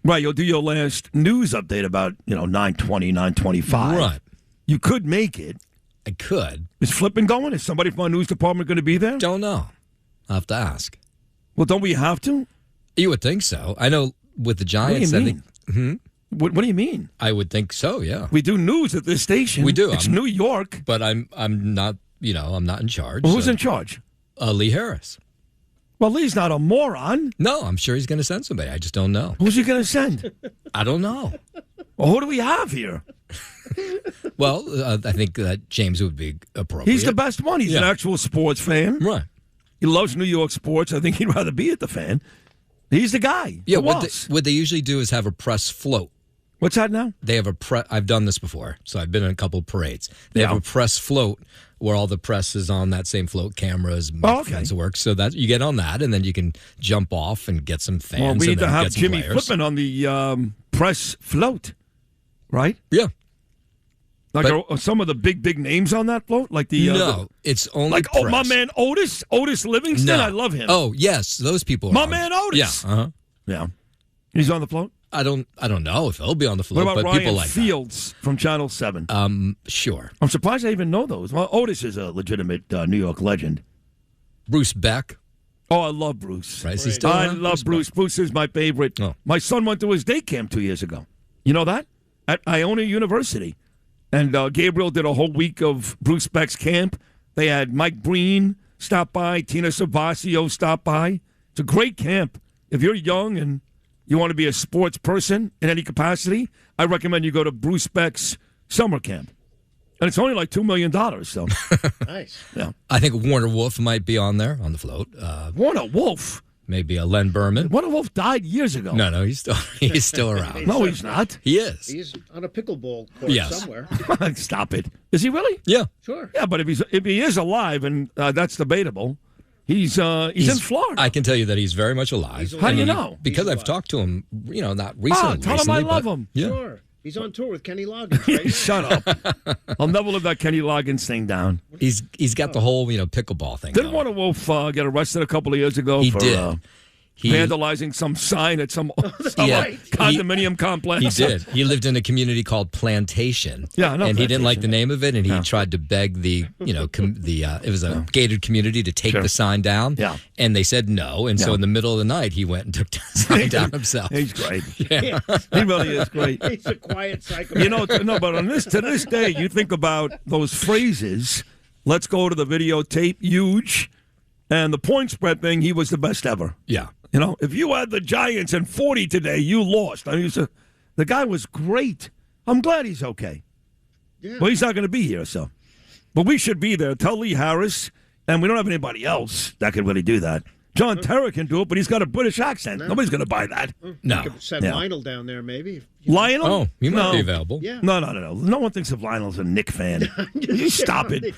Right, you'll do your last news update about, 9:20, 9:25. Right. You could make it. I could. Is Flippin going? Is somebody from our news department going to be there? Don't know. I'll have to ask. Well, don't we have to? You would think so. I know with the Giants. What do you mean? I think, What do you mean? I would think so, yeah. We do news at this station. We do. It's New York. But I'm not, I'm not in charge. Well, who's in charge? Lee Harris. Well, Lee's not a moron. No, I'm sure he's going to send somebody. I just don't know. Who's he going to send? I don't know. Well, who do we have here? Well, I think that James would be appropriate. He's the best one. He's an actual sports fan. Right. He loves New York sports. I think he'd rather be at the fan. He's the guy. Yeah, what they usually do is have a press float. What's that now? They have I've done this before, so I've been in a couple of parades. They have a press float where all the press is on that same float, cameras, kinds of work. So that you get on that, and then you can jump off and get some fans. Well, we need to have Jimmy players. Flippin on the press float, right? Yeah. Like are some of the big names on that float? Like it's only like press. My man Otis Livingston. No. I love him. Oh yes, those people. My man Otis. Yeah, yeah. He's on the float. I don't know if he'll be on the float. What about but Ryan people like Fields from Channel 7? Sure. I'm surprised I even know those. Well, Otis is a legitimate New York legend. Bruce Beck. Oh, I love Bruce. Right, he's still I love Bruce. Bruce is my favorite. Oh. My son went to his day camp 2 years ago. You know that? At Iona University. And Gabriel did a whole week of Bruce Beck's camp. They had Mike Breen stop by. Tina Savasio stop by. It's a great camp. If you're young and you want to be a sports person in any capacity, I recommend you go to Bruce Beck's summer camp. And it's only like $2 million, so. Nice. Yeah. I think Warner Wolf might be on there on the float. Warner Wolf? Maybe a Len Berman. Warner Wolf died years ago. No, he's still around. No, he's not. He is. He's on a pickleball court somewhere. Stop it. Is he really? Yeah. Sure. Yeah, but if he is alive, and that's debatable, he's in Florida. I can tell you that he's very much alive. How do you know? Because I've talked to him, not recently. Tell him I love him. Yeah. Sure. He's on tour with Kenny Loggins. Right? Shut up. I'll never live that Kenny Loggins thing down. He's got the whole, pickleball thing. Didn't Warner Wolf get arrested a couple of years ago He for did. vandalizing some sign at some condominium complex? He did. He lived in a community called Plantation. Yeah, I know and he didn't like Plantation. the name of it, and he tried to beg the, it was a gated community to take the sign down. Yeah. And they said no, and so in the middle of the night, he went and took the sign down himself. He's great. Yeah. He really is great. He's a quiet psychopath. But to this day, you think about those phrases, let's go to the videotape, huge, and the point spread thing, he was the best ever. Yeah. If you had the Giants in 40 today, you lost. I mean, the guy was great. I'm glad he's okay. Yeah. Well, he's not going to be here, so. But we should be there. Tell Lee Harris, and we don't have anybody else that can really do that. John Terra can do it, but he's got a British accent. No. Nobody's going to buy that. No. You could send Lionel down there, maybe. Lionel? Oh, he might be available. Yeah. No. No one thinks of Lionel as a Knick fan. You stop it.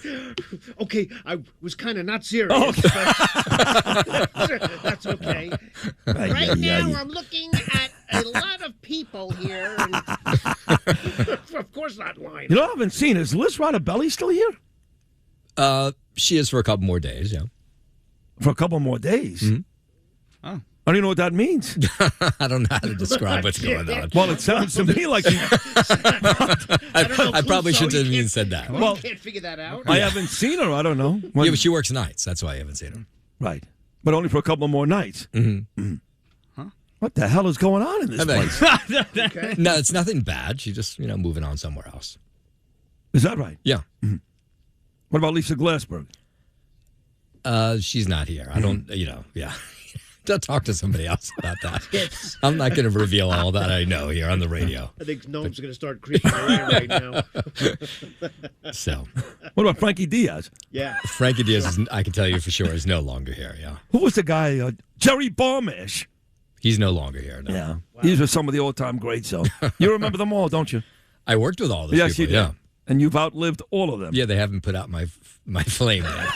Okay, I was kind of not serious. Oh, okay. But that's okay. Right now, I'm looking at a lot of people here. And of course not Lionel. I haven't seen. Is Liz Rodabelli still here? She is for a couple more days, yeah. For a couple more days? Mm-hmm. Oh. I don't even know what that means. I don't know how to describe what's going on. Well, it sounds to me like I probably shouldn't have even said that. Well, you can't figure that out. I haven't seen her. I don't know. Yeah, but she works nights. That's why I haven't seen her. Right. But only for a couple more nights. Mm-hmm. Huh? What the hell is going on in this place? Okay. No, it's nothing bad. She's just, moving on somewhere else. Is that right? Yeah. Mm-hmm. What about Lisa Glassberg? She's not here. I don't, yeah. Don't talk to somebody else about that. I'm not going to reveal all that I know here on the radio. I think Noam's going to start creeping away right now. So. What about Frankie Diaz? Yeah. Frankie Diaz, I can tell you for sure, is no longer here, yeah. Who was the guy? Jerry Barmash. He's no longer here, no. Yeah. Wow. These were some of the all-time greats, so. You remember them all, don't you? I worked with all those yes, people, you did. yeah. And you've outlived all of them. Yeah, they haven't put out my flame yet.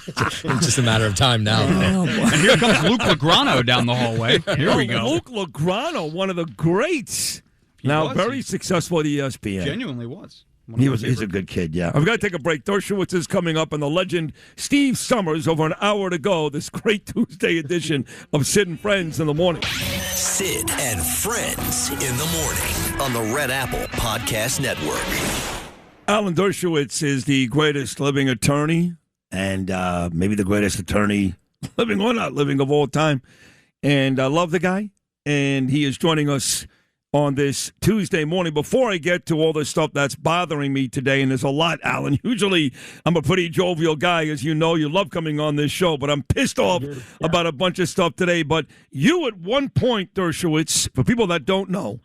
It's just a matter of time now. And here comes Luke Lograno down the hallway. Here we go. Luke Lograno, one of the greats. Now, very successful at ESPN. Genuinely was. He's a good kid, yeah. I've got to take a break. Dershowitz is coming up, and the legend Steve Somers over an hour to go. This great Tuesday edition of Sid and Friends in the morning. Sid and Friends in the morning on the Red Apple Podcast Network. Alan Dershowitz is the greatest living attorney, and maybe the greatest attorney living or not living of all time. And I love the guy, and he is joining us on this Tuesday morning. Before I get to all the stuff that's bothering me today, and there's a lot, Alan. Usually I'm a pretty jovial guy, as you know. You love coming on this show, but I'm pissed off about a bunch of stuff today. But you at one point, Dershowitz, for people that don't know,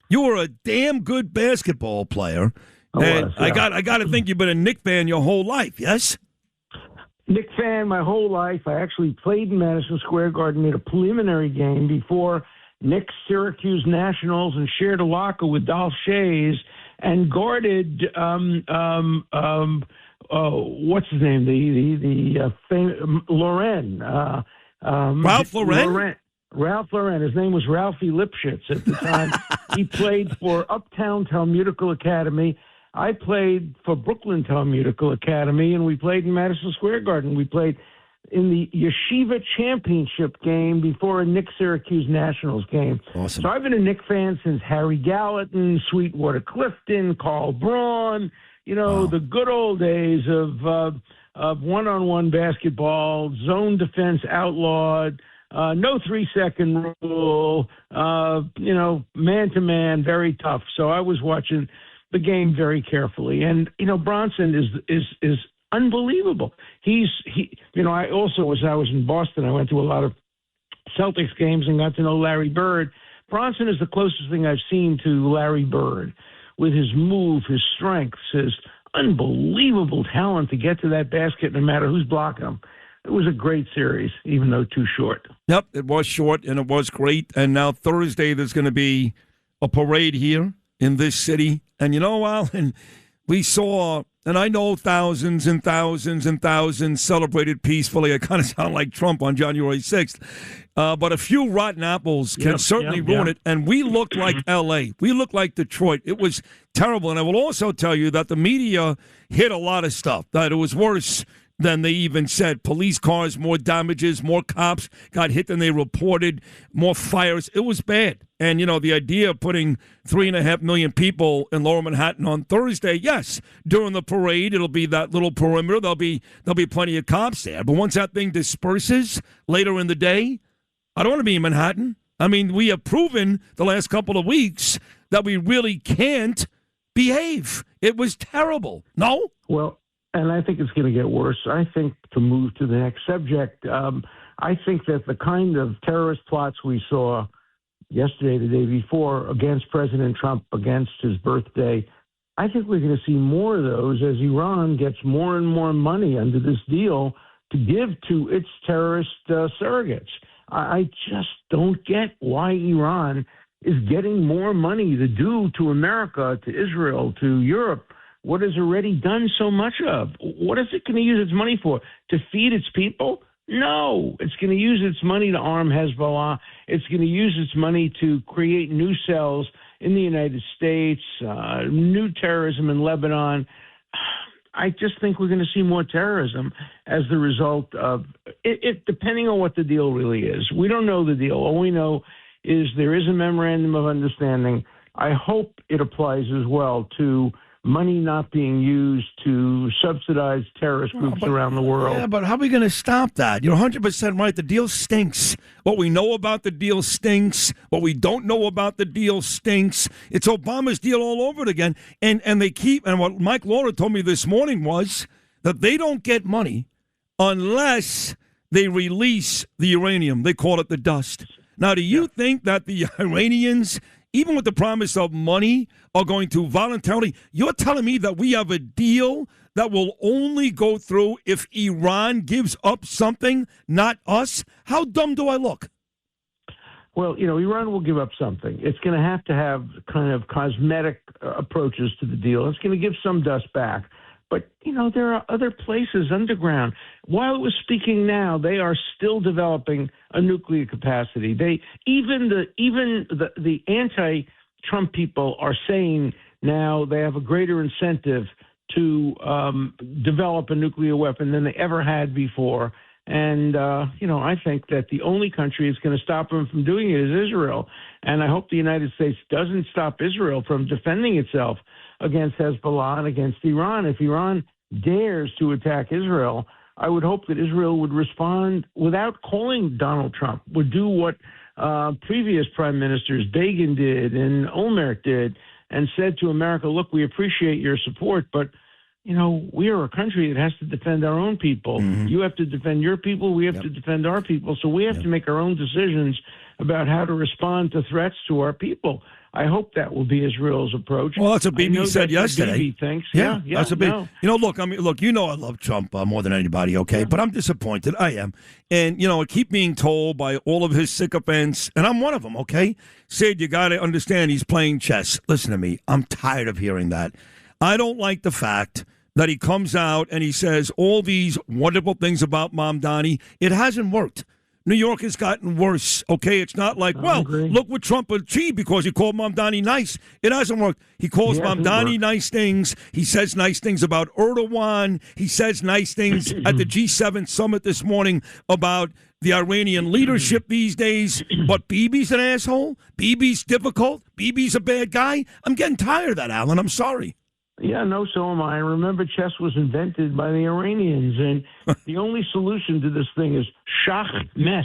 you were a damn good basketball player. I got to think you've been a Knick fan your whole life, yes? Knick fan my whole life. I actually played in Madison Square Garden at a preliminary game before Knicks Syracuse Nationals and shared a locker with Dolph Shays and guarded what's his name? The famous Lauren. Ralph Lauren? Ralph Lauren. His name was Ralphie Lipschitz at the time. He played for Uptown Talmudical Academy. I played for Brooklyn Talmudical Academy, and we played in Madison Square Garden. We played in the Yeshiva Championship game before a Knicks Syracuse Nationals game. Awesome. So I've been a Knicks fan since Harry Gallatin, Sweetwater Clifton, Carl Braun, the good old days of one-on-one basketball, zone defense outlawed, no 3-second rule, man-to-man, very tough. So I was watching the game very carefully. And, Bronson is unbelievable. I also, as I was in Boston, I went to a lot of Celtics games and got to know Larry Bird. Bronson is the closest thing I've seen to Larry Bird with his move, his strengths, his unbelievable talent to get to that basket no matter who's blocking them. It was a great series, even though too short. Yep, it was short, and it was great. And now Thursday there's going to be a parade here in this city. And you know, Alan, we saw, and I know thousands and thousands and thousands celebrated peacefully. I kind of sound like Trump on January 6th. But a few rotten apples can certainly ruin it. And we looked like L.A. We looked like Detroit. It was terrible. And I will also tell you that the media hid a lot of stuff, that it was worse than they even said. Police cars, more damages, more cops got hit than they reported, more fires. It was bad. And, you know, the idea of putting 3.5 million people in Lower Manhattan on Thursday, yes, during the parade, it'll be that little perimeter. There'll be plenty of cops there. But once that thing disperses later in the day, I don't want to be in Manhattan. I mean, we have proven the last couple of weeks that we really can't behave. It was terrible. No? Well, and I think it's going to get worse. I think, to move to the next subject, I think that the kind of terrorist plots we saw yesterday, the day before, against President Trump, against his birthday, I think we're going to see more of those as Iran gets more and more money under this deal to give to its terrorist surrogates. I just don't get why Iran is getting more money to do to America, to Israel, to Europe, what has already done so much of. What is it going to use its money for? To feed its people? No. It's going to use its money to arm Hezbollah. It's going to use its money to create new cells in the United States, new terrorism in Lebanon. I just think we're going to see more terrorism as the result of it, depending on what the deal really is. We don't know the deal. All we know is there is a memorandum of understanding. I hope it applies as well to money not being used to subsidize terrorist groups around the world. Yeah, but how are we going to stop that? You're 100% right. The deal stinks. What we know about the deal stinks. What we don't know about the deal stinks. It's Obama's deal all over it again. And they keep, and what Mike Lawler told me this morning was that they don't get money unless they release the uranium. They call it the dust. Now, do you think that the Iranians, even with the promise of money, are going to voluntarily? You're telling me that we have a deal that will only go through if Iran gives up something, not us? How dumb do I look? Well, you know, Iran will give up something. It's going to have kind of cosmetic approaches to the deal. It's going to give some dust back. But, you know, there are other places underground. While it was speaking now, they are still developing a nuclear capacity. Even the anti-Trump people are saying now they have a greater incentive to develop a nuclear weapon than they ever had before. And, you know, I think that the only country that's going to stop them from doing it is Israel. And I hope the United States doesn't stop Israel from defending itself against Hezbollah and against Iran. If Iran dares to attack Israel, I would hope that Israel would respond without calling Donald Trump, would do what previous prime ministers Begin did and Olmert did, and said to America, look, we appreciate your support, but you know, we are a country that has to defend our own people. Mm-hmm. You have to defend your people. We have to defend our people. So we have to make our own decisions about how to respond to threats to our people. I hope that will be Israel's approach. Well, that's what Bibi said yesterday. Bibi thinks. Yeah, that's what Bibi. No. You know, look. You know, I love Trump more than anybody. Okay, yeah. But I'm disappointed. I am, and you know, I keep being told by all of his sycophants, and I'm one of them. Okay, Sid, you got to understand, he's playing chess. Listen to me. I'm tired of hearing that. I don't like the fact that he comes out and he says all these wonderful things about Mamdani. It hasn't worked. New York has gotten worse, okay? It's not like, look what Trump achieved because he called Mamdani nice. It hasn't worked. He calls Mamdani nice things. He says nice things about Erdogan. He says nice things at the G7 summit this morning about the Iranian leadership these days. But Bibi's an asshole. Bibi's difficult. Bibi's a bad guy. I'm getting tired of that, Alan. I'm sorry. Yeah, no, so am I. Remember, chess was invented by the Iranians, and the only solution to this thing is shach-mes,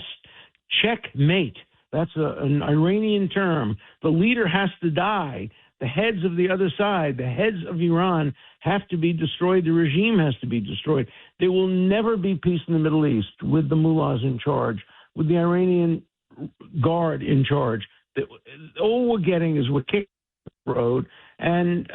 checkmate. That's an Iranian term. The leader has to die. The heads of the other side, the heads of Iran, have to be destroyed. The regime has to be destroyed. There will never be peace in the Middle East with the mullahs in charge, with the Iranian guard in charge. All we're getting is we're kicking the road, And,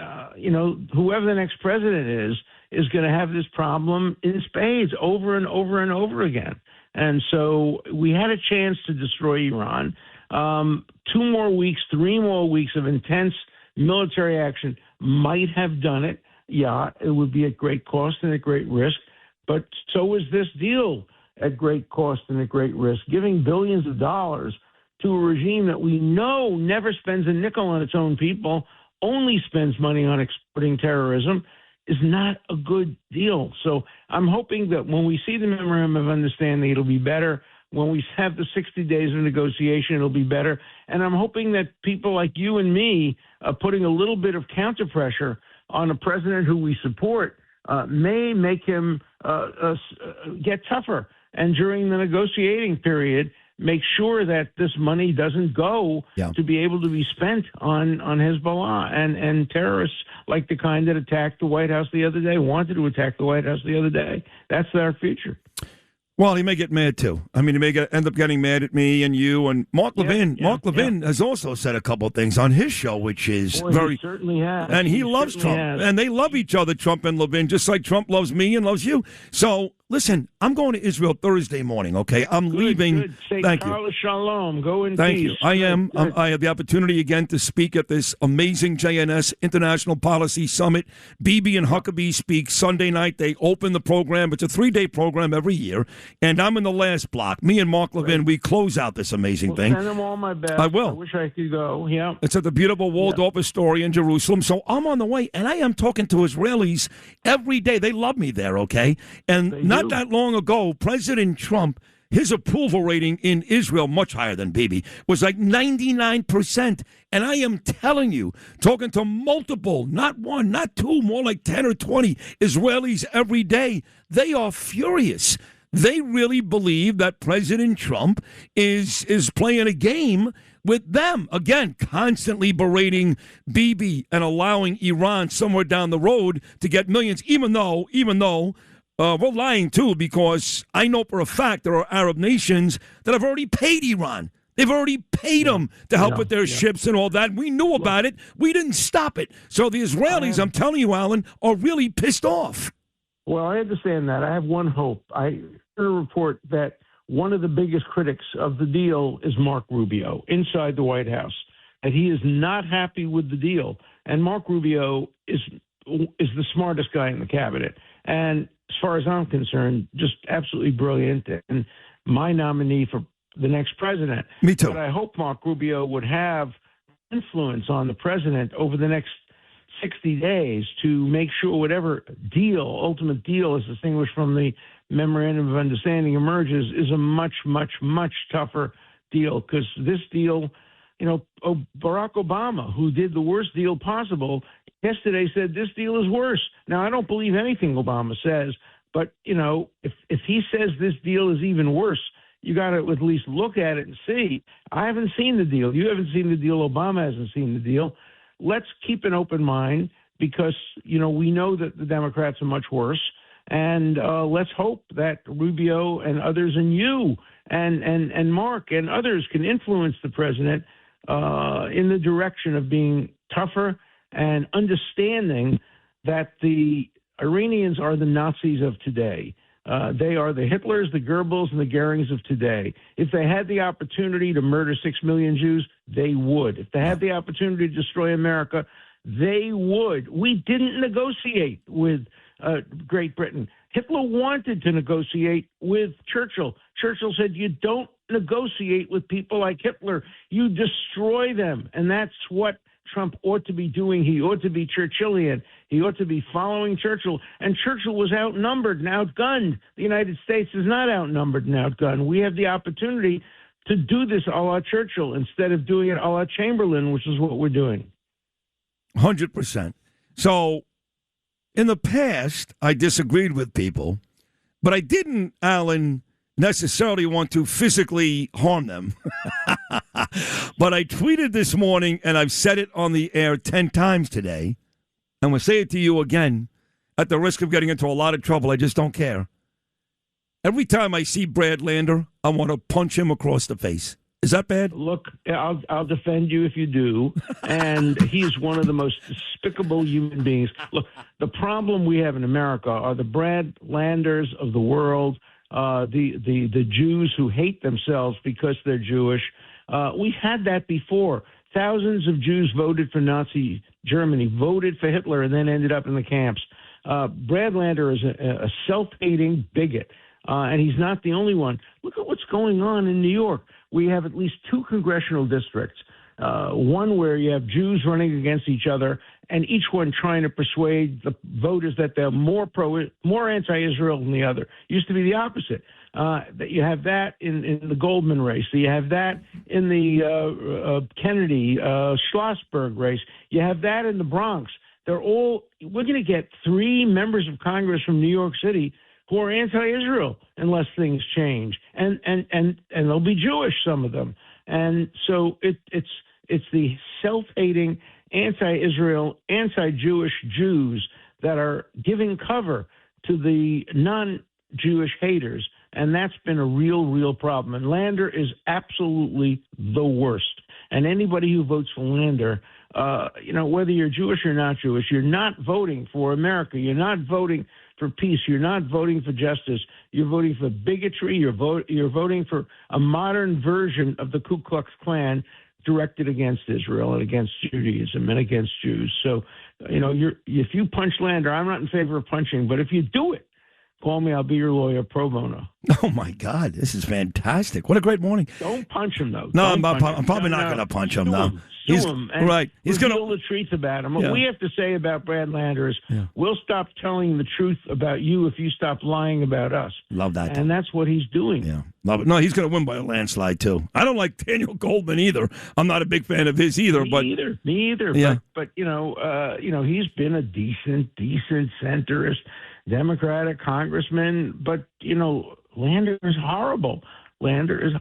whoever the next president is going to have this problem in spades over and over and over again. And so we had a chance to destroy Iran. 2 more weeks, 3 more weeks of intense military action might have done it. Yeah, it would be at great cost and at great risk. But so is this deal at great cost and at great risk. Giving billions of dollars to a regime that we know never spends a nickel on its own people, only spends money on exporting terrorism, is not a good deal. So I'm hoping that when we see the memorandum of understanding, it'll be better. When we have the 60 days of negotiation, it'll be better. And I'm hoping that people like you and me putting a little bit of counter pressure on a president who we support may make him get tougher. And during the negotiating period, make sure that this money doesn't go to be able to be spent on Hezbollah and terrorists like the kind that attacked the White House the other day, wanted to attack the White House the other day. That's our future. Well, he may get mad, too. I mean, he may end up getting mad at me and you. And Mark Levin. Mark Levin has also said a couple of things on his show, which is he certainly has. And he loves Trump. And they love each other, Trump and Levin, just like Trump loves me and loves you. So, listen, I'm going to Israel Thursday morning, okay? I'm leaving. Good. Say Thank you. Shalom. Go in Thank peace. you. I am. I have the opportunity again to speak at this amazing JNS International Policy Summit. Bibi and Huckabee speak Sunday night. They open the program. It's a 3-day program every year. And I'm in the last block. Me and Mark Levin, we close out this amazing thing. Send them all my best. I will. I wish I could go. Yeah. It's at the beautiful Waldorf Astoria in Jerusalem. So I'm on the way, and I am talking to Israelis every day. They love me there, okay? And not that long ago, President Trump, his approval rating in Israel, much higher than Bibi, was like 99%. And I am telling you, talking to multiple, not one, not two, more like 10 or 20 Israelis every day, they are furious. They really believe that President Trump is playing a game with them. Again, constantly berating Bibi and allowing Iran somewhere down the road to get millions, even though we're lying, too, because I know for a fact there are Arab nations that have already paid Iran. They've already paid them to help with their ships and all that. We knew about it. We didn't stop it. So the Israelis, I'm telling you, Alan, are really pissed off. Well, I understand that. I have one hope. I heard a report that one of the biggest critics of the deal is Mark Rubio inside the White House, that he is not happy with the deal. And Mark Rubio is the smartest guy in the cabinet. And as far as I'm concerned, just absolutely brilliant and my nominee for the next president. Me too. But I hope Mark Rubio would have influence on the president over the next 60 days to make sure whatever ultimate deal is distinguished from the memorandum of understanding emerges is a much, much, much tougher deal. Because this deal, Barack Obama, who did the worst deal possible, yesterday said this deal is worse. Now, I don't believe anything Obama says, but, if he says this deal is even worse, you got to at least look at it and see. I haven't seen the deal. You haven't seen the deal. Obama hasn't seen the deal. Let's keep an open mind because, we know that the Democrats are much worse. And let's hope that Rubio and others and you and Mark and others can influence the president in the direction of being tougher and understanding that the Iranians are the Nazis of today. They are the Hitlers, the Goebbels, and the Goerings of today. If they had the opportunity to murder 6 million Jews, they would. If they had the opportunity to destroy America, they would. We didn't negotiate with Great Britain. Hitler wanted to negotiate with Churchill. Churchill said, you don't negotiate with people like Hitler. You destroy them. And that's what Trump ought to be doing. He ought to be Churchillian. He ought to be following Churchill. And Churchill was outnumbered and outgunned. The United States is not outnumbered and outgunned. We have the opportunity to do this a la Churchill instead of doing it a la Chamberlain, which is what we're doing. 100%. So in the past, I disagreed with people, but I didn't, Alan, necessarily want to physically harm them. But I tweeted this morning, and I've said it on the air 10 times today. I'm going to say it to you again, at the risk of getting into a lot of trouble. I just don't care. Every time I see Brad Lander, I want to punch him across the face. Is that bad? Look, I'll defend you if you do. And he's one of the most despicable human beings. Look, the problem we have in America are the Brad Landers of the world, the Jews who hate themselves because they're Jewish. We had that before. Thousands of Jews voted for Nazi Germany, voted for Hitler, and then ended up in the camps. Brad Lander is a self-hating bigot, and he's not the only one. Look at what's going on in New York. We have at least 2 congressional districts, one where you have Jews running against each other, and each one trying to persuade the voters that they're more anti-Israel than the other. Used to be the opposite. You have that in the Goldman race. You have that in the Kennedy Schlossberg race. You have that in the Bronx. We're going to get 3 members of Congress from New York City who are anti-Israel unless things change, and they'll be Jewish, some of them. And so it's the self-hating, anti-Israel, anti-Jewish Jews that are giving cover to the non-Jewish haters, and that's been a real problem. And Lander is absolutely the worst. And anybody who votes for Lander, whether you're Jewish or not Jewish, you're not voting for America. You're not voting for peace. You're not voting for justice. You're voting for bigotry. You're voting for a modern version of the Ku Klux Klan directed against Israel and against Judaism and against Jews. So, if you punch Lander, I'm not in favor of punching, but if you do it, call me. I'll be your lawyer pro bono. Oh, my God. This is fantastic. What a great morning. Don't punch him, though. No, I'm probably not going to punch him, no. Sue him and right. He's going to reveal the truth about him. What we have to say about Brad Lander is we'll stop telling the truth about you if you stop lying about us. Love that. And that's what he's doing. Yeah. Love it. No, he's going to win by a landslide, too. I don't like Daniel Goldman either. I'm not a big fan of his either. Me either. Yeah. But he's been a decent centrist Democratic congressman. But, Lander is horrible. Lander is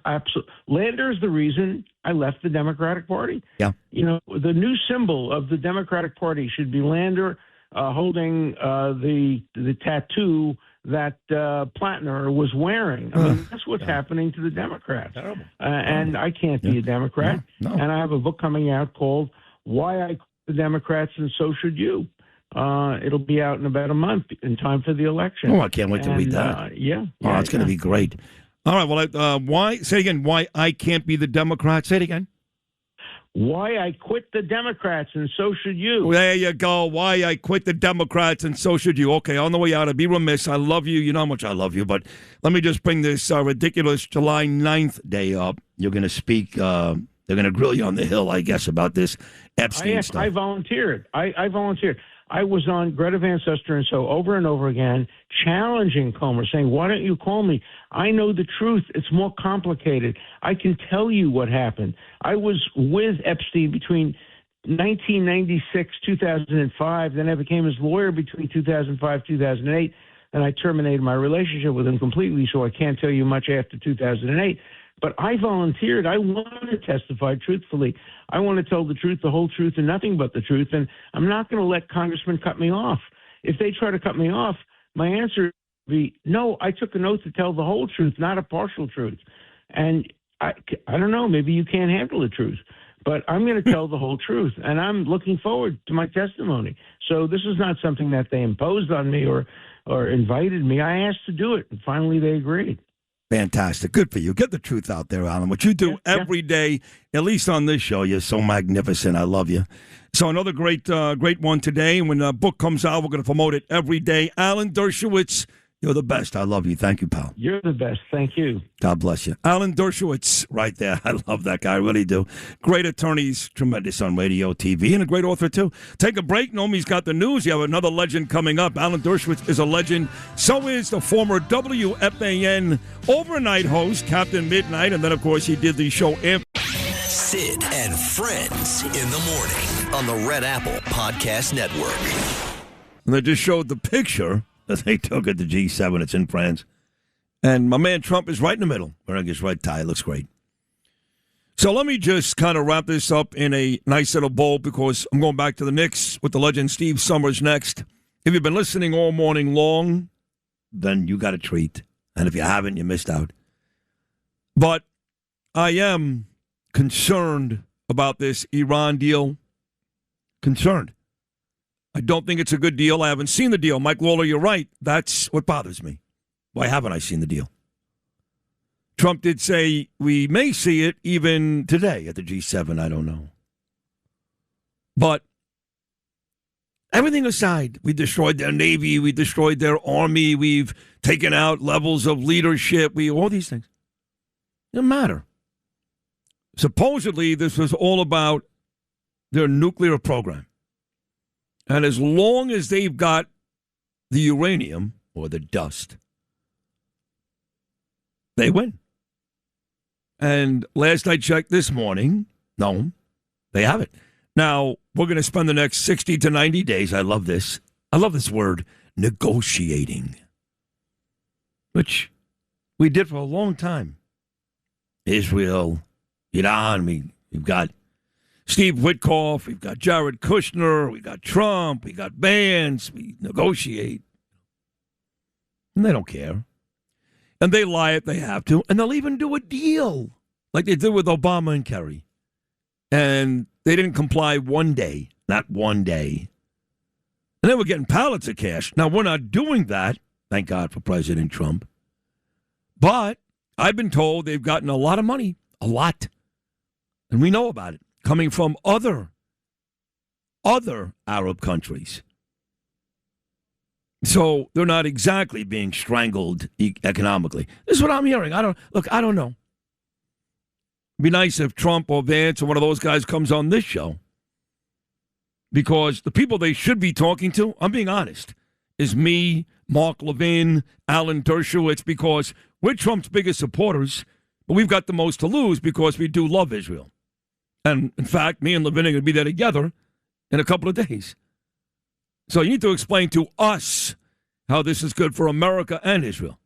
the reason I left the Democratic Party. Yeah. The new symbol of the Democratic Party should be Lander holding the tattoo that Platner was wearing. I mean, that's what's happening to the Democrats. Terrible. And I can't be a Democrat. No. And I have a book coming out called Why I Quit the Democrats and So Should You. It'll be out in about a month in time for the election. Oh, I can't wait to read that. It's going to be great. All right. Well, why I can't be the Democrat? Say it again. Why I quit the Democrats and so should you. There you go. Why I quit the Democrats and so should you. Okay, on the way out, I'd be remiss. I love you. You know how much I love you. But let me just bring this ridiculous July 9th day up. You're going to speak. They're going to grill you on the Hill, I guess, about this Epstein stuff. I volunteered. I volunteered. I was on Greta Van Susteren and so over and over again, challenging Comer, saying, why don't you call me? I know the truth. It's more complicated. I can tell you what happened. I was with Epstein between 1996, 2005. Then I became his lawyer between 2005, 2008. And I terminated my relationship with him completely, so I can't tell you much after 2008. But I volunteered. I want to testify truthfully. I want to tell the truth, the whole truth, and nothing but the truth. And I'm not going to let congressmen cut me off. If they try to cut me off, my answer would be, no, I took an oath to tell the whole truth, not a partial truth. And I don't know, maybe you can't handle the truth. But I'm going to tell the whole truth, and I'm looking forward to my testimony. So this is not something that they imposed on me or invited me. I asked to do it, and finally they agreed. Fantastic. Good for you. Get the truth out there, Alan. What you do every day, at least on this show, you're so magnificent. I love you. So another great one today. When the book comes out, we're going to promote it every day. Alan Dershowitz, you're the best. I love you. Thank you, pal. You're the best. Thank you. God bless you. Alan Dershowitz, right there. I love that guy. I really do. Great attorneys, tremendous on radio, TV, and a great author, too. Take a break. Nomi's got the news. You have another legend coming up. Alan Dershowitz is a legend. So is the former WFAN overnight host, Captain Midnight. And then, of course, he did the show Sid and Friends in the morning on the Red Apple Podcast Network. And they just showed the picture that they took at the G7. It's in France. And my man Trump is right in the middle, wearing his red tie. It looks great. So let me just kind of wrap this up in a nice little bow because I'm going back to the Knicks with the legend Steve Somers next. If you've been listening all morning long, then you got a treat. And if you haven't, you missed out. But I am concerned about this Iran deal. Concerned. I don't think it's a good deal. I haven't seen the deal. Mike Lawler, you're right. That's what bothers me. Why haven't I seen the deal? Trump did say we may see it even today at the G7. I don't know. But everything aside, we destroyed their Navy. We destroyed their Army. We've taken out levels of leadership. All these things. It doesn't matter. Supposedly, this was all about their nuclear program. And as long as they've got the uranium or the dust, they win. And last I checked this morning, no, they haven't. Now, we're going to spend the next 60 to 90 days, I love this. I love this word, negotiating, which we did for a long time. Israel, Iran, we've got Steve Witkoff, we've got Jared Kushner, we've got Trump, we got Vance, we negotiate. And they don't care. And they lie if they have to, and they'll even do a deal like they did with Obama and Kerry. And they didn't comply one day, not one day. And they were getting pallets of cash. Now, we're not doing that, thank God for President Trump. But I've been told they've gotten a lot of money, a lot. And we know about it, coming from other Arab countries. So they're not exactly being strangled economically. This is what I'm hearing. I don't know. It'd be nice if Trump or Vance or one of those guys comes on this show. Because the people they should be talking to, I'm being honest, is me, Mark Levin, Alan Dershowitz, because we're Trump's biggest supporters, but we've got the most to lose because we do love Israel. And, in fact, me and Levin are going to be there together in a couple of days. So you need to explain to us how this is good for America and Israel,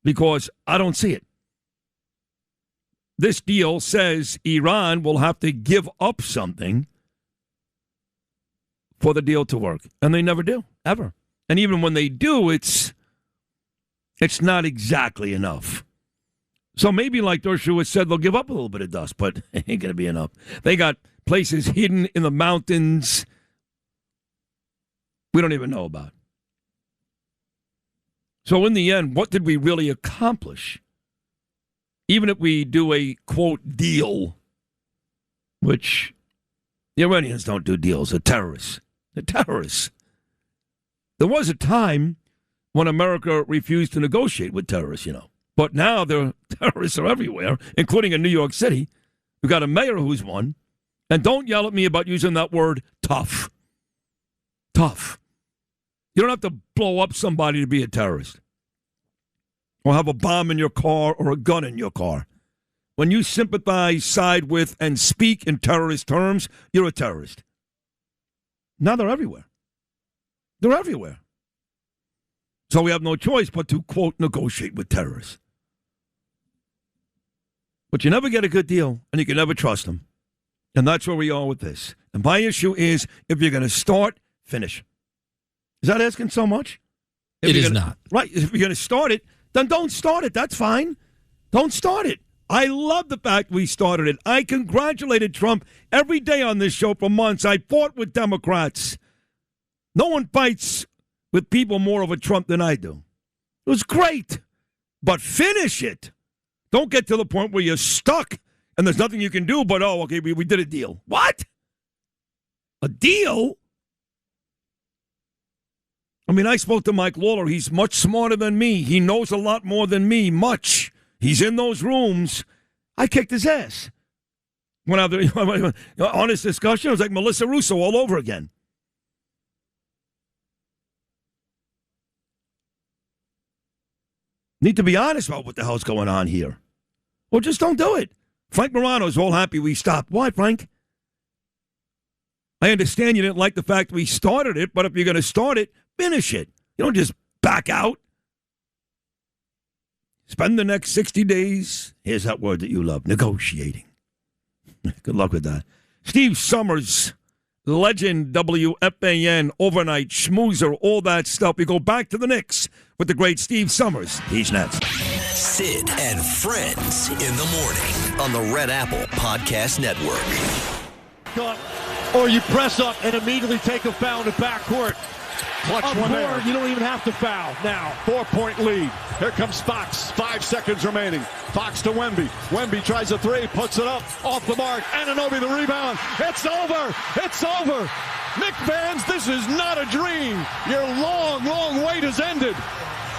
because I don't see it. This deal says Iran will have to give up something for the deal to work, and they never do, ever. And even when they do, it's not exactly enough. So maybe, like Dershowitz said, they'll give up a little bit of dust, but it ain't going to be enough. They got places hidden in the mountains we don't even know about. So in the end, what did we really accomplish? Even if we do a, quote, deal, which the Iranians don't do deals, they're terrorists. They're terrorists. There was a time when America refused to negotiate with terrorists, you know. But now terrorists are everywhere, including in New York City. We've got a mayor who's won. And don't yell at me about using that word tough. Tough. You don't have to blow up somebody to be a terrorist or have a bomb in your car or a gun in your car. When you sympathize, side with, and speak in terrorist terms, you're a terrorist. Now they're everywhere. They're everywhere. So we have no choice but to, quote, negotiate with terrorists. But you never get a good deal, and you can never trust them. And that's where we are with this. And my issue is, if you're going to start, finish. Is that asking so much? It is not. Right. If you're going to start it, then don't start it. That's fine. Don't start it. I love the fact we started it. I congratulated Trump every day on this show for months. I fought with Democrats. No one fights with people more over Trump than I do. It was great. But finish it. Don't get to the point where you're stuck and there's nothing you can do but, oh, okay, we did a deal. What? A deal? I mean, I spoke to Mike Lawler. He's much smarter than me. He knows a lot more than me, much. He's in those rooms. I kicked his ass. When I was honest discussion, it was like Melissa Russo all over again. Need to be honest about what the hell's going on here. Or just don't do it. Frank Morano's all happy we stopped. Why, Frank? I understand you didn't like the fact we started it, but if you're going to start it, finish it. You don't just back out. Spend the next 60 days, here's that word that you love, negotiating. Good luck with that. Steve Somers, legend, WFAN, overnight, schmoozer, all that stuff. We go back to the Knicks with the great Steve Somers. He's next. Sid and Friends in the morning. on the Red Apple Podcast Network. Or you press up and immediately take a foul in the backcourt. Clutch one there. You don't even have to foul now. 4-point lead. Here comes Fox. 5 seconds remaining. Fox to Wemby. Wemby tries a three, puts it up, off the mark. Anunoby the rebound. It's over. It's over. Knicks fans, this is not a dream. Your long, long wait has ended.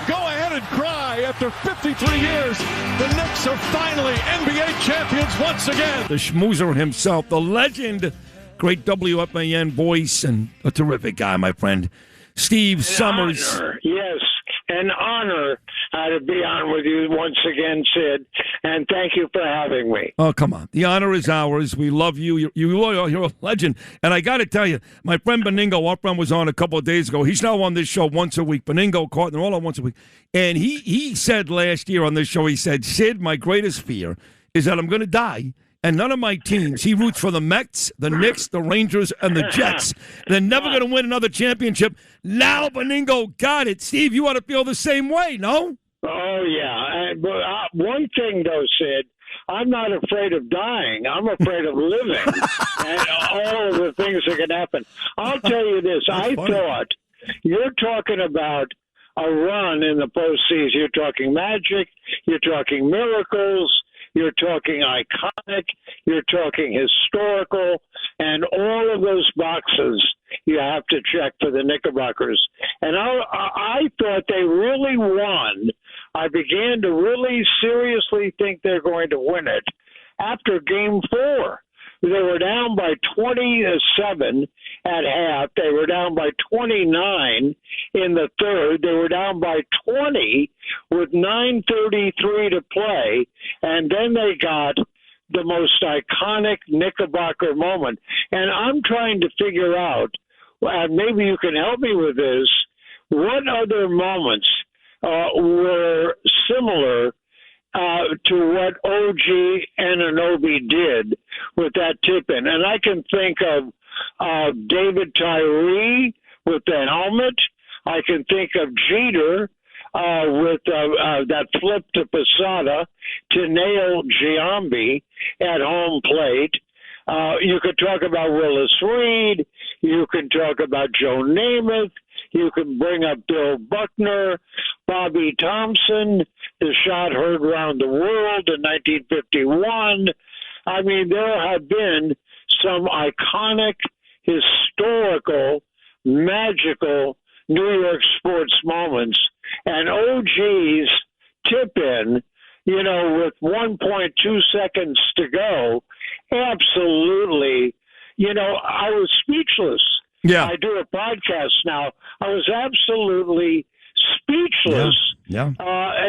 Go ahead and cry. After 53 years, the Knicks are finally NBA champions once again. The schmoozer himself, the legend, great WFAN voice, and a terrific guy, my friend, Steve Somers. Honor. Yes, an honor to be on with you once again, Sid, and thank you for having me. Oh, come on. The honor is ours. We love you. You're a legend. And I got to tell you, my friend Beningo, our friend, was on a couple of days ago. He's now on this show once a week. Beningo, Carton, they're all on once a week. And he said last year on this show, he said, Sid, my greatest fear is that I'm going to die. And none of my teams, he roots for the Mets, the Knicks, the Rangers, and the Jets. They're never going to win another championship. Now Beningo got it. Steve, you ought to feel the same way, no? Oh, yeah. But one thing, though, Sid, I'm not afraid of dying. I'm afraid of living and all of the things that can happen. I'll tell you this. I thought you're talking about a run in the postseason. You're talking magic. You're talking miracles. You're talking iconic, you're talking historical, and all of those boxes you have to check for the Knickerbockers. And I thought they really won. I began to really seriously think they're going to win it after Game 4. They were down by 27 at half. They were down by 29 in the third. They were down by 20 with 9:33 to play. And then they got the most iconic Knickerbocker moment. And I'm trying to figure out, and maybe you can help me with this, what other moments were similar to what OG Anunoby did with that tip-in. And I can think of David Tyree with the helmet. I can think of Jeter with that flip to Posada to nail Giambi at home plate. You could talk about Willis Reed. You can talk about Joe Namath. You can bring up Bill Buckner, Bobby Thompson, the shot heard around the world in 1951. I mean, there have been some iconic, historical, magical New York sports moments. And OG's tip-in, with 1.2 seconds to go, absolutely, I was speechless. Yeah. I do a podcast now. I was absolutely speechless. Yeah.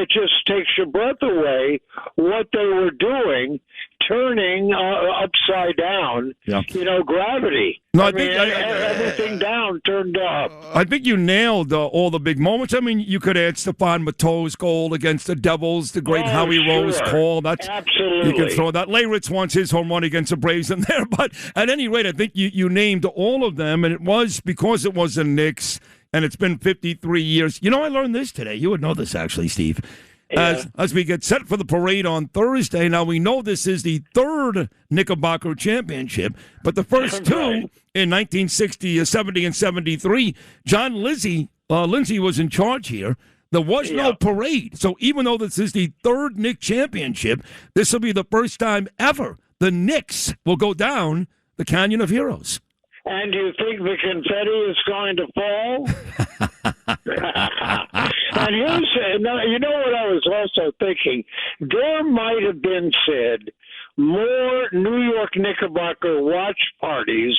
It just takes your breath away what they were doing, turning upside down, gravity. No, I mean, think everything down turned up. I think you nailed all the big moments. I mean, you could add Stephon Matteau's goal against the Devils, the great Howie Rose call. That's absolutely. You can throw that. Leyritz wants his home run against the Braves in there. But at any rate, I think you named all of them, and it was because it was the Knicks, and it's been 53 years. I learned this today. You would know this, actually, Steve. Yeah. As we get set for the parade on Thursday, now we know this is the third Knickerbocker championship, but the first two in 1960, 70, and 73, John Lindsay was in charge here. There was no parade. So even though this is the third Knicks championship, this will be the first time ever the Knicks will go down the Canyon of Heroes. And do you think the confetti is going to fall? And you know what I was also thinking? There might have been, Sid, more New York Knickerbocker watch parties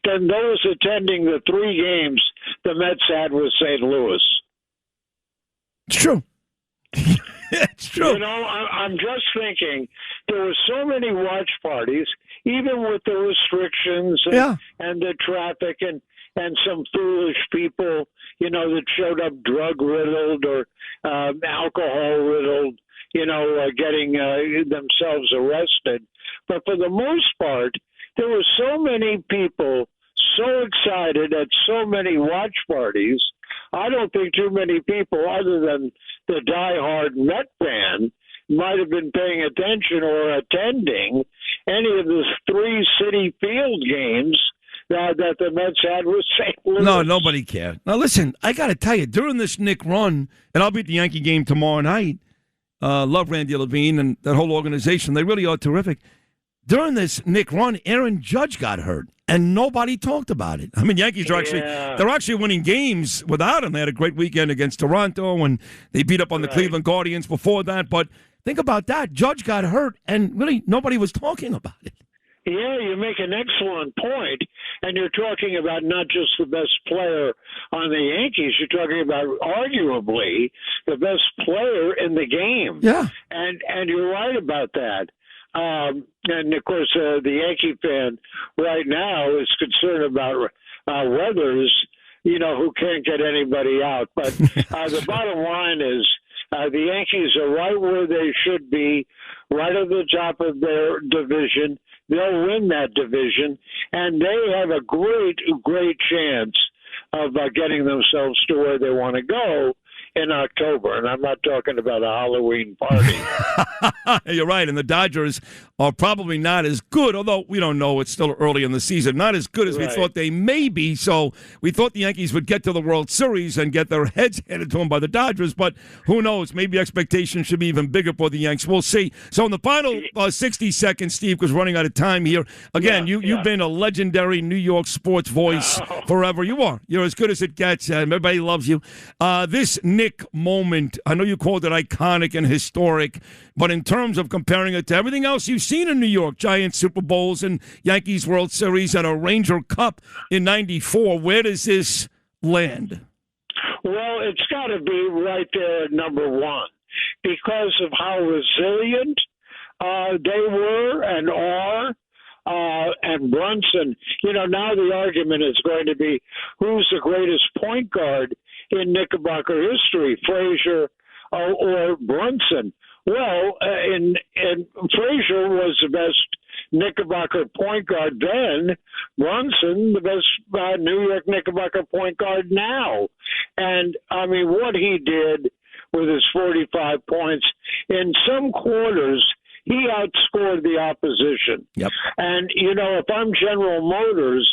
than those attending the 3 games the Mets had with St. Louis. It's true. It's true. I'm just thinking there were so many watch parties, even with the restrictions and the traffic and some foolish people, that showed up drug-riddled or alcohol-riddled, getting themselves arrested. But for the most part, there were so many people so excited at so many watch parties. I don't think too many people, other than the diehard Met fan, might have been paying attention or attending any of the 3 Citi Field games that the Mets had with St. Louis. No, nobody cared. Now, listen, I got to tell you, during this Knick run, and I'll be at the Yankee game tomorrow night, love Randy Levine and that whole organization. They really are terrific. During this Knick run, Aaron Judge got hurt, and nobody talked about it. I mean, Yankees are they're actually winning games without him. They had a great weekend against Toronto, and they beat up on the Cleveland Guardians before that. But think about that. Judge got hurt, and really nobody was talking about it. Yeah, you make an excellent point, and you're talking about not just the best player on the Yankees, you're talking about arguably the best player in the game. Yeah. And you're right about that. And, of course, the Yankee fan right now is concerned about Weathers, who can't get anybody out. But the bottom line is the Yankees are right where they should be, right at the top of their division. They'll win that division, and they have a great, great chance of getting themselves to where they want to go in October. And I'm not talking about a Halloween party. You're right, and the Dodgers are probably not as good, although we don't know. It's still early in the season. Not as good as we thought they may be, so we thought the Yankees would get to the World Series and get their heads handed to them by the Dodgers, but who knows? Maybe expectations should be even bigger for the Yanks. We'll see. So in the final 60 seconds, Steve, because we're running out of time here, again, you've been a legendary New York sports voice forever. You are. You're as good as it gets, and everybody loves you. This Knick moment, I know you called it iconic and historic, but in terms of comparing it to everything else you've seen in New York, Giants Super Bowls and Yankees World Series and a Ranger Cup in '94, where does this land? Well, it's got to be right there at number one because of how resilient they were and are. And Brunson, now the argument is going to be who's the greatest point guard in Knickerbocker history, Frazier or Brunson. Well, and Frazier was the best Knickerbocker point guard then. Brunson, the best New York Knickerbocker point guard now. And, I mean, what he did with his 45 points, in some quarters, he outscored the opposition. Yep. And, if I'm General Motors,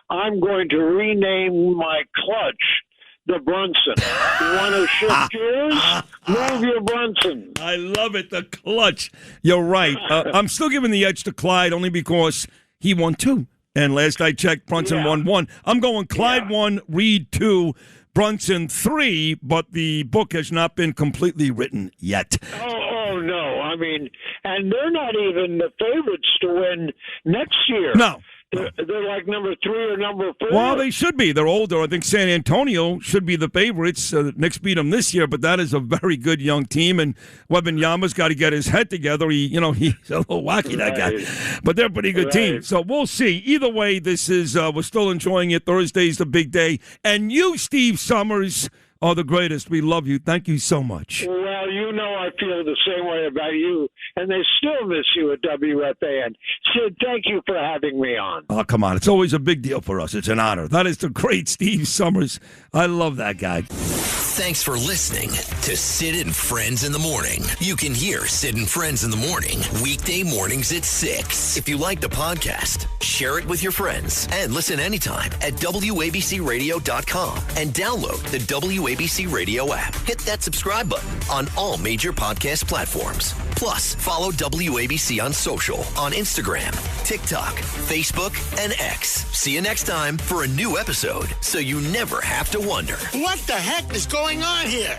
I'm going to rename my clutch the Brunson. You want to shift gears? Move your Brunson. I love it, the clutch. You're right. I'm still giving the edge to Clyde only because he won 2. And last I checked, Brunson won 1. I'm going Clyde 1, Reed 2, Brunson 3, but the book has not been completely written yet. Oh, no. I mean, and they're not even the favorites to win next year. No. They're like number 3 or number 4. Well, they should be. They're older. I think San Antonio should be the favorites. Knicks beat them this year, but that is a very good young team. And Wembanyama's got to get his head together. He's a little wacky, that guy. But they're a pretty good team. So we'll see. Either way, this is we're still enjoying it. Thursday's the big day. And you, Steve Somers, are the greatest. We love you. Thank you so much. Well, I feel the same way about you, and they still miss you at WFAN. Sid, thank you for having me on. Oh, come on. It's always a big deal for us. It's an honor. That is the great Steve Somers. I love that guy. Thanks for listening to Sid and Friends in the Morning. You can hear Sid and Friends in the Morning weekday mornings at 6. If you like the podcast, share it with your friends and listen anytime at WABCRadio.com and download the WABC Radio app. Hit that subscribe button on all major podcast platforms. Plus, follow WABC on social on Instagram, TikTok, Facebook, and X. See you next time for a new episode so you never have to wonder. What the heck is going on here?